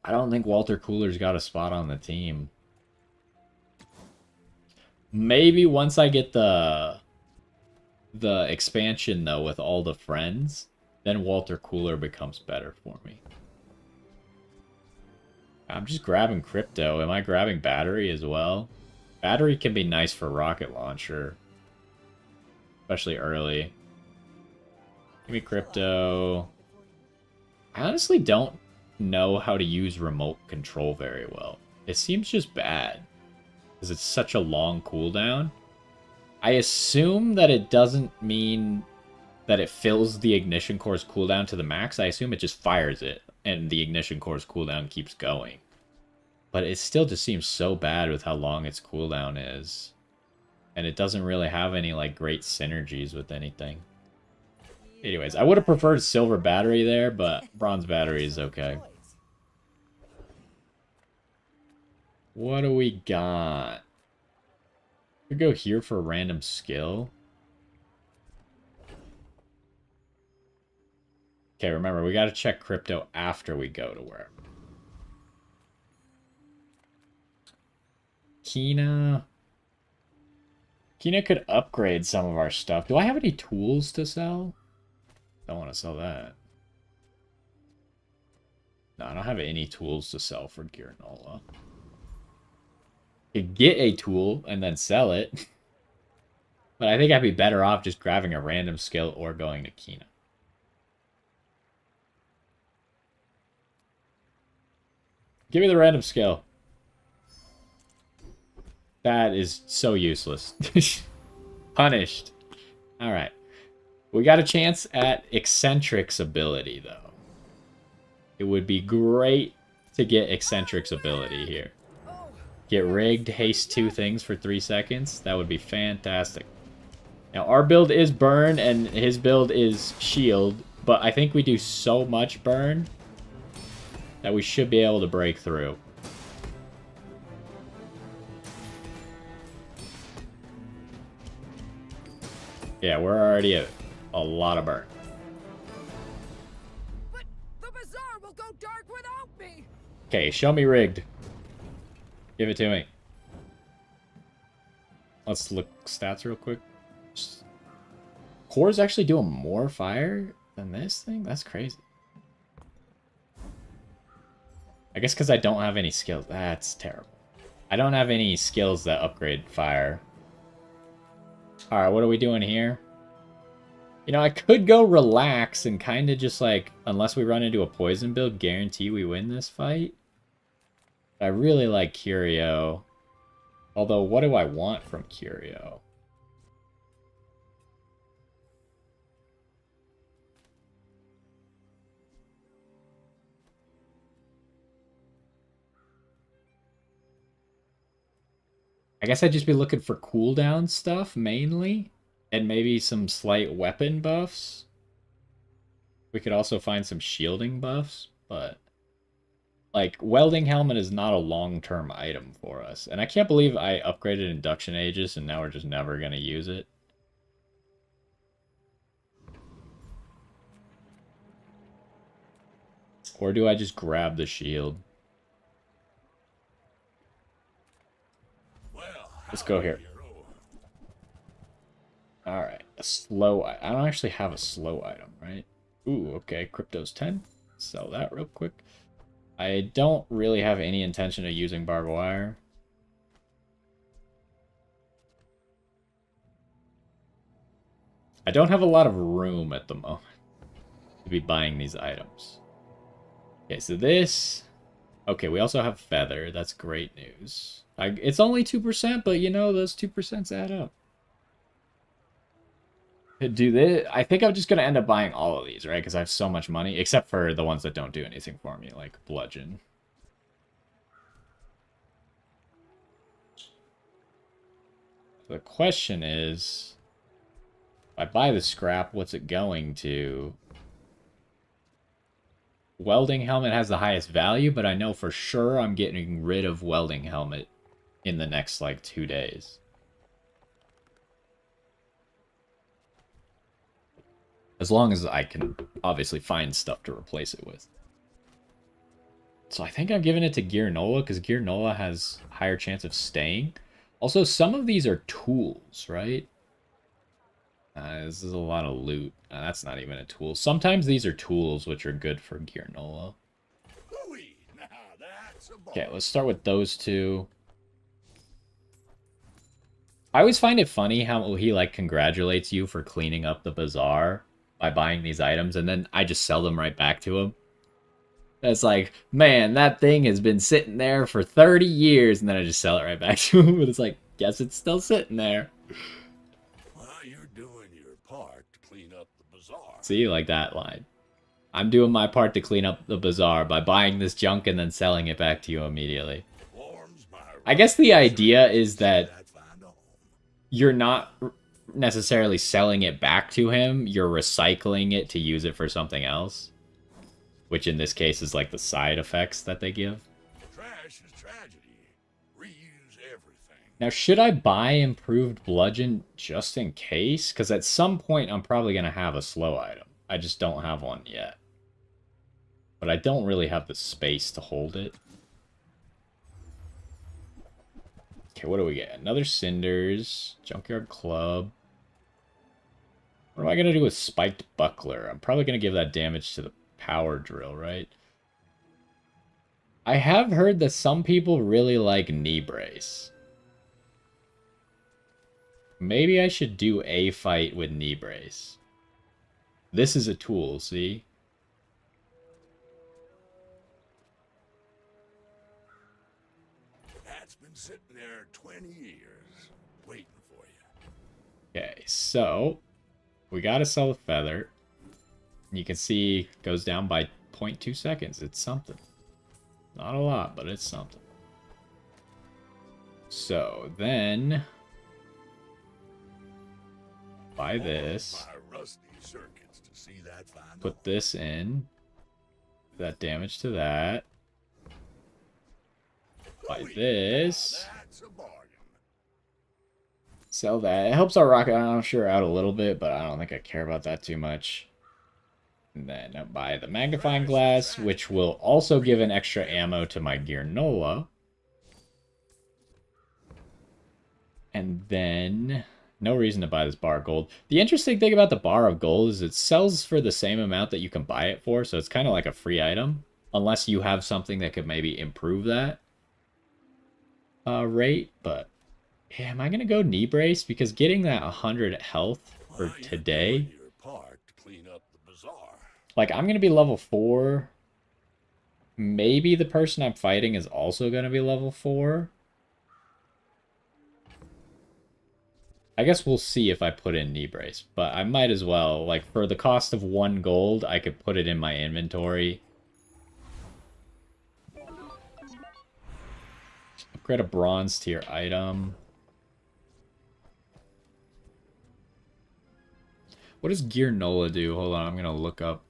I don't think Walter Cooler's got a spot on the team. Maybe once I get the expansion, though, with all the friends, then Walter Cooler becomes better for me. I'm just grabbing crypto. Am I grabbing battery as well? Battery can be nice for rocket launcher. Especially early. Give me crypto. I honestly don't know how to use remote control very well. It seems just bad. Because it's such a long cooldown. I assume that it doesn't mean that it fills the ignition core's cooldown to the max. I assume it just fires it. And the ignition core's cooldown keeps going. But it still just seems so bad with how long its cooldown is. And it doesn't really have any, like, great synergies with anything. Anyways, I would have preferred silver battery there, but bronze battery is okay. What do we got? We go here for a random skill. Okay, remember, we gotta check crypto after we go to wherever. Kina could upgrade some of our stuff. Do I have any tools to sell? Don't want to sell that. No, I don't have any tools to sell for Girnola. Could get a tool and then sell it. But I think I'd be better off just grabbing a random skill or going to Kina. Give me the random skill. That is so useless. Punished. Alright. We got a chance at Eccentric's ability, though. It would be great to get Eccentric's ability here. Get rigged, haste 2 things for 3 seconds. That would be fantastic. Now, our build is burn, and his build is shield. But I think we do so much burn that we should be able to break through. Yeah, we're already at a lot of burn. But the bazaar will go dark without me. Okay, show me rigged. Give it to me. Let's look stats real quick. Core's actually doing more fire than this thing? That's crazy. I guess because I don't have any skills. That's terrible. I don't have any skills that upgrade fire. Alright, what are we doing here? You know, I could go relax and kind of just like, unless we run into a poison build, guarantee we win this fight. I really like Curio. Although, what do I want from Curio? I guess I'd just be looking for cooldown stuff, mainly. And maybe some slight weapon buffs. We could also find some shielding buffs, but... like, welding helmet is not a long-term item for us. And I can't believe I upgraded induction aegis and now we're just never going to use it. Or do I just grab the shield? Let's go here. Alright, a slow... I don't actually have a slow item, right? Ooh, okay, crypto's 10. Sell that real quick. I don't really have any intention of using barbed wire. I don't have a lot of room at the moment to be buying these items. Okay, so this... okay, we also have feather. That's great news. It's only 2%, but you know, those 2% add up. Do this. I think I'm just going to end up buying all of these, right? Because I have so much money, except for the ones that don't do anything for me, like bludgeon. The question is, if I buy the scrap, what's it going to? Welding helmet has the highest value, but I know for sure I'm getting rid of welding helmet in the next like 2 days. As long as I can obviously find stuff to replace it with. So I think I'm giving it to Gear Nola because Gear Nola has higher chance of staying. Also, some of these are tools, right? This is a lot of loot. That's not even a tool. Sometimes these are tools, which are good for Gear Nola. Okay, let's start with those two. I always find it funny how he, like, congratulates you for cleaning up the bazaar by buying these items, and then I just sell them right back to him. That's like, man, that thing has been sitting there for 30 years, and then I just sell it right back to him, but it's like, guess it's still sitting there. Well, you're doing your part to clean up the bazaar. See, like that line. I'm doing my part to clean up the bazaar by buying this junk and then selling it back to you immediately. I guess the idea is that you're not necessarily selling it back to him, you're recycling it to use it for something else. Which in this case is like the side effects that they give. Trash is tragedy. Reuse everything. Now, should I buy improved bludgeon just in case? Because at some point I'm probably going to have a slow item. I just don't have one yet. But I don't really have the space to hold it. Okay, what do we get? Another Cinders. Junkyard Club. What am I going to do with Spiked Buckler? I'm probably going to give that damage to the power drill, right? I have heard that some people really like knee brace. Maybe I should do a fight with knee brace. This is a tool, see? That's been sitting there 20 years, waiting for you. Okay, so we gotta sell the feather. You can see it goes down by 0.2 seconds. It's something. Not a lot, but it's something. So then buy this. Put this in. That damage to that. Buy this. Sell that. It helps our rocket, I'm sure, out a little bit, but I don't think I care about that too much. And then I buy the magnifying glass, which will also give an extra ammo to my Gear Nola. And then no reason to buy this bar of gold. The interesting thing about the bar of gold is it sells for the same amount that you can buy it for, so it's kind of like a free item. Unless you have something that could maybe improve that rate. But yeah, am I going to go knee brace? Because getting that 100 health for today... Like, I'm going to be level 4. Maybe the person I'm fighting is also going to be level 4. I guess we'll see if I put in knee brace. But I might as well. Like, for the cost of 1 gold, I could put it in my inventory. Upgrade a bronze tier item. What does Gear Nola do? Hold on, I'm going to look up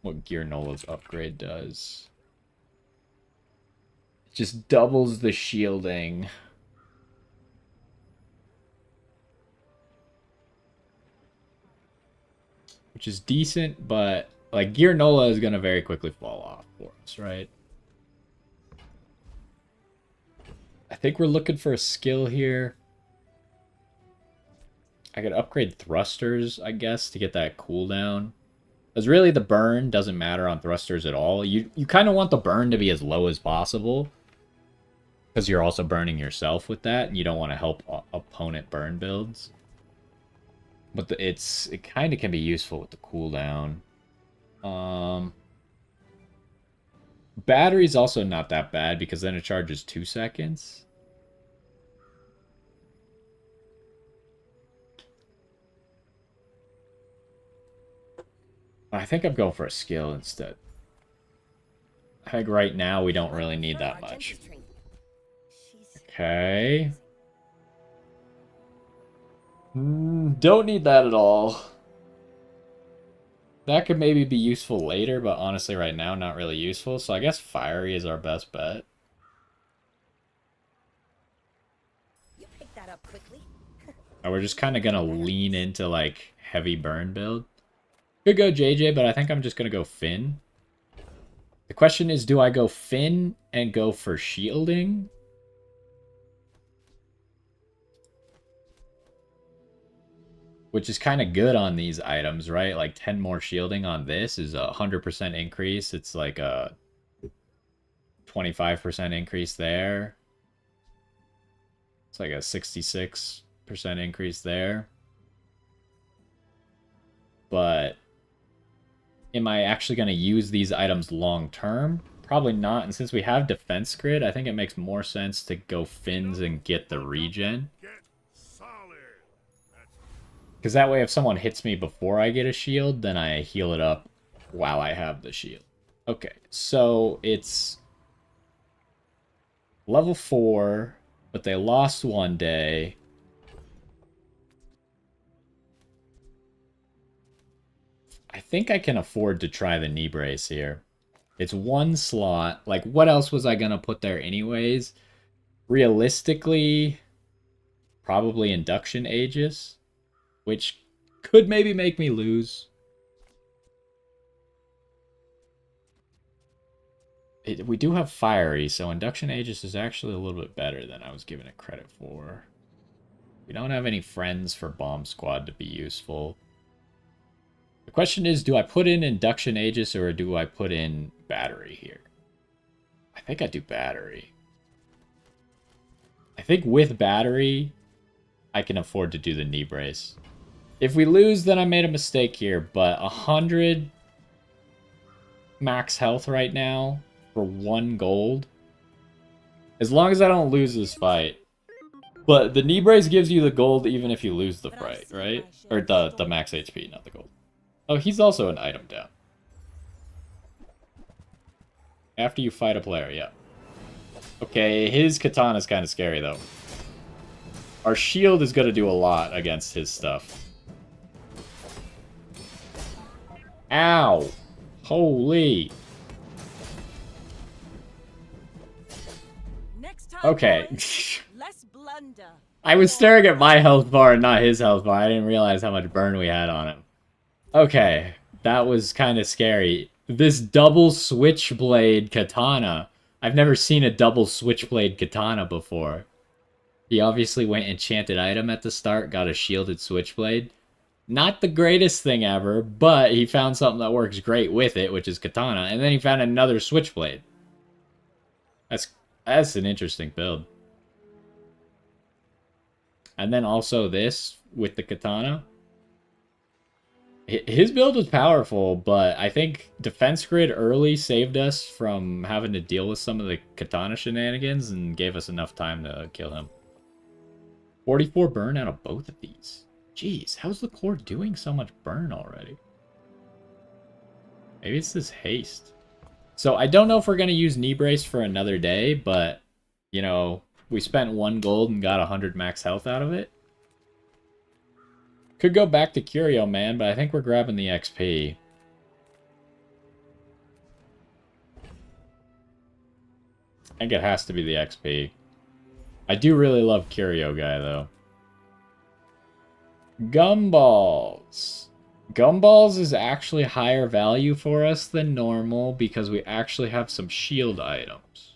what Gear Nola's upgrade does. It just doubles the shielding. Which is decent, but like Gear Nola is going to very quickly fall off for us, right? I think we're looking for a skill here. I could upgrade thrusters, I guess, to get that cooldown. Because really the burn doesn't matter on thrusters at all. You kind of want the burn to be as low as possible. Because you're also burning yourself with that. And you don't want to help opponent burn builds. But it kind of can be useful with the cooldown. Battery's also not that bad because then it charges 2 seconds. I think I'm going for a skill instead. I think right now we don't really need that much. Okay. Don't need that at all. That could maybe be useful later, but honestly right now not really useful. So I guess Fiery is our best bet. pick that up quickly. Or we're just kind of gonna lean into like heavy burn build. Could go JJ, but I think I'm just gonna go Finn. The question is, do I go Finn and go for shielding? Which is kind of good on these items, right? Like 10 more shielding on this is a 100% increase. It's like a 25% increase there. It's like a 66% increase there. But am I actually going to use these items long term? Probably not. And since we have defense grid, I think it makes more sense to go Finns and get the regen. Because that way if someone hits me before I get a shield, then I heal it up while I have the shield. Okay, so it's level 4, but they lost one day. I think I can afford to try the knee brace here. It's one slot. Like, what else was I going to put there anyways? Realistically, probably Induction Aegis, which could maybe make me lose. We do have Fiery, so Induction Aegis is actually a little bit better than I was giving it credit for. We don't have any friends for Bomb Squad to be useful. The question is, do I put in Induction Aegis or do I put in Battery here? I think I do Battery. I think with Battery, I can afford to do the knee brace. If we lose, then I made a mistake here, but 100 max health right now for 1 gold. As long as I don't lose this fight. But the knee brace gives you the gold even if you lose the fight, right? Or the max HP, not the gold. Oh, he's also an item down. After you fight a player, yeah. Okay, his katana's kind of scary, though. Our shield is going to do a lot against his stuff. Ow! Holy! Okay. Less blunder. I was staring at my health bar and not his health bar. I didn't realize how much burn we had on him. Okay, that was kind of scary. This double switchblade katana. I've never seen a double switchblade katana before. He obviously went enchanted item at the start, got a shielded switchblade. Not the greatest thing ever, but he found something that works great with it, which is katana, and then he found another switchblade. That's an interesting build. And then also this with the katana. His build was powerful, but I think defense grid early saved us from having to deal with some of the katana shenanigans and gave us enough time to kill him. 44 burn out of both of these. Jeez, how's the core doing so much burn already? Maybe it's this haste. So I don't know if we're going to use knee brace for another day, but, you know, we spent 1 gold and got 100 max health out of it. Could go back to Curio Man, but I think we're grabbing the XP. I think it has to be the XP. I do really love Curio Guy, though. Gumballs. Gumballs is actually higher value for us than normal because we actually have some shield items.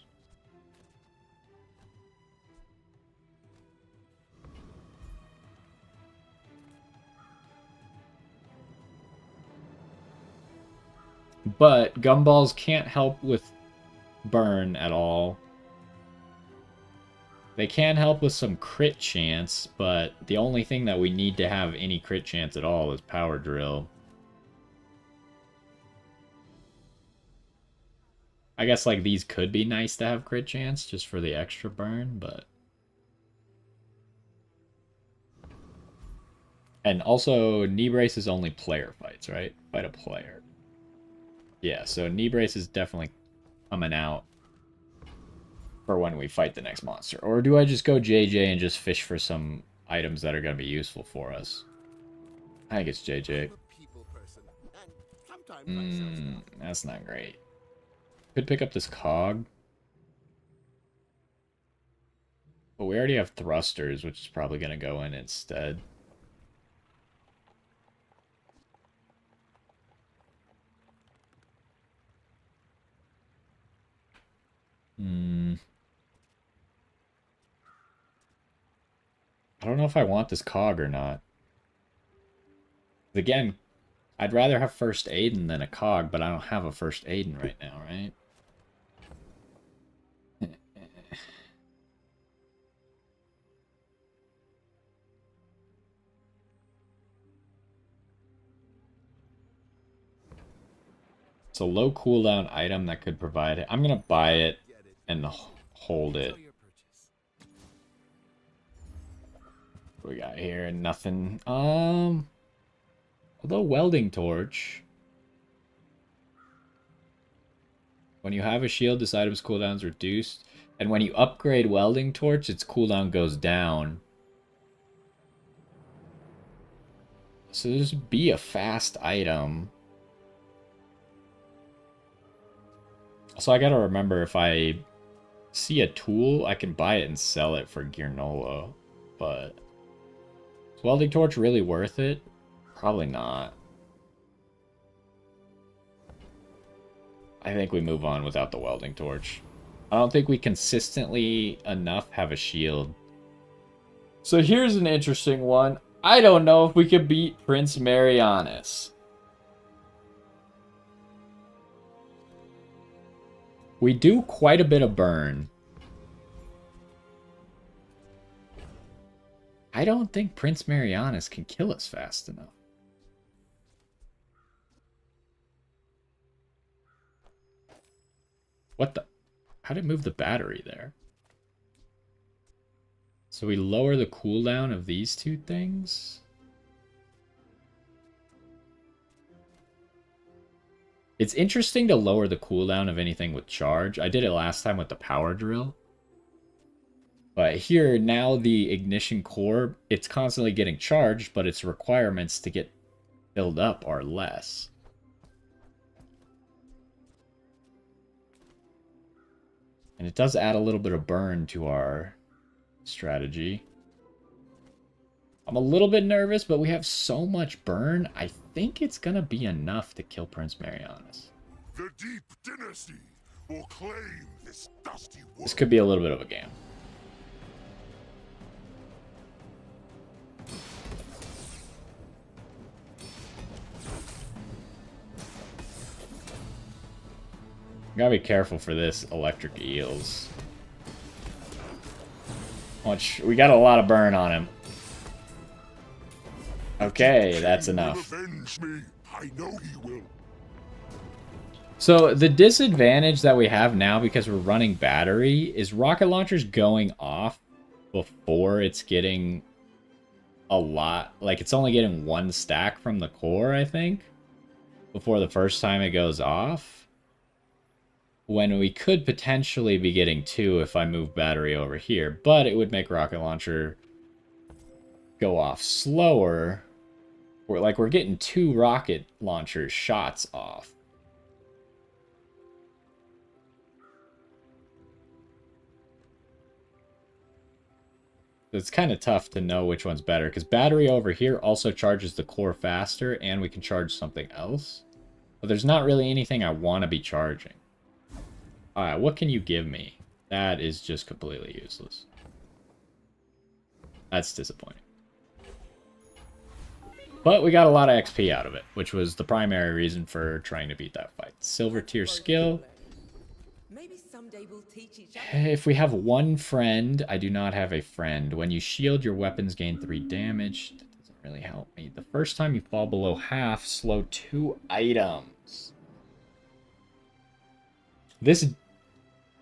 But gumballs can't help with burn at all. They can help with some crit chance, but the only thing that we need to have any crit chance at all is power drill. I guess like these could be nice to have crit chance just for the extra burn, but... And also, knee brace is only player fights, right? Fight a player. Yeah, so knee brace is definitely coming out for when we fight the next monster. Or do I just go JJ and just fish for some items that are going to be useful for us? I think it's JJ. That's not great. Could pick up this cog. But we already have thrusters, which is probably going to go in instead. I don't know if I want this cog or not. Again, I'd rather have first Aiden than a cog, but I don't have a first Aiden right now, right? It's a low cooldown item that could provide it. I'm gonna buy it and hold it. What we got here? Nothing. Although welding torch. When you have a shield, this item's cooldown is reduced. And when you upgrade welding torch, its cooldown goes down. So this would be a fast item. So I gotta remember, if I see a tool, I can buy it and sell it for Gearnola. But is welding torch really worth it? Probably not. I think we move on without the welding torch. I don't think we consistently enough have a shield. So here's an interesting one. I don't know if we could beat Prince Marianas. We do quite a bit of burn. I don't think Prince Marianas can kill us fast enough. What the? How did it move the battery there? So we lower the cooldown of these two things? It's interesting to lower the cooldown of anything with charge. I did it last time with the power drill. But here, now the ignition core, it's constantly getting charged, but its requirements to get filled up are less. And it does add a little bit of burn to our strategy. I'm a little bit nervous, but we have so much burn. I think it's going to be enough to kill Prince Marianas. The Deep Dynasty will claim this dusty world. This could be a little bit of a game. Gotta be careful for this electric eels. Which, we got a lot of burn on him. Okay, that's enough. Avenge me. I know he will. So the disadvantage that we have now, because we're running battery, is rocket launchers going off before it's getting a lot. Like, it's only getting one stack from the core, I think, before the first time it goes off. When we could potentially be getting two if I move battery over here, but it would make rocket launcher go off slower. We're getting two rocket launcher shots off. It's kind of tough to know which one's better, because battery over here also charges the core faster, and we can charge something else. But there's not really anything I want to be charging. Alright, what can you give me? That is just completely useless. That's disappointing. But we got a lot of XP out of it, which was the primary reason for trying to beat that fight. Silver tier skill. Maybe someday we'll teach each other. If we have one friend, I do not have a friend. When you shield, your weapons gain 3 damage. That doesn't really help me. The first time you fall below half, slow 2 items. This,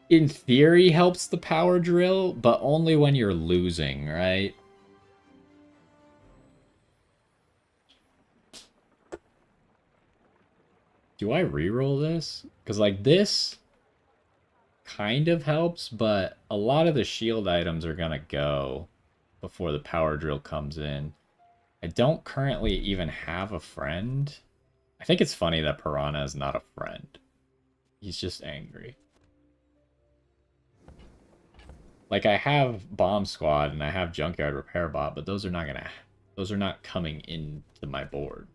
in theory, helps the power drill, but only when you're losing, right? Do I reroll this? Because, like, this kind of helps, but a lot of the shield items are gonna go before the power drill comes in. I don't currently even have a friend. I think it's funny that Piranha is not a friend. He's just angry. Like, I have Bomb Squad and I have Junkyard Repair Bot, but those are not coming into my board.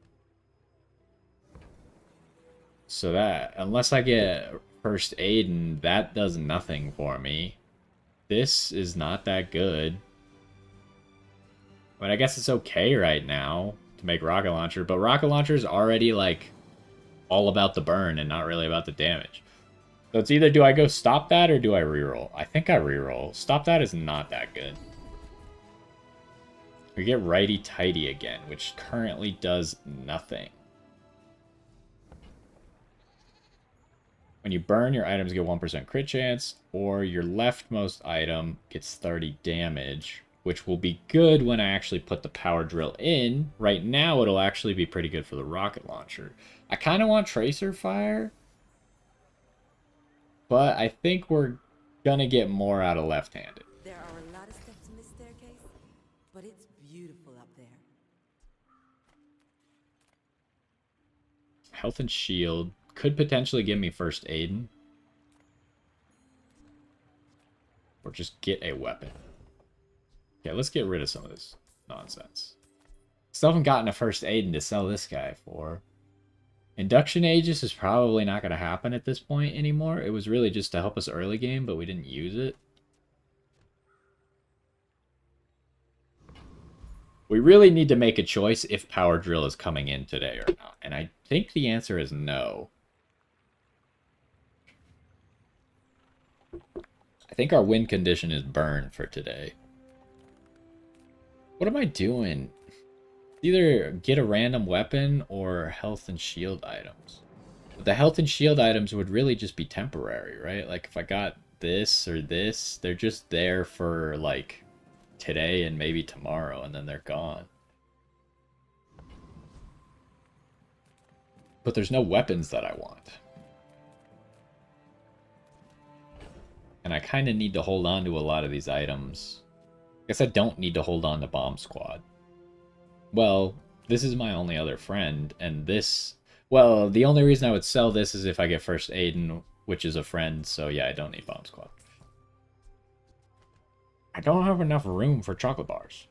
So that, unless I get First Aid, and that does nothing for me. This is not that good. I mean, I guess it's okay right now to make Rocket Launcher, but Rocket Launcher is already, like, all about the burn and not really about the damage. So it's either do I go stop that or do I reroll? I think I reroll. Stop that is not that good. We get Righty Tighty again, which currently does nothing. When you burn, your items get 1% crit chance, or your leftmost item gets 30 damage, which will be good when I actually put the power drill in. Right now, it'll actually be pretty good for the rocket launcher. I kind of want Tracer Fire, but I think we're gonna get more out of left-handed. There are a lot of steps in this staircase, but it's beautiful up there. Health and shield could potentially give me first aid. Or just get a weapon. Okay, let's get rid of some of this nonsense. Still haven't gotten a first aid to sell this guy for. Induction Aegis is probably not going to happen at this point anymore. It was really just to help us early game, but we didn't use it. We really need to make a choice if Power Drill is coming in today or not. And I think the answer is no. I think our win condition is burn for today. What am I doing? Either get a random weapon or health and shield items. But the health and shield items would really just be temporary, right? Like if I got this or this, they're just there for like today and maybe tomorrow, and then they're gone. But there's no weapons that I want. And I kind of need to hold on to a lot of these items. I guess I don't need to hold on to Bomb Squad. Well, this is my only other friend, and this... Well, the only reason I would sell this is if I get First Aiden, which is a friend, so yeah, I don't need Bomb Squad. I don't have enough room for chocolate bars.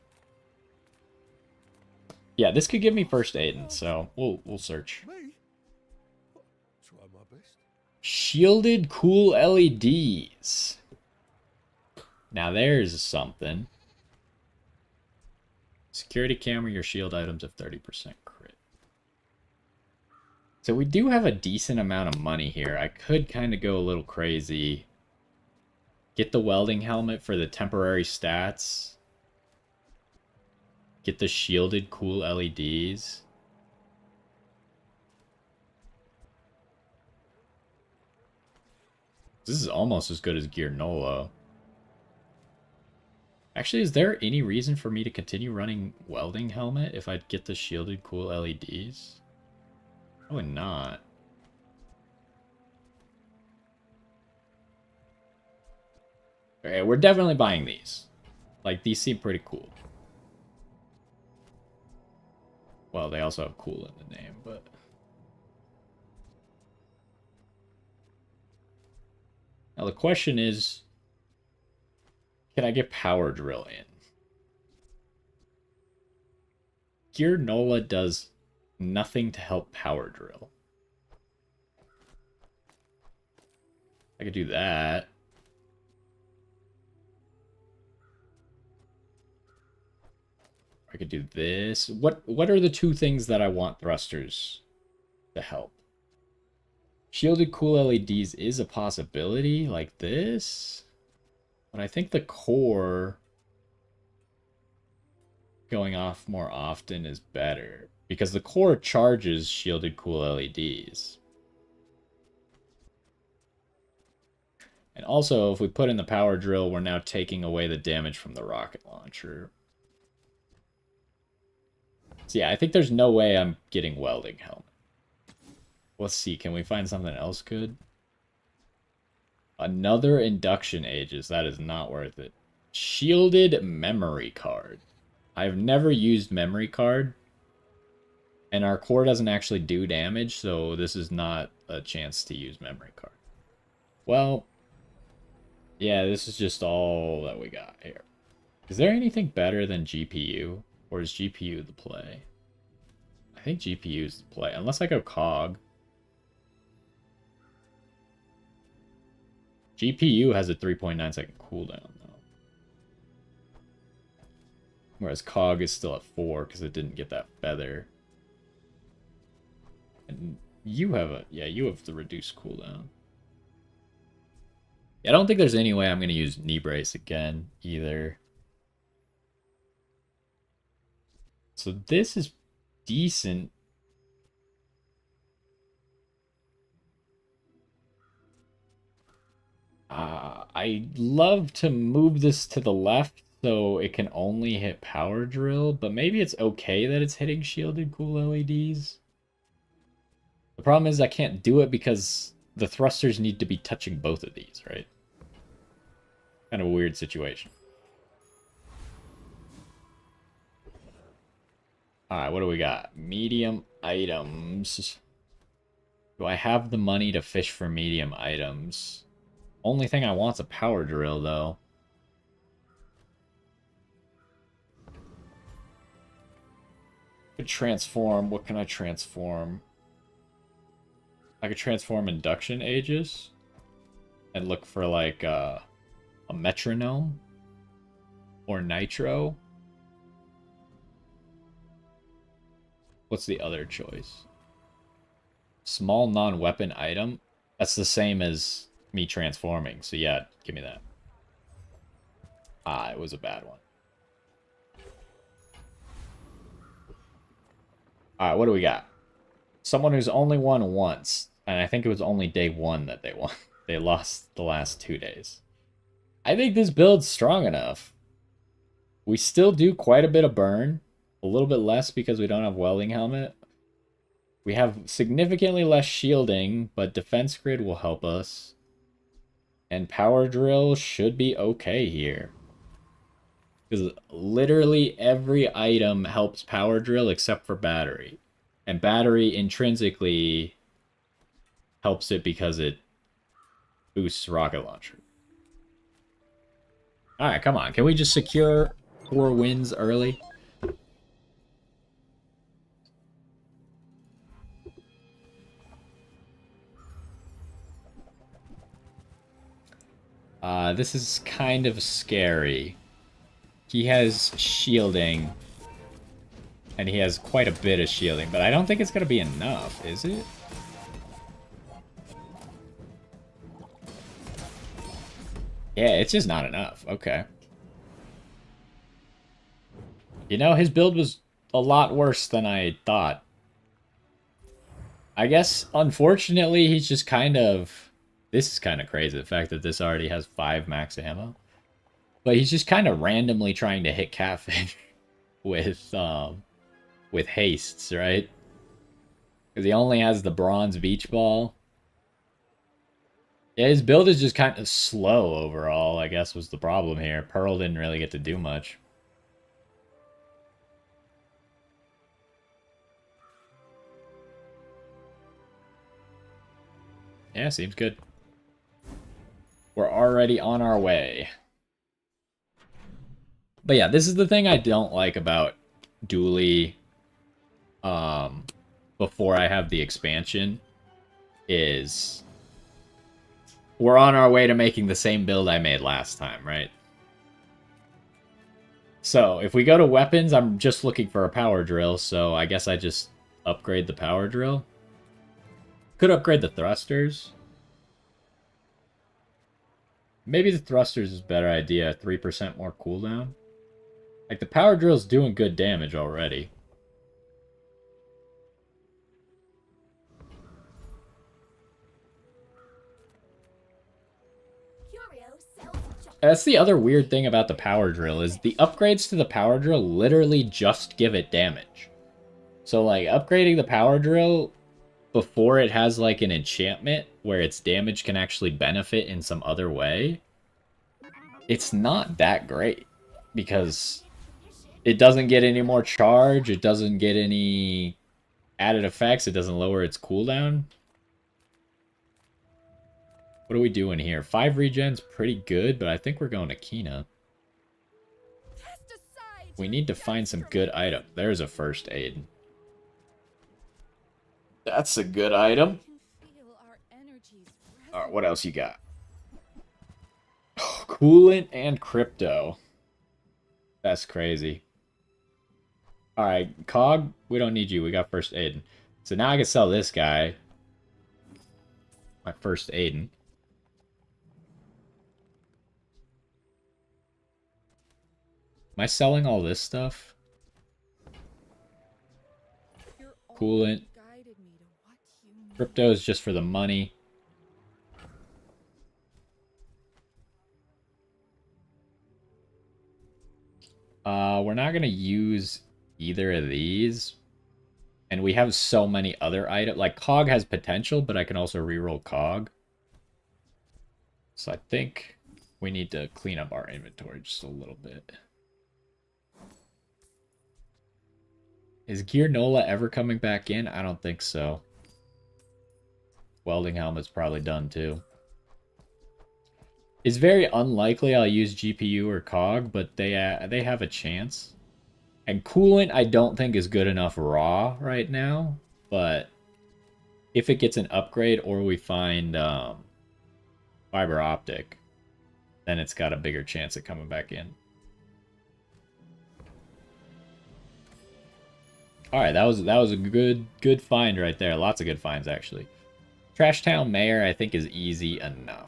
Yeah, this could give me First Aiden, so we'll search. Try my best. Shielded cool LEDs. Now there's something. Security camera, your shield items have 30% crit. So we do have a decent amount of money here. I could kind of go a little crazy. Get the welding helmet for the temporary stats. Get the shielded cool LEDs. This is almost as good as Gear Nolo. Actually, is there any reason for me to continue running welding helmet if I get the shielded cool LEDs? Probably not. Okay, we're definitely buying these. Like, these seem pretty cool. Well, they also have cool in the name, but... Now the question is, can I get Power Drill in? Gear Nola does nothing to help Power Drill. I could do that. I could do this. What are the two things that I want thrusters to help? Shielded cool LEDs is a possibility, like this. But I think the core going off more often is better. Because the core charges shielded cool LEDs. And also, if we put in the power drill, we're now taking away the damage from the rocket launcher. So yeah, I think there's no way I'm getting welding helmet. Let's see, can we find something else good? Another induction ages. That is not worth it. Shielded memory card. I've never used memory card. And our core doesn't actually do damage, so this is not a chance to use memory card. Well, Yeah, this is just all that we got here. Is there anything better than GPU? Or is GPU the play? I think GPU is the play, unless I go COG. GPU has a 3.9-second cooldown, though. Whereas COG is still at 4 because it didn't get that feather. And you have a... Yeah, you have the reduced cooldown. Yeah, I don't think there's any way I'm going to use knee brace again, either. So this is decent. I'd love to move this to the left so it can only hit power drill, but maybe it's okay that it's hitting shielded cool LEDs. The problem is I can't do it because the thrusters need to be touching both of these, right? Kind of a weird situation. Alright, what do we got? Medium items. Do I have the money to fish for medium items? Only thing I want's a power drill, though. Could transform. What can I transform? I could transform induction Aegis and look for like a metronome or nitro. What's the other choice? Small non-weapon item. That's the same as me transforming. So yeah, give me that. Ah, it was a bad one. Alright, what do we got? Someone who's only won once. And I think it was only day 1 that they won. They lost the last 2 days. I think this build's strong enough. We still do quite a bit of burn. A little bit less because we don't have welding helmet. We have significantly less shielding, but defense grid will help us. And power drill should be okay here. Because literally every item helps power drill except for battery. And battery intrinsically helps it because it boosts rocket launcher. Alright, come on. Can we just secure 4 wins early? This is kind of scary. He has shielding. And he has quite a bit of shielding, but I don't think it's going to be enough, is it? Yeah, it's just not enough. Okay. You know, his build was a lot worse than I thought. I guess, unfortunately, he's just kind of... This is kind of crazy, the fact that this already has 5 max ammo. But he's just kind of randomly trying to hit catfish with hastes, right? Because he only has the bronze beach ball. Yeah, his build is just kind of slow overall, I guess, was the problem here. Pearl didn't really get to do much. Yeah, seems good. We're already on our way. But yeah, this is the thing I don't like about Dooley before I have the expansion is we're on our way to making the same build I made last time, right? So if we go to weapons, I'm just looking for a power drill, so I guess I just upgrade the power drill. Could upgrade the thrusters. Maybe the thrusters is a better idea. 3% more cooldown. Like, the power drill's doing good damage already. That's the other weird thing about the power drill, is the upgrades to the power drill literally just give it damage. So, like, upgrading the power drill before it has, like, an enchantment where its damage can actually benefit in some other way, it's not that great. Because it doesn't get any more charge, it doesn't get any added effects, it doesn't lower its cooldown. What are we doing here? 5 regen's pretty good, but I think we're going to Kina. We need to find some good item. There's a first aid. That's a good item. Alright, what else you got? Coolant and crypto. That's crazy. Alright, Cog, we don't need you. We got first aid. So now I can sell this guy. My first Aiden. Am I selling all this stuff? Coolant. Crypto is just for the money. We're not going to use either of these. And we have so many other items. Like, Cog has potential, but I can also reroll Cog. So I think we need to clean up our inventory just a little bit. Is Gear Nola ever coming back in? I don't think so. Welding helmet's probably done too. It's very unlikely I'll use GPU or Cog, but they have a chance. And Coolant I don't think is good enough raw right now, but if it gets an upgrade or we find fiber optic, then it's got a bigger chance of coming back in. All right, that was a good find right there. Lots of good finds actually. Trash Town Mayor I think is easy enough.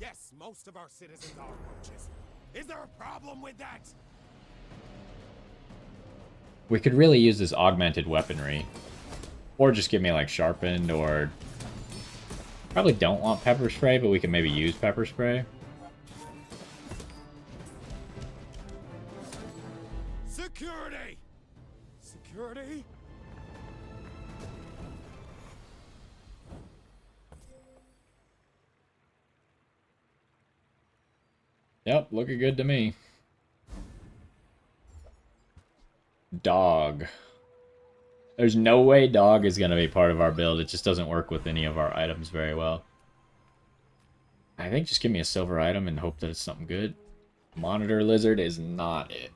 Yes, most of our citizens are roaches. Is there a problem with that? We could really use this augmented weaponry. Or just give me like sharpened, or probably don't want pepper spray, but we can maybe use pepper spray. Security! Security? Yep, looking good to me. Dog. There's no way dog is going to be part of our build. It just doesn't work with any of our items very well. I think just give me a silver item and hope that it's something good. Monitor lizard is not it.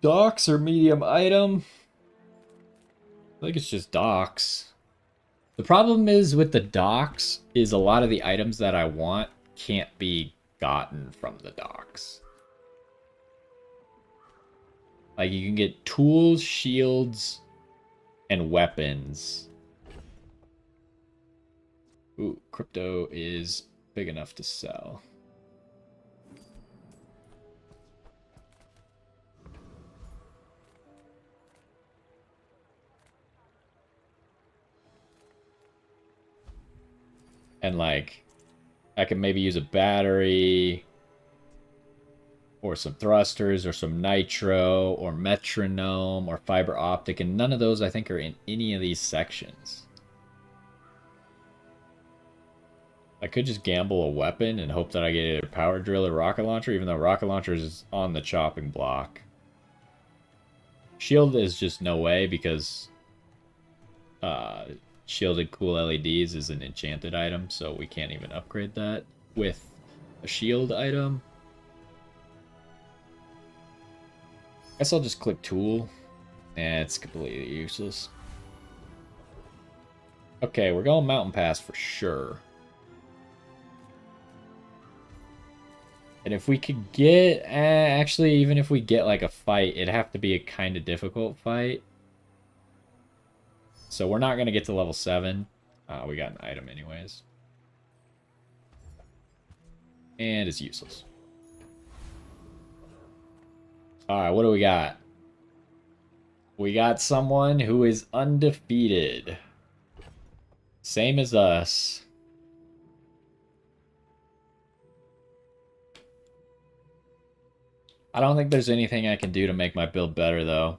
Docks or medium item? I think it's just docks. The problem is with the docks is a lot of the items that I want can't be gotten from the docks. Like, you can get tools, shields, and weapons. Ooh, crypto is big enough to sell. And, like, I can maybe use a battery, or some thrusters, or some nitro, or metronome, or fiber optic, and none of those I think are in any of these sections. I could just gamble a weapon and hope that I get either power drill or rocket launcher, even though rocket launcher is on the chopping block. Shield is just no way, because shielded cool LEDs is an enchanted item, so we can't even upgrade that with a shield item. Guess I'll just click tool. And it's completely useless. Okay, we're going mountain pass for sure. And if we could get, actually, even if we get like a fight, it'd have to be a kind of difficult fight. So we're not going to get to level 7. We got an item anyways. And it's useless. Alright, what do we got? We got someone who is undefeated. Same as us. I don't think there's anything I can do to make my build better, though.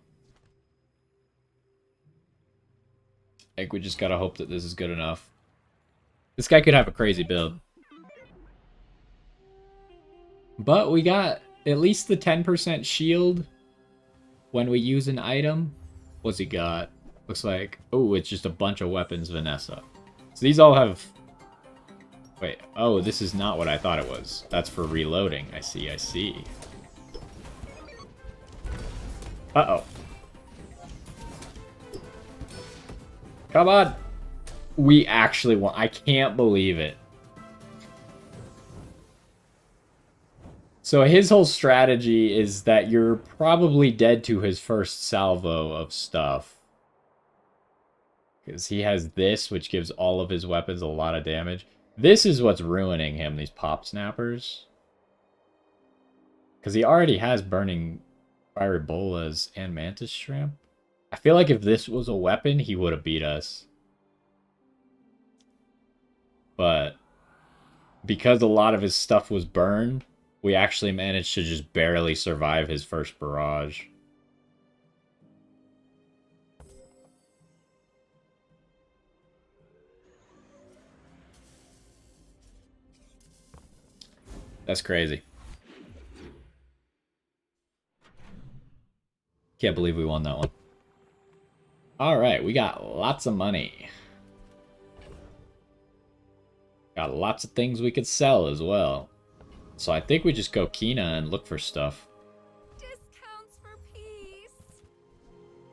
I think we just gotta hope that this is good enough. This guy could have a crazy build. But we got at least the 10% shield when we use an item. What's he got? Looks like... Oh, it's just a bunch of weapons, Vanessa. So these all have... Wait, oh, this is not what I thought it was. That's for reloading. I see, I see. Uh-oh. Come on! We actually won. I can't believe it. So his whole strategy is that you're probably dead to his first salvo of stuff. Because he has this, which gives all of his weapons a lot of damage. This is what's ruining him, these pop snappers. Because he already has burning fiery bolas and mantis shrimp. I feel like if this was a weapon, he would have beat us. But because a lot of his stuff was burned, we actually managed to just barely survive his first barrage. That's crazy. Can't believe we won that one. Alright, we got lots of money. Got lots of things we could sell as well. So I think we just go Kina and look for stuff. Discounts for peace.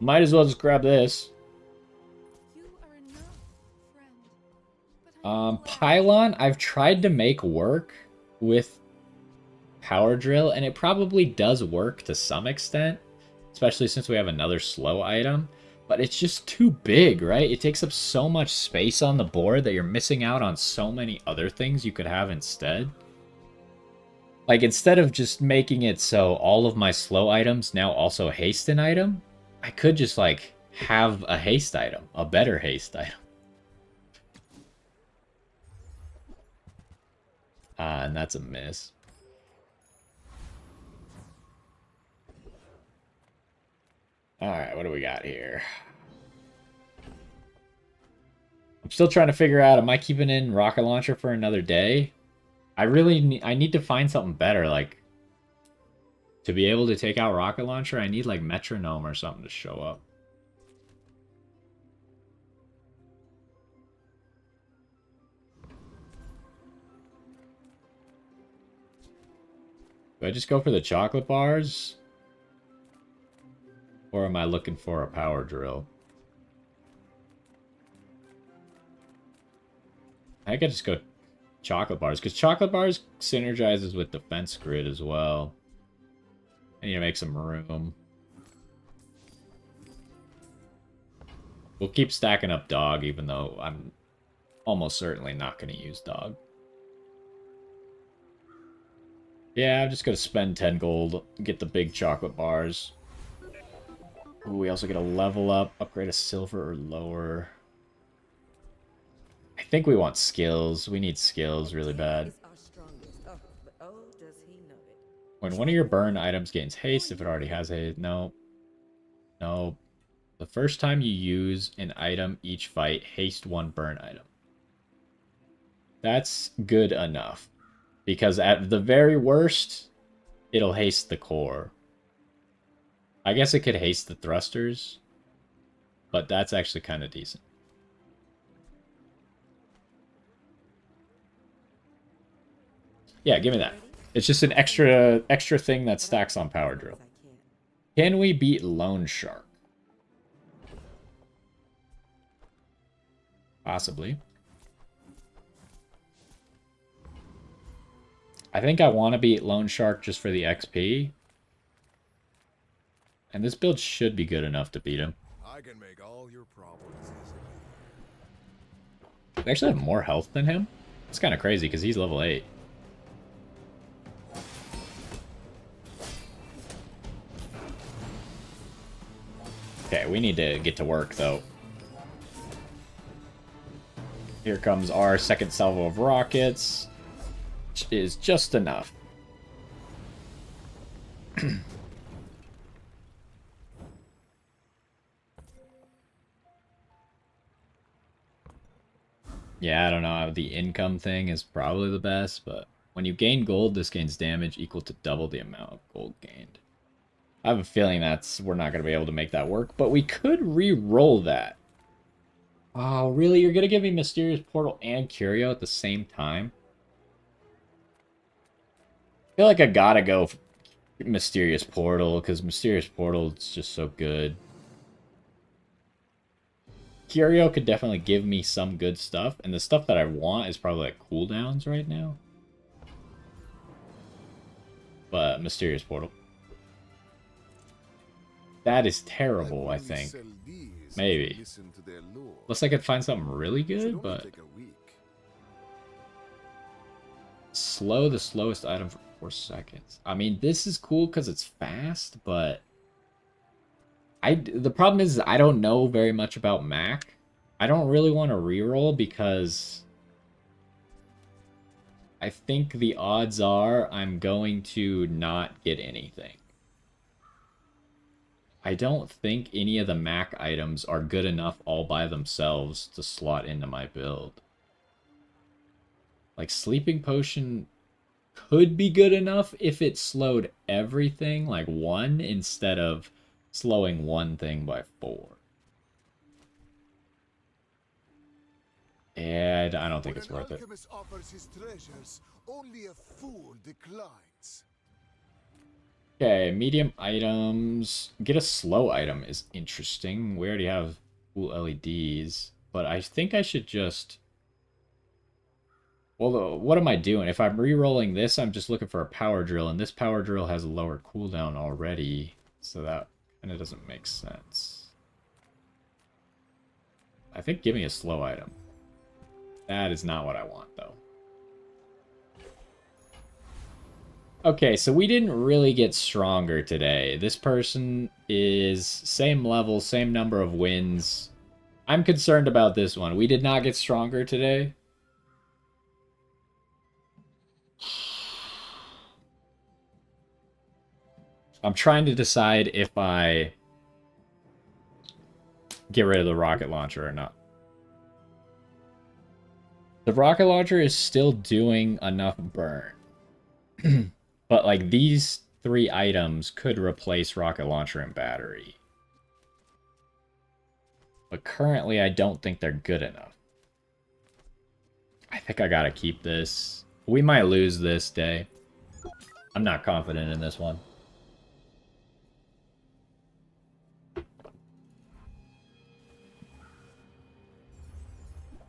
Might as well just grab this. You are enough, friend. But I'm glad Pylon, I've tried to make work with Power Drill, and it probably does work to some extent, especially since we have another slow item, but it's just too big, right? It takes up so much space on the board that you're missing out on so many other things you could have instead. Like, instead of just making it so all of my slow items now also haste an item, I could just, like, have a haste item, a better haste item. And that's a miss. Alright, what do we got here? I'm still trying to figure out, am I keeping in rocket launcher for another day? I need to find something better, like, to be able to take out rocket launcher, I need, like, metronome or something to show up. Do I just go for the chocolate bars? Or am I looking for a power drill? I could just go chocolate bars, because chocolate bars synergizes with defense grid as well. I need to make some room. We'll keep stacking up dog, even though I'm almost certainly not going to use dog. Yeah, I'm just going to spend 10 gold, get the big chocolate bars. Ooh, we also get a level up, upgrade a silver or lower. I think we want skills. We need skills really bad. is our strongest. Oh, but oh, does he know it? When one of your burn items gains haste, if it already has haste, no. No. The first time you use an item each fight, haste one burn item. That's good enough. Because at the very worst, it'll haste the core. I guess it could haste the thrusters, but that's actually kind of decent. Yeah, give me that. It's just an extra thing that stacks on power drill. Can we beat Lone Shark? Possibly. I think I want to beat Lone Shark just for the XP. And this build should be good enough to beat him. I can make all your problems easy. They actually have more health than him. It's kind of crazy because he's level 8. Okay, we need to get to work though. Here comes our second salvo of rockets, which is just enough. Yeah, I don't know. The income thing is probably the best, but when you gain gold, this gains damage equal to double the amount of gold gained. I have a feeling we're not going to be able to make that work, but we could re-roll that. Oh, really? You're going to give me Mysterious Portal and Curio at the same time? I feel like I gotta go Mysterious Portal, because Mysterious Portal is just so good. Curio could definitely give me some good stuff, and the stuff that I want is probably like cooldowns right now. But Mysterious Portal. That is terrible, I think. Maybe. Unless I could find something really good, but... Slow the slowest item for 4 seconds. I mean, this is cool because it's fast, but... The problem is I don't know very much about Mac. I don't really want to reroll because... I think the odds are I'm going to not get anything. I don't think any of the Mac items are good enough all by themselves to slot into my build. Like, Sleeping Potion could be good enough if it slowed everything, like 1, instead of slowing one thing by 4. And I don't think it's worth it. Offers his treasures, only a fool declines. Okay, medium items. Get a slow item is interesting. We already have cool LEDs, but I think I should just... Well, what am I doing? If I'm re-rolling this, I'm just looking for a power drill, and this power drill has a lower cooldown already, so that kind of doesn't make sense. I think give me a slow item. That is not what I want, though. Okay, so we didn't really get stronger today. This person is same level, same number of wins. I'm concerned about this one. We did not get stronger today. I'm trying to decide if I get rid of the rocket launcher or not. The rocket launcher is still doing enough burn. But, like, these 3 items could replace rocket launcher and battery. But currently, I don't think they're good enough. I think I gotta keep this. We might lose this day. I'm not confident in this one.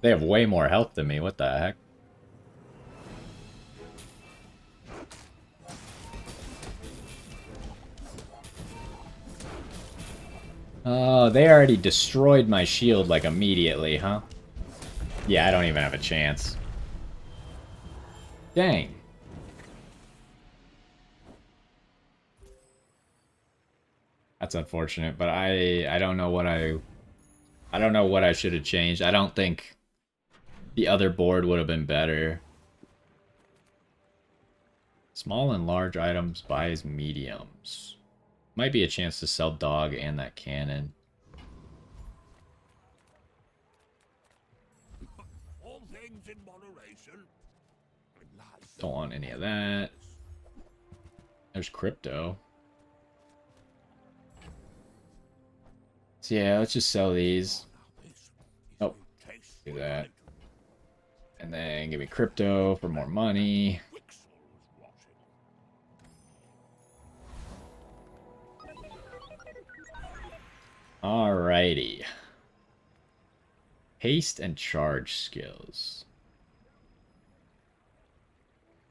They have way more health than me. What the heck? Oh, they already destroyed my shield, like, immediately, huh? Yeah, I don't even have a chance. Dang. That's unfortunate, but I don't know what I don't know what I should have changed. I don't think the other board would have been better. Small and large items buys mediums. Might be a chance to sell dog and that cannon. All things in moderation. Don't want any of that. There's crypto. So yeah, let's just sell these. Oh, do that. And then give me crypto for more money. Alrighty. Haste and charge skills.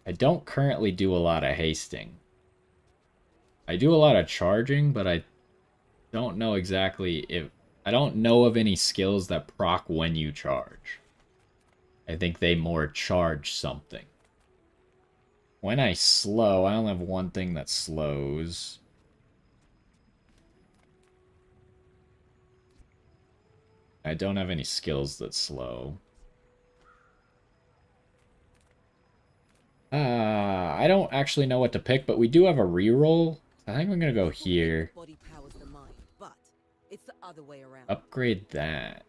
I don't currently do a lot of hasting. I do a lot of charging, but I don't know exactly if... I don't know of any skills that proc when you charge. I think they more charge something. When I slow, I only have one thing that slows. I don't have any skills that slow. I don't actually know what to pick, but we do have a reroll. I think I'm gonna go here. Body powers the mind, but it's the other way around. Upgrade that.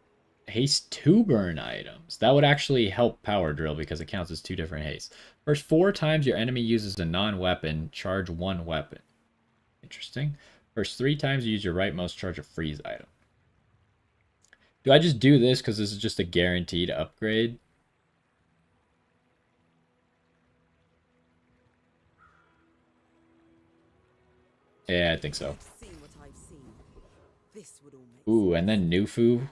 Haste 2 burn items. That would actually help Power Drill because it counts as 2 different hastes. First 4 times your enemy uses a non-weapon, charge 1 weapon. Interesting. First 3 times you use your rightmost, charge a freeze item. Do I just do this because this is just a guaranteed upgrade? Yeah, I think so. I've seen what I've seen. This would all make Ooh, and then Nufu.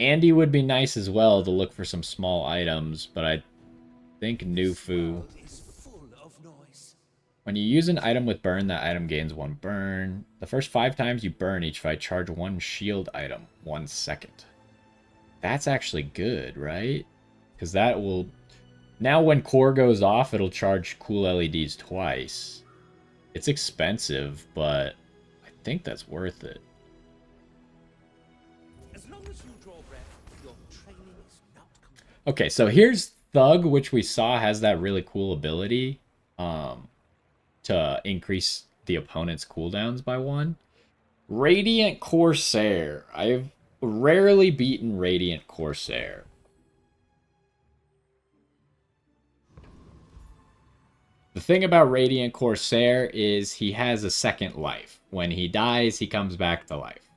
Andy would be nice as well to look for some small items, but I think Nufu. When you use an item with burn, that item gains 1 burn. The first 5 times you burn each fight, charge 1 shield item 1 second. That's actually good, right? Because that will... Now when core goes off, it'll charge cool LEDs twice. It's expensive, but I think that's worth it. As long as you draw breath, your training is not complete. Okay, so here's Thug, which we saw has that really cool ability to increase the opponent's cooldowns by 1. Radiant Corsair. I've rarely beaten Radiant Corsair. The thing about Radiant Corsair is he has a second life. When he dies, he comes back to life.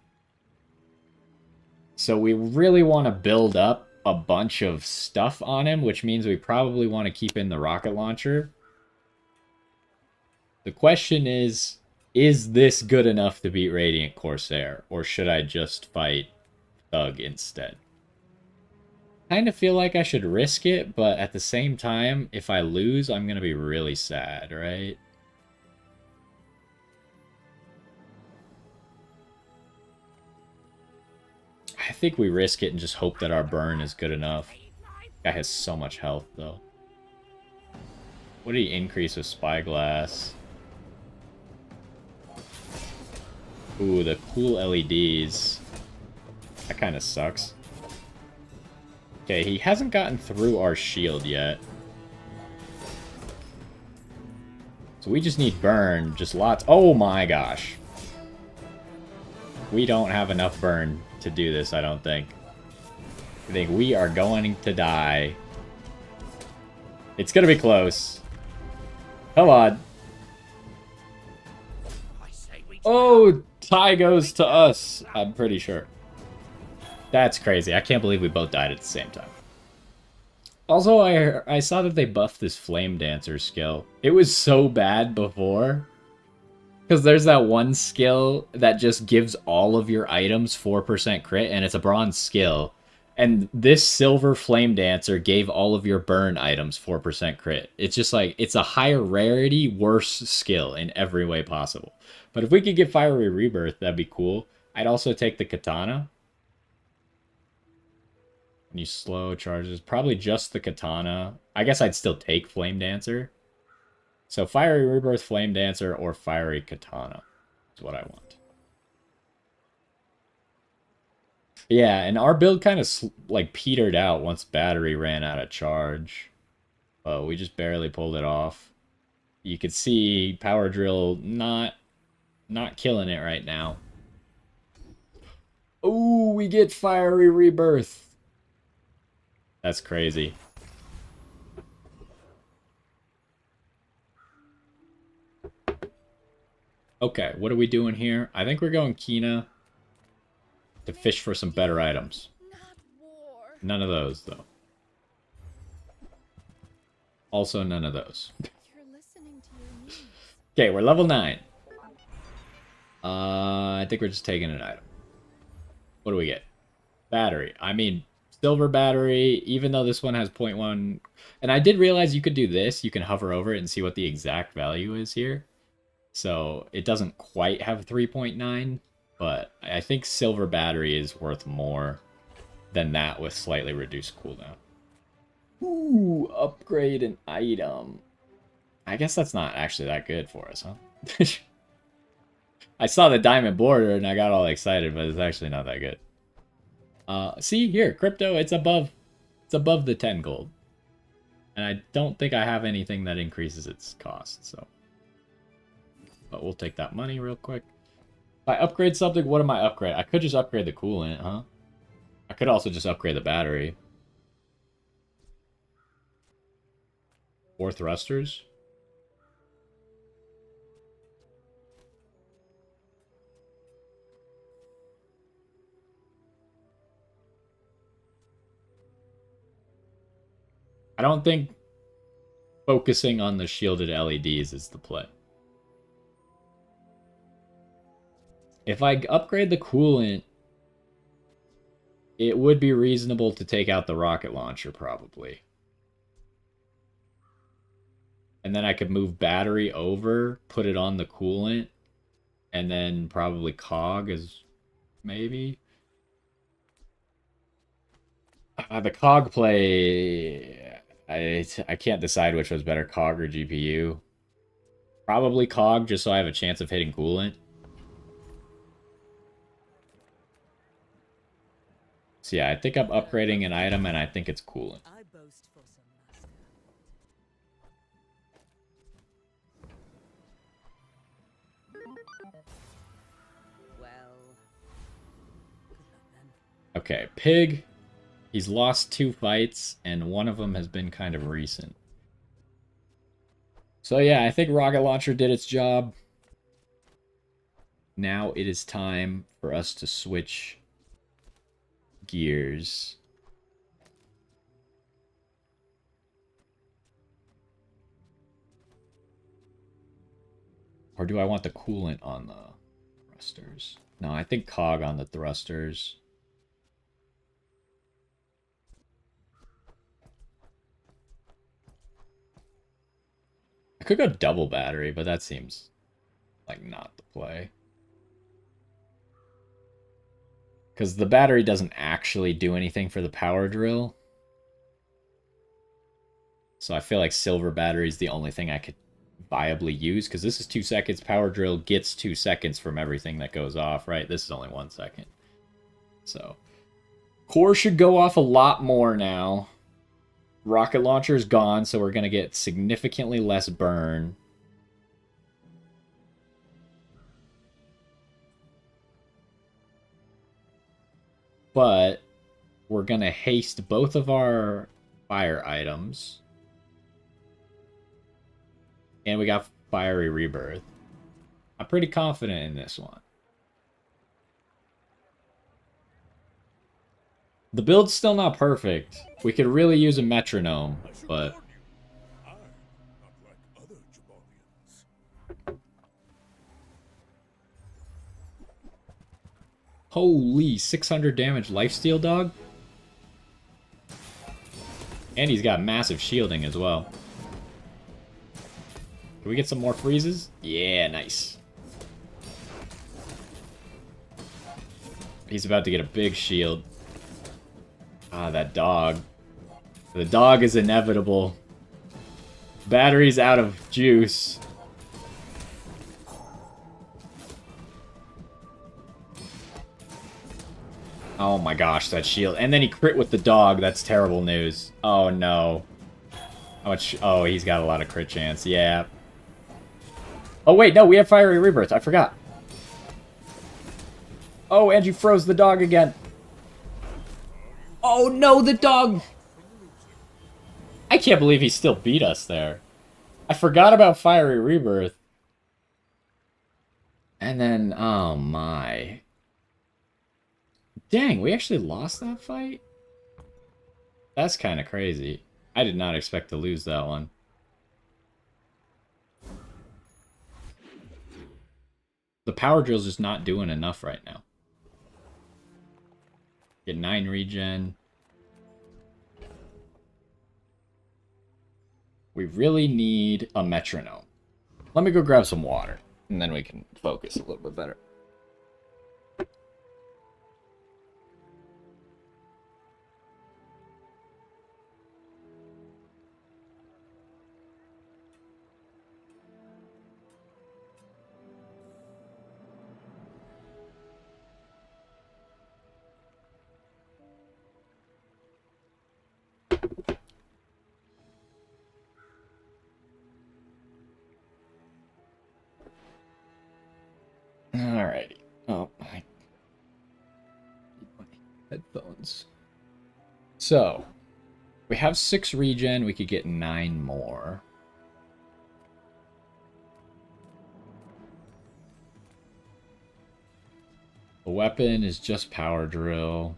So we really want to build up a bunch of stuff on him, which means we probably want to keep in the rocket launcher. The question is this good enough to beat Radiant Corsair? Or should I just fight Thug instead? Kind of feel like I should risk it, but at the same time, if I lose, I'm going to be really sad, right? I think we risk it and just hope that our burn is good enough. Guy has so much health, though. What did he increase with Spyglass? Ooh, the cool LEDs. That kind of sucks. Okay, he hasn't gotten through our shield yet. So we just need burn. Just lots. Oh my gosh. We don't have enough burn to do this, I don't think. I think we are going to die. It's going to be close. Come on. Oh, tie goes to us. I'm pretty sure. That's crazy. I can't believe we both died at the same time. Also, I saw that they buffed this Flame Dancer skill. It was so bad before. Because there's that one skill that just gives all of your items 4% crit, and it's a bronze skill. And this Silver Flame Dancer gave all of your burn items 4% crit. It's just like, it's a higher rarity, worse skill in every way possible. But if we could get Fiery Rebirth, that'd be cool. I'd also take the Katana. When you slow charges, probably just the Katana. I guess I'd still take Flame Dancer. So Fiery Rebirth, Flame Dancer, or Fiery Katana is what I want. Yeah, and our build kind of like petered out once battery ran out of charge. We just barely pulled it off. You could see Power Drill not killing it right now. Oh, we get Fiery Rebirth. That's crazy. Okay, what are we doing here? I think we're going Kina to fish for some better items. None of those, though. Also, none of those. Okay, we're level 9. I think we're just taking an item. What do we get? Battery. I mean, silver battery, even though this one has 0.1. And I did realize you could do this. You can hover over it and see what the exact value is here. So it doesn't quite have 3.9, but I think silver battery is worth more than that with slightly reduced cooldown. Ooh, upgrade an item. I guess that's not actually that good for us, huh? I saw the diamond border and I got all excited, but it's actually not that good. See here, crypto, it's above the 10 gold. And I don't think I have anything that increases its cost, so. But we'll take that money real quick. If I upgrade something, what am I upgrade? I could just upgrade the coolant, huh? I could also just upgrade the battery. 4 thrusters. I don't think focusing on the shielded LEDs is the play. If I upgrade the coolant, it would be reasonable to take out the rocket launcher, probably. And then I could move battery over, put it on the coolant, and then probably cog is maybe. The cog play, I can't decide which was better, cog or GPU. Probably cog, just so I have a chance of hitting coolant. So yeah, I think I'm upgrading an item, and I think it's coolant. I boast for some master. Well, good luck then. Okay, Pig. He's lost 2 fights, and one of them has been kind of recent. So yeah, I think Rocket Launcher did its job. Now it is time for us to switch gears. Or do I want the coolant on the thrusters? No, I think cog on the thrusters. I could go double battery, but that seems like not the play. Because the battery doesn't actually do anything for the power drill. So I feel like silver battery is the only thing I could viably use. Because this is 2 seconds. Power drill gets 2 seconds from everything that goes off, right? This is only 1 second. So core should go off a lot more now. Rocket launcher is gone, so we're going to get significantly less burn. But we're going to haste both of our fire items. And we got Fiery Rebirth. I'm pretty confident in this one. The build's still not perfect. We could really use a metronome, but... I'm not like other Jabarians. Holy, 600 damage lifesteal, dog? And he's got massive shielding as well. Can we get some more freezes? Yeah, nice. He's about to get a big shield. Ah, that dog. The dog is inevitable. Battery's out of juice. Oh my gosh, that shield. And then he crit with the dog. That's terrible news. Oh no. How much? Oh, he's got a lot of crit chance. Yeah. Oh wait, no, we have Fiery Rebirth. I forgot. Oh, and you froze the dog again. Oh no, the dog! I can't believe he still beat us there. I forgot about Fiery Rebirth. And then, oh my. Dang, we actually lost that fight? That's kind of crazy. I did not expect to lose that one. The power drill's just not doing enough right now. Get 9 regen. We really need a metronome. Let me go grab some water, and then we can focus a little bit better. Alrighty. Oh, my headphones. So, we have 6 regen. We could get 9 more. The weapon is just power drill.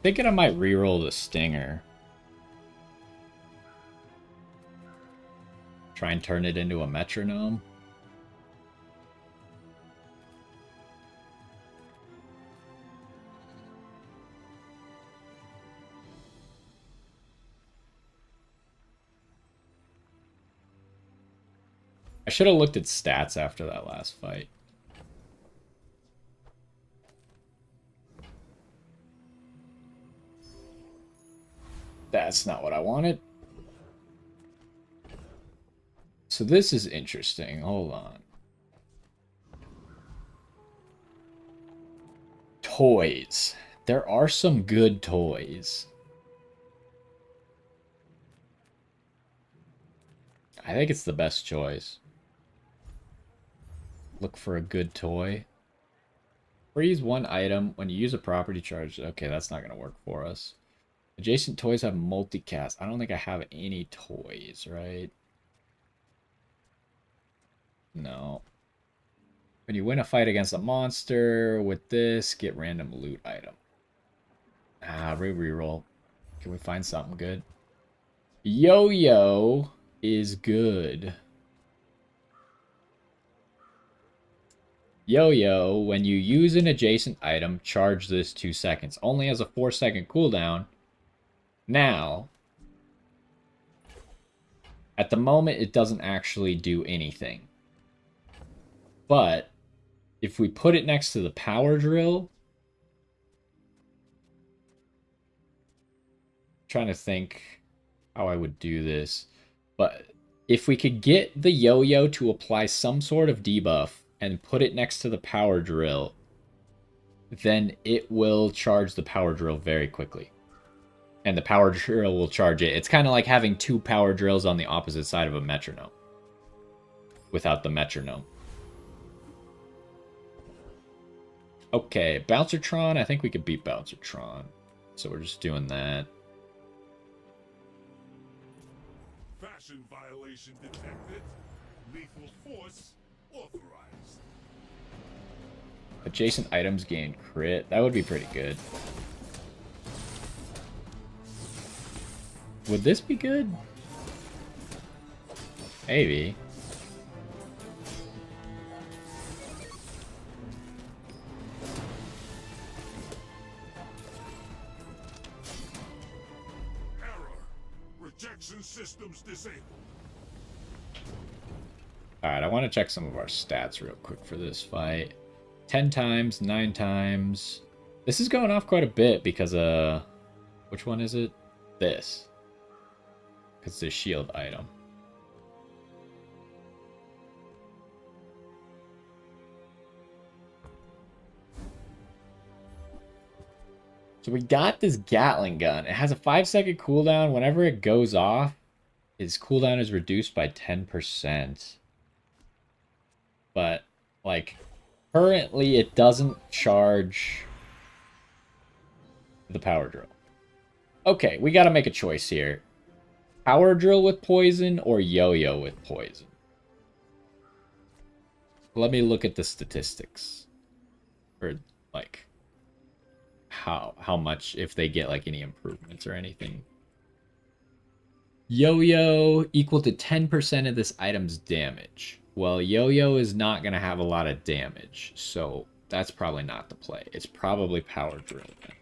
Thinking I might reroll the stinger. Try and turn it into a metronome. I should have looked at stats after that last fight. That's not what I wanted. So this is interesting. Hold on. Toys. There are some good toys. I think it's the best choice. Look for a good toy. Freeze one item when you use a property charge. Okay, that's not going to work for us. Adjacent toys have multicast. I don't think I have any toys, right? No. When you win a fight against a monster with this, get random loot item. Ah, reroll. Can we find something good? Yo-yo is good. Yo-yo, when you use an adjacent item, charge this 2 seconds. Only has a 4-second cooldown. Now, at the moment, it doesn't actually do anything. But, if we put it next to the power drill... I'm trying to think how I would do this. But, if we could get the yo-yo to apply some sort of debuff and put it next to the power drill, then it will charge the power drill very quickly. And the power drill will charge it. It's kind of like having 2 power drills on the opposite side of a metronome. Without the metronome. Okay, Bouncertron. I think we could beat Bouncertron. So we're just doing that. Fashion violation detected. Lethal force authorized. Adjacent items gain crit. That would be pretty good. Would this be good? Maybe. Error. Rejection systems disabled. Alright, I want to check some of our stats real quick for this fight. 10 times, 9 times. This is going off quite a bit because, which one is it? This. Because it's a shield item. So we got this Gatling gun. It has a 5-second cooldown. Whenever it goes off, its cooldown is reduced by 10%. But, like, currently it doesn't charge the power drill. Okay, we gotta make a choice here. Power drill with poison or yo-yo with poison? Let me look at the statistics. Or, like, how much, if they get, like, any improvements or anything. Yo-yo equal to 10% of this item's damage. Well, yo-yo is not going to have a lot of damage, so that's probably not the play. It's probably power drill then.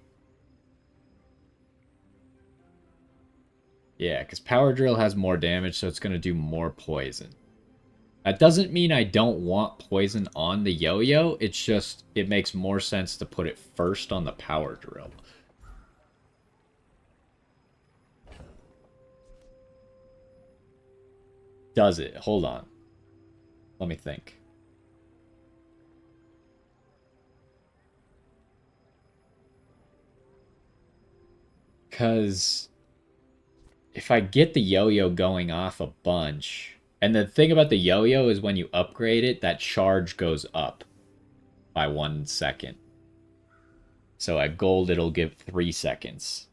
Yeah, because power drill has more damage, so it's going to do more poison. That doesn't mean I don't want poison on the yo-yo. It's just, it makes more sense to put it first on the power drill. Does it? Hold on. Let me think. Because if I get the yo-yo going off a bunch... And the thing about the yo-yo is when you upgrade it, that charge goes up by 1 second. So at gold, it'll give 3 seconds.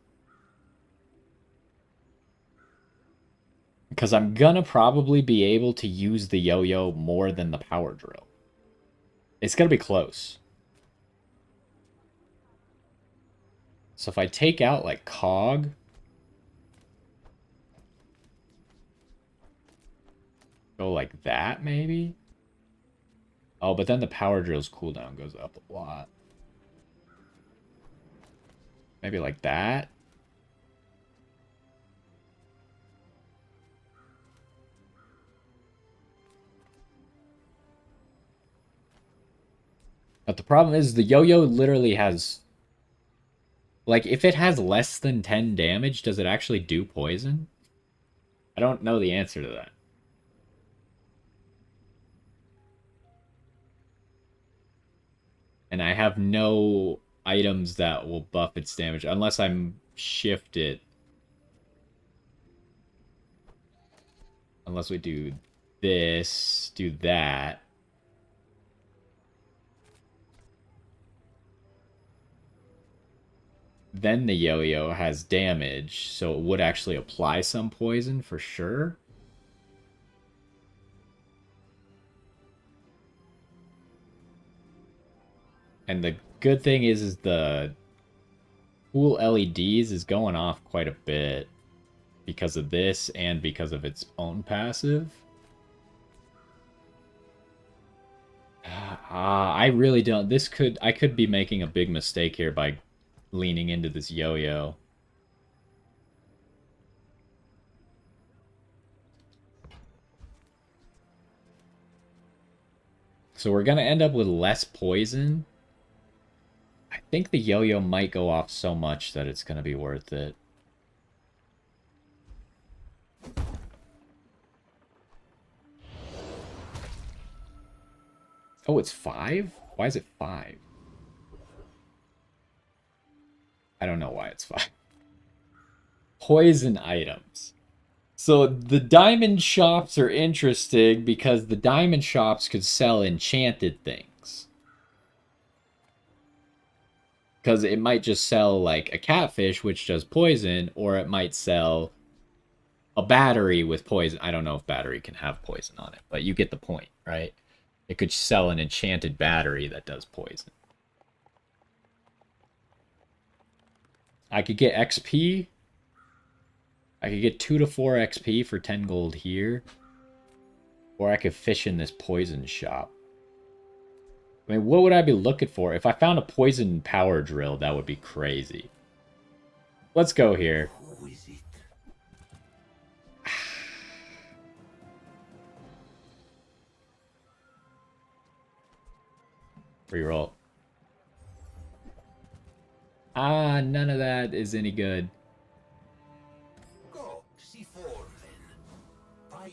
Because I'm gonna probably be able to use the yo-yo more than the power drill. It's gonna be close. So if I take out, like, Cog... Go like that, maybe? Oh, but then the power drill's cooldown goes up a lot. Maybe like that? But the problem is the yo-yo literally has... Like, if it has less than 10 damage, does it actually do poison? I don't know the answer to that. And I have no items that will buff its damage unless I'm shift it. Unless we do this, do that. Then the yo-yo has damage, so it would actually apply some poison for sure. And the good thing is the cool LEDs is going off quite a bit because of this and because of its own passive. I really don't. I could be making a big mistake here by leaning into this yo-yo. So we're going to end up with less poison. I think the yo-yo might go off so much that it's going to be worth it. Oh, it's 5? Why is it 5? I don't know why it's 5. Poison items. So the diamond shops are interesting because the diamond shops could sell enchanted things. Because it might just sell like a catfish, which does poison, or it might sell a battery with poison. I don't know if battery can have poison on it, but you get the point, right? It could sell an enchanted battery that does poison. I could get XP. I could get 2 to 4 XP for 10 gold here. Or I could fish in this poison shop. I mean, what would I be looking for? If I found a poison power drill, that would be crazy. Let's go here. Who is it? Reroll. Ah, none of that is any good. Go, C4 then. Buy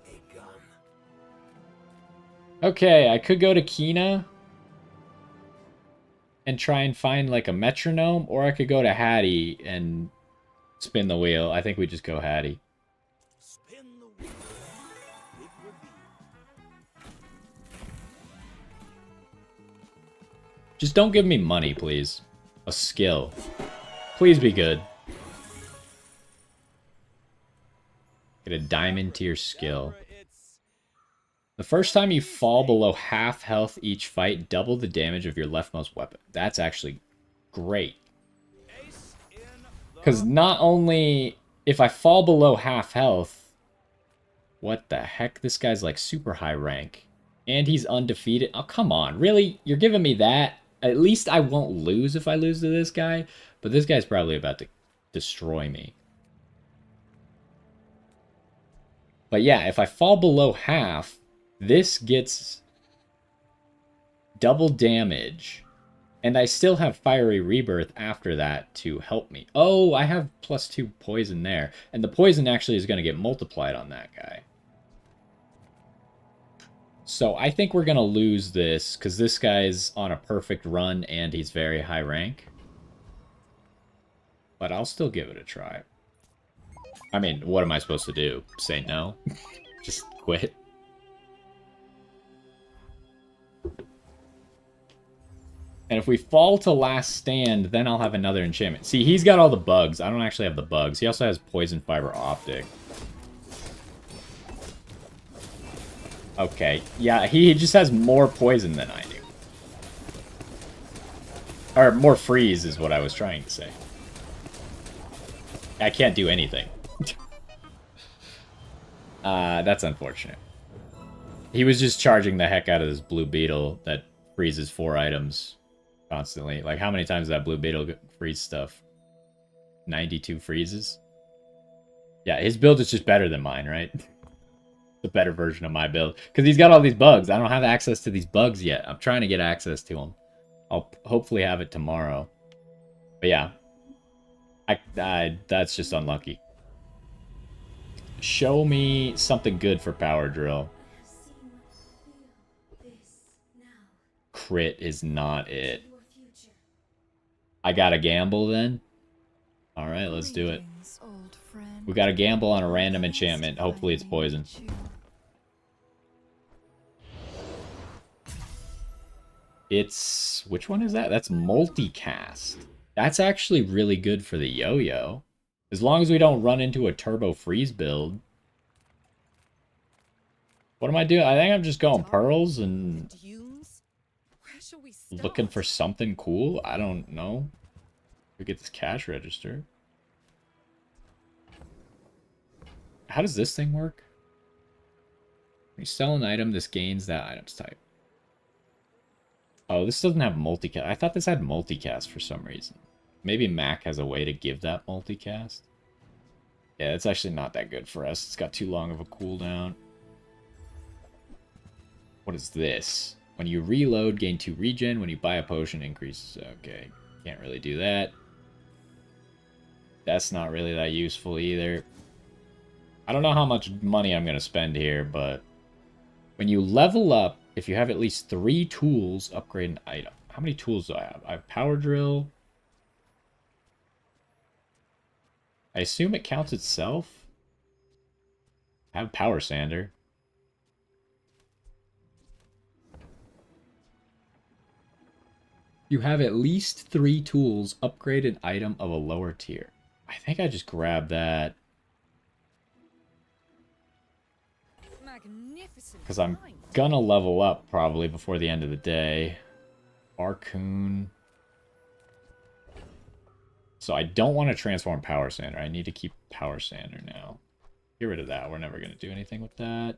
a gun. Okay, I could go to Kina and try and find like a metronome, or I could go to Hattie and spin the wheel. I think we just go Hattie. Spin the wheel. It will be. Just don't give me money, please. A skill. Please be good. Get a diamond tier skill. The first time you fall below half health each fight, double the damage of your leftmost weapon. That's actually great. Because not only if I fall below half health... What the heck? This guy's like super high rank. And he's undefeated. Oh, come on. Really? You're giving me that? At least I won't lose if I lose to this guy. But this guy's probably about to destroy me. But yeah, if I fall below half... This gets double damage, and I still have Fiery Rebirth after that to help me. Oh, I have +2 poison there, and the poison actually is going to get multiplied on that guy. So I think we're going to lose this, because this guy's on a perfect run, and he's very high rank. But I'll still give it a try. I mean, what am I supposed to do? Say no? Just quit? And if we fall to last stand, then I'll have another enchantment. See, he's got all the bugs. I don't actually have the bugs. He also has poison fiber optic. Okay. Yeah, he just has more poison than I do. Or more freeze is what I was trying to say. I can't do anything. That's unfortunate. He was just charging the heck out of this blue beetle that freezes 4 items constantly. Like, how many times does that blue beetle freeze stuff? 92 freezes? Yeah, his build is just better than mine, right? The better version of my build. Because he's got all these bugs. I don't have access to these bugs yet. I'm trying to get access to them. I'll hopefully have it tomorrow. But yeah. That's just unlucky. Show me something good for power drill. Crit is not it. I gotta gamble then? Alright, let's do it. We gotta gamble on a random enchantment. Hopefully it's poison. It's... which one is that? That's multicast. That's actually really good for the yo-yo. As long as we don't run into a turbo freeze build. What am I doing? I think I'm just going pearls and looking for something cool. I don't know. We get this cash register. How does this thing work? When you sell an item, this gains that item's type. Oh, this doesn't have multicast. I thought this had multicast for some reason. Maybe Mac has a way to give that multicast. Yeah, it's actually not that good for us. It's got too long of a cooldown. What is this? When you reload, gain 2 regen. When you buy a potion, increases. Okay, can't really do that. That's not really that useful either. I don't know how much money I'm going to spend here, but when you level up, if you have at least 3 tools, upgrade an item. How many tools do I have? I have power drill. I assume it counts itself. I have power sander. You have at least 3 tools, upgrade an item of a lower tier. I think I just grabbed that. Because I'm gonna level up probably before the end of the day. Arcoon. So I don't want to transform Power Sander. I need to keep Power Sander now. Get rid of that. We're never going to do anything with that.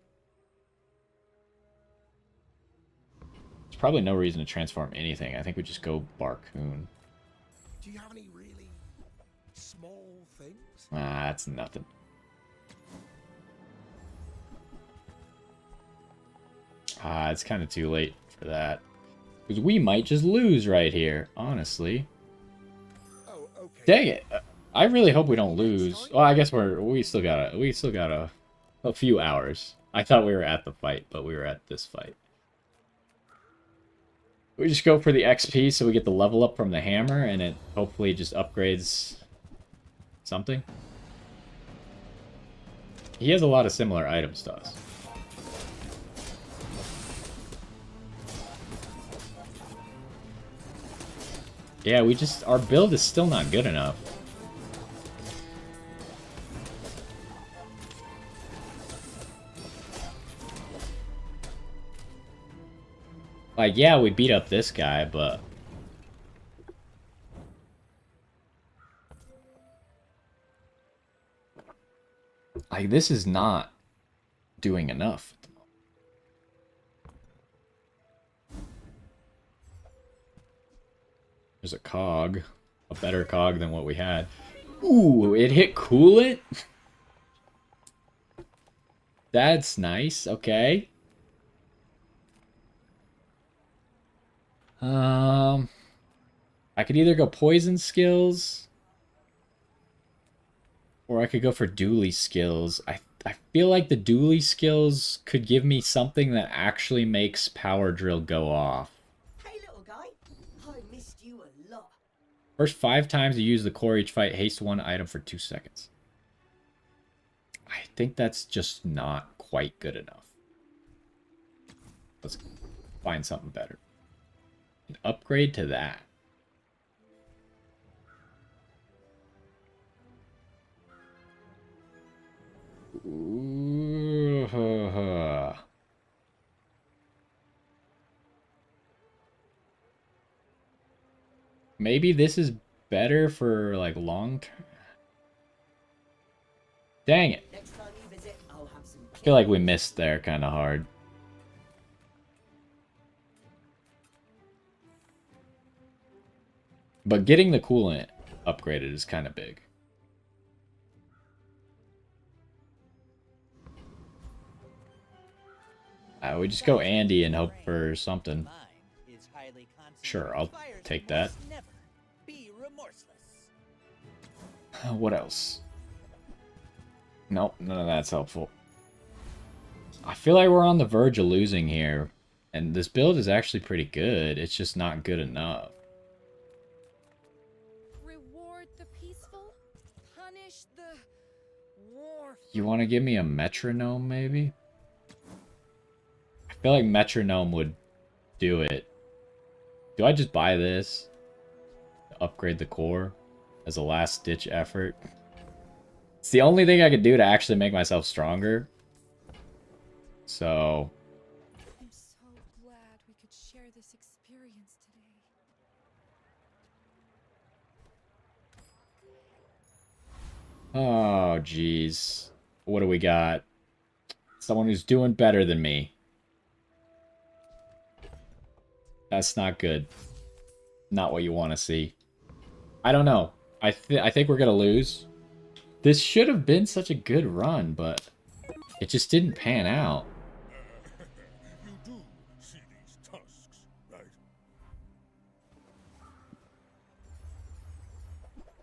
There's probably no reason to transform anything. I think we just go Barcoon. Do you have any really small things? Ah, that's nothing. Ah, it's kind of too late for that. Because we might just lose right here, honestly. Oh, okay. Dang it! I really hope we don't lose. Well, I guess we still got a few hours. I thought we were at the fight, but we were at this fight. We just go for the XP so we get the level up from the hammer, and it hopefully just upgrades something. He has a lot of similar items to us. Yeah, our build is still not good enough. Like, yeah, we beat up this guy, but... like, this is not doing enough. There's a cog. A better cog than what we had. Ooh, it hit coolant? That's nice, okay. I could either go poison skills, or I could go for dually skills. I feel like the dually skills could give me something that actually makes power drill go off. Hey, little guy. I missed you a lot. First 5 times you use the core each fight, haste 1 item for 2 seconds. I think that's just not quite good enough. Let's find something better. An upgrade to that. Ooh. Maybe this is better for like long term. Dang it. Next time you visit, I'll have some I feel like we missed there kind of hard. But getting the coolant upgraded is kind of big. We just go Andy and hope for something. mind is highly Sure, I'll concentrated. take that. Fires never be remorseless. What else? Nope, none of that's helpful. I feel like we're on the verge of losing here. And this build is actually pretty good. It's just not good enough. Reward the peaceful, punish the war. You want to give me a metronome, maybe? I feel like metronome would do it. Do I just buy this to upgrade the core as a last-ditch effort? It's the only thing I could do to actually make myself stronger. So... I'm so glad we could share this experience today. Oh, jeez. What do we got? Someone who's doing better than me. That's not good. Not what you want to see. I don't know. I think we're going to lose. This should have been such a good run, but it just didn't pan out. You do see these tusks, right?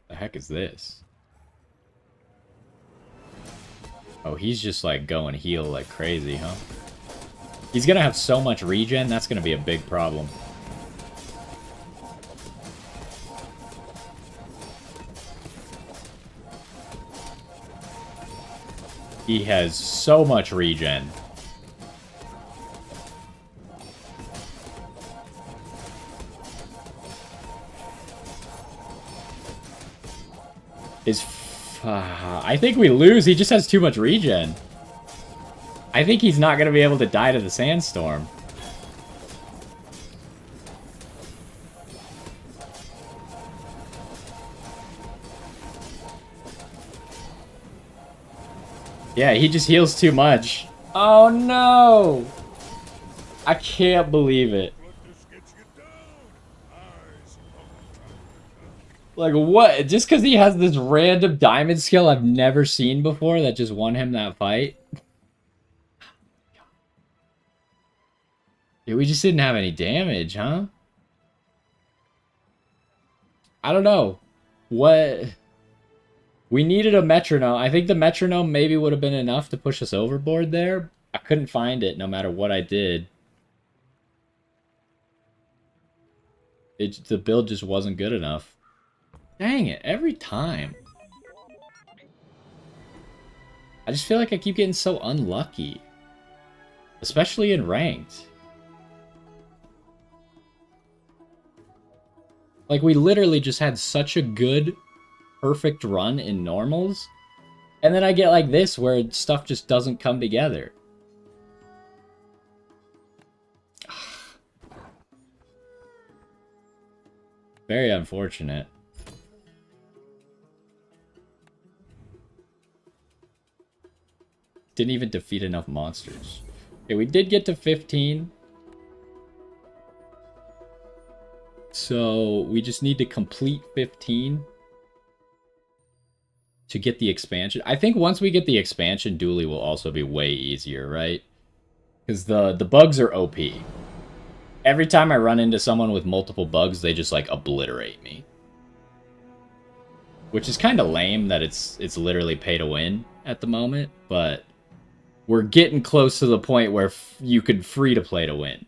The heck is this? Oh, he's just like going heal like crazy, huh? He's gonna have so much regen, that's gonna be a big problem. He has so much regen. I think we lose. He just has too much regen. I think he's not going to be able to die to the sandstorm. Yeah, he just heals too much. Oh no! I can't believe it. Like, what? Just because he has this random diamond skill I've never seen before that just won him that fight? Yeah, we just didn't have any damage, huh? I don't know. What? We needed a metronome. I think the metronome maybe would have been enough to push us overboard there. I couldn't find it no matter what I did. The build just wasn't good enough. Dang it, every time. I just feel like I keep getting so unlucky. Especially in ranked. Like, we literally just had such a good, perfect run in normals. And then I get like this, where stuff just doesn't come together. Very unfortunate. Didn't even defeat enough monsters. Okay, we did get to 15. So we just need to complete 15 to get the expansion. I think once we get the expansion, Dooley will also be way easier, right? Because the bugs are OP. Every time I run into someone with multiple bugs, they just like obliterate me. Which is kind of lame that it's literally pay to win at the moment, but we're getting close to the point where you could free to play to win.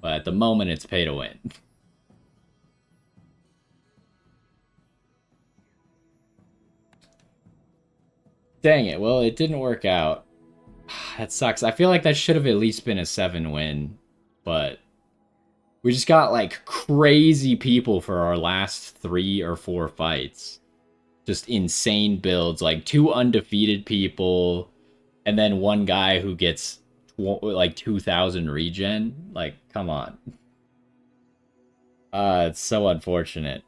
But at the moment, it's pay to win. Dang it. Well, it didn't work out. That sucks. I feel like that should have at least been a 7 win. But we just got like crazy people for our last 3 or 4 fights. Just insane builds. Like 2 undefeated people. And then one guy who gets like 2,000 regen. Like, come on. It's so unfortunate.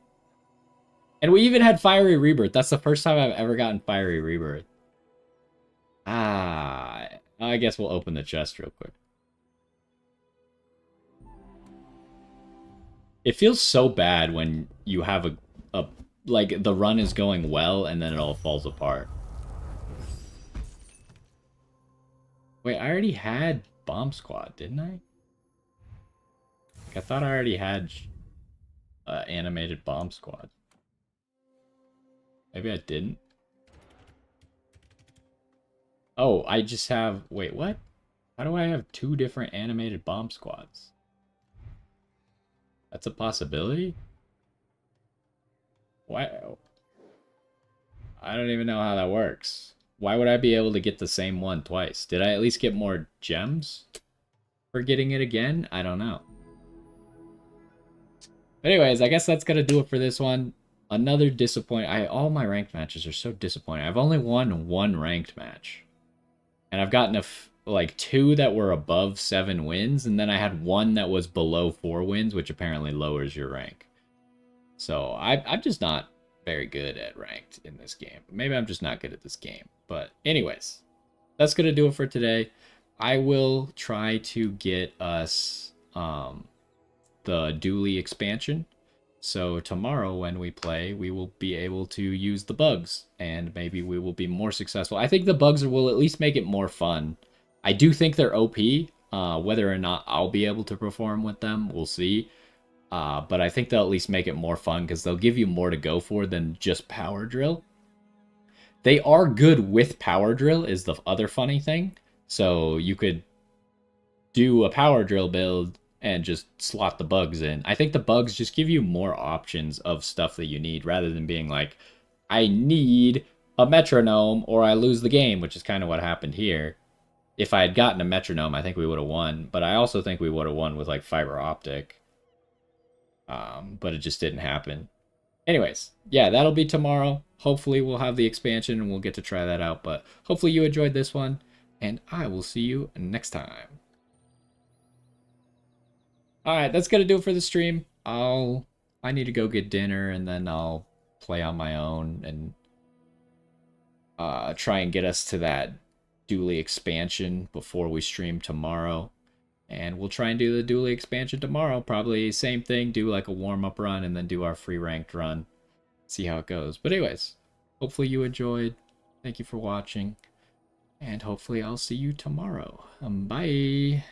And we even had Fiery Rebirth. That's the first time I've ever gotten Fiery Rebirth. Ah, I guess we'll open the chest real quick. It feels so bad when you have a like the run is going well and then it all falls apart. Wait, I already had Bomb Squad, didn't I? Like, I thought I already had animated Bomb Squad. Maybe I didn't. Oh, I just have... Wait, what? How do I have 2 different animated Bomb Squads? That's a possibility? Why? I don't even know how that works. Why would I be able to get the same one twice? Did I at least get more gems for getting it again? I don't know. But anyways, I guess that's gonna do it for this one. Another disappointing. All my ranked matches are so disappointing. I've only won 1 ranked match, and I've gotten like 2 that were above 7 wins, and then I had 1 that was below 4 wins, which apparently lowers your rank. So I'm just not very good at ranked in this game. Maybe I'm just not good at this game. But anyways, that's gonna do it for today. I will try to get us the Dooley expansion. So tomorrow when we play, we will be able to use the bugs, and maybe we will be more successful. I think the bugs will at least make it more fun. I do think they're OP. Whether or not I'll be able to perform with them, we'll see. But I think they'll at least make it more fun because they'll give you more to go for than just power drill. They are good with power drill is the other funny thing. So you could do a power drill build and just slot the bugs in. I think the bugs just give you more options of stuff that you need rather than being like, I need a metronome or I lose the game, which is kind of what happened here. If I had gotten a metronome, I think we would have won. But I also think we would have won with like fiber optic. But it just didn't happen. Anyways, yeah, that'll be tomorrow. Hopefully we'll have the expansion and we'll get to try that out. But hopefully you enjoyed this one, and I will see you next time. Alright, that's gonna do it for the stream. I need to go get dinner, and then I'll play on my own and try and get us to that Dooley expansion before we stream tomorrow. And we'll try and do the Dooley expansion tomorrow. Probably same thing, do like a warm-up run and then do our free ranked run. See how it goes. But anyways, hopefully you enjoyed. Thank you for watching. And hopefully I'll see you tomorrow. Bye.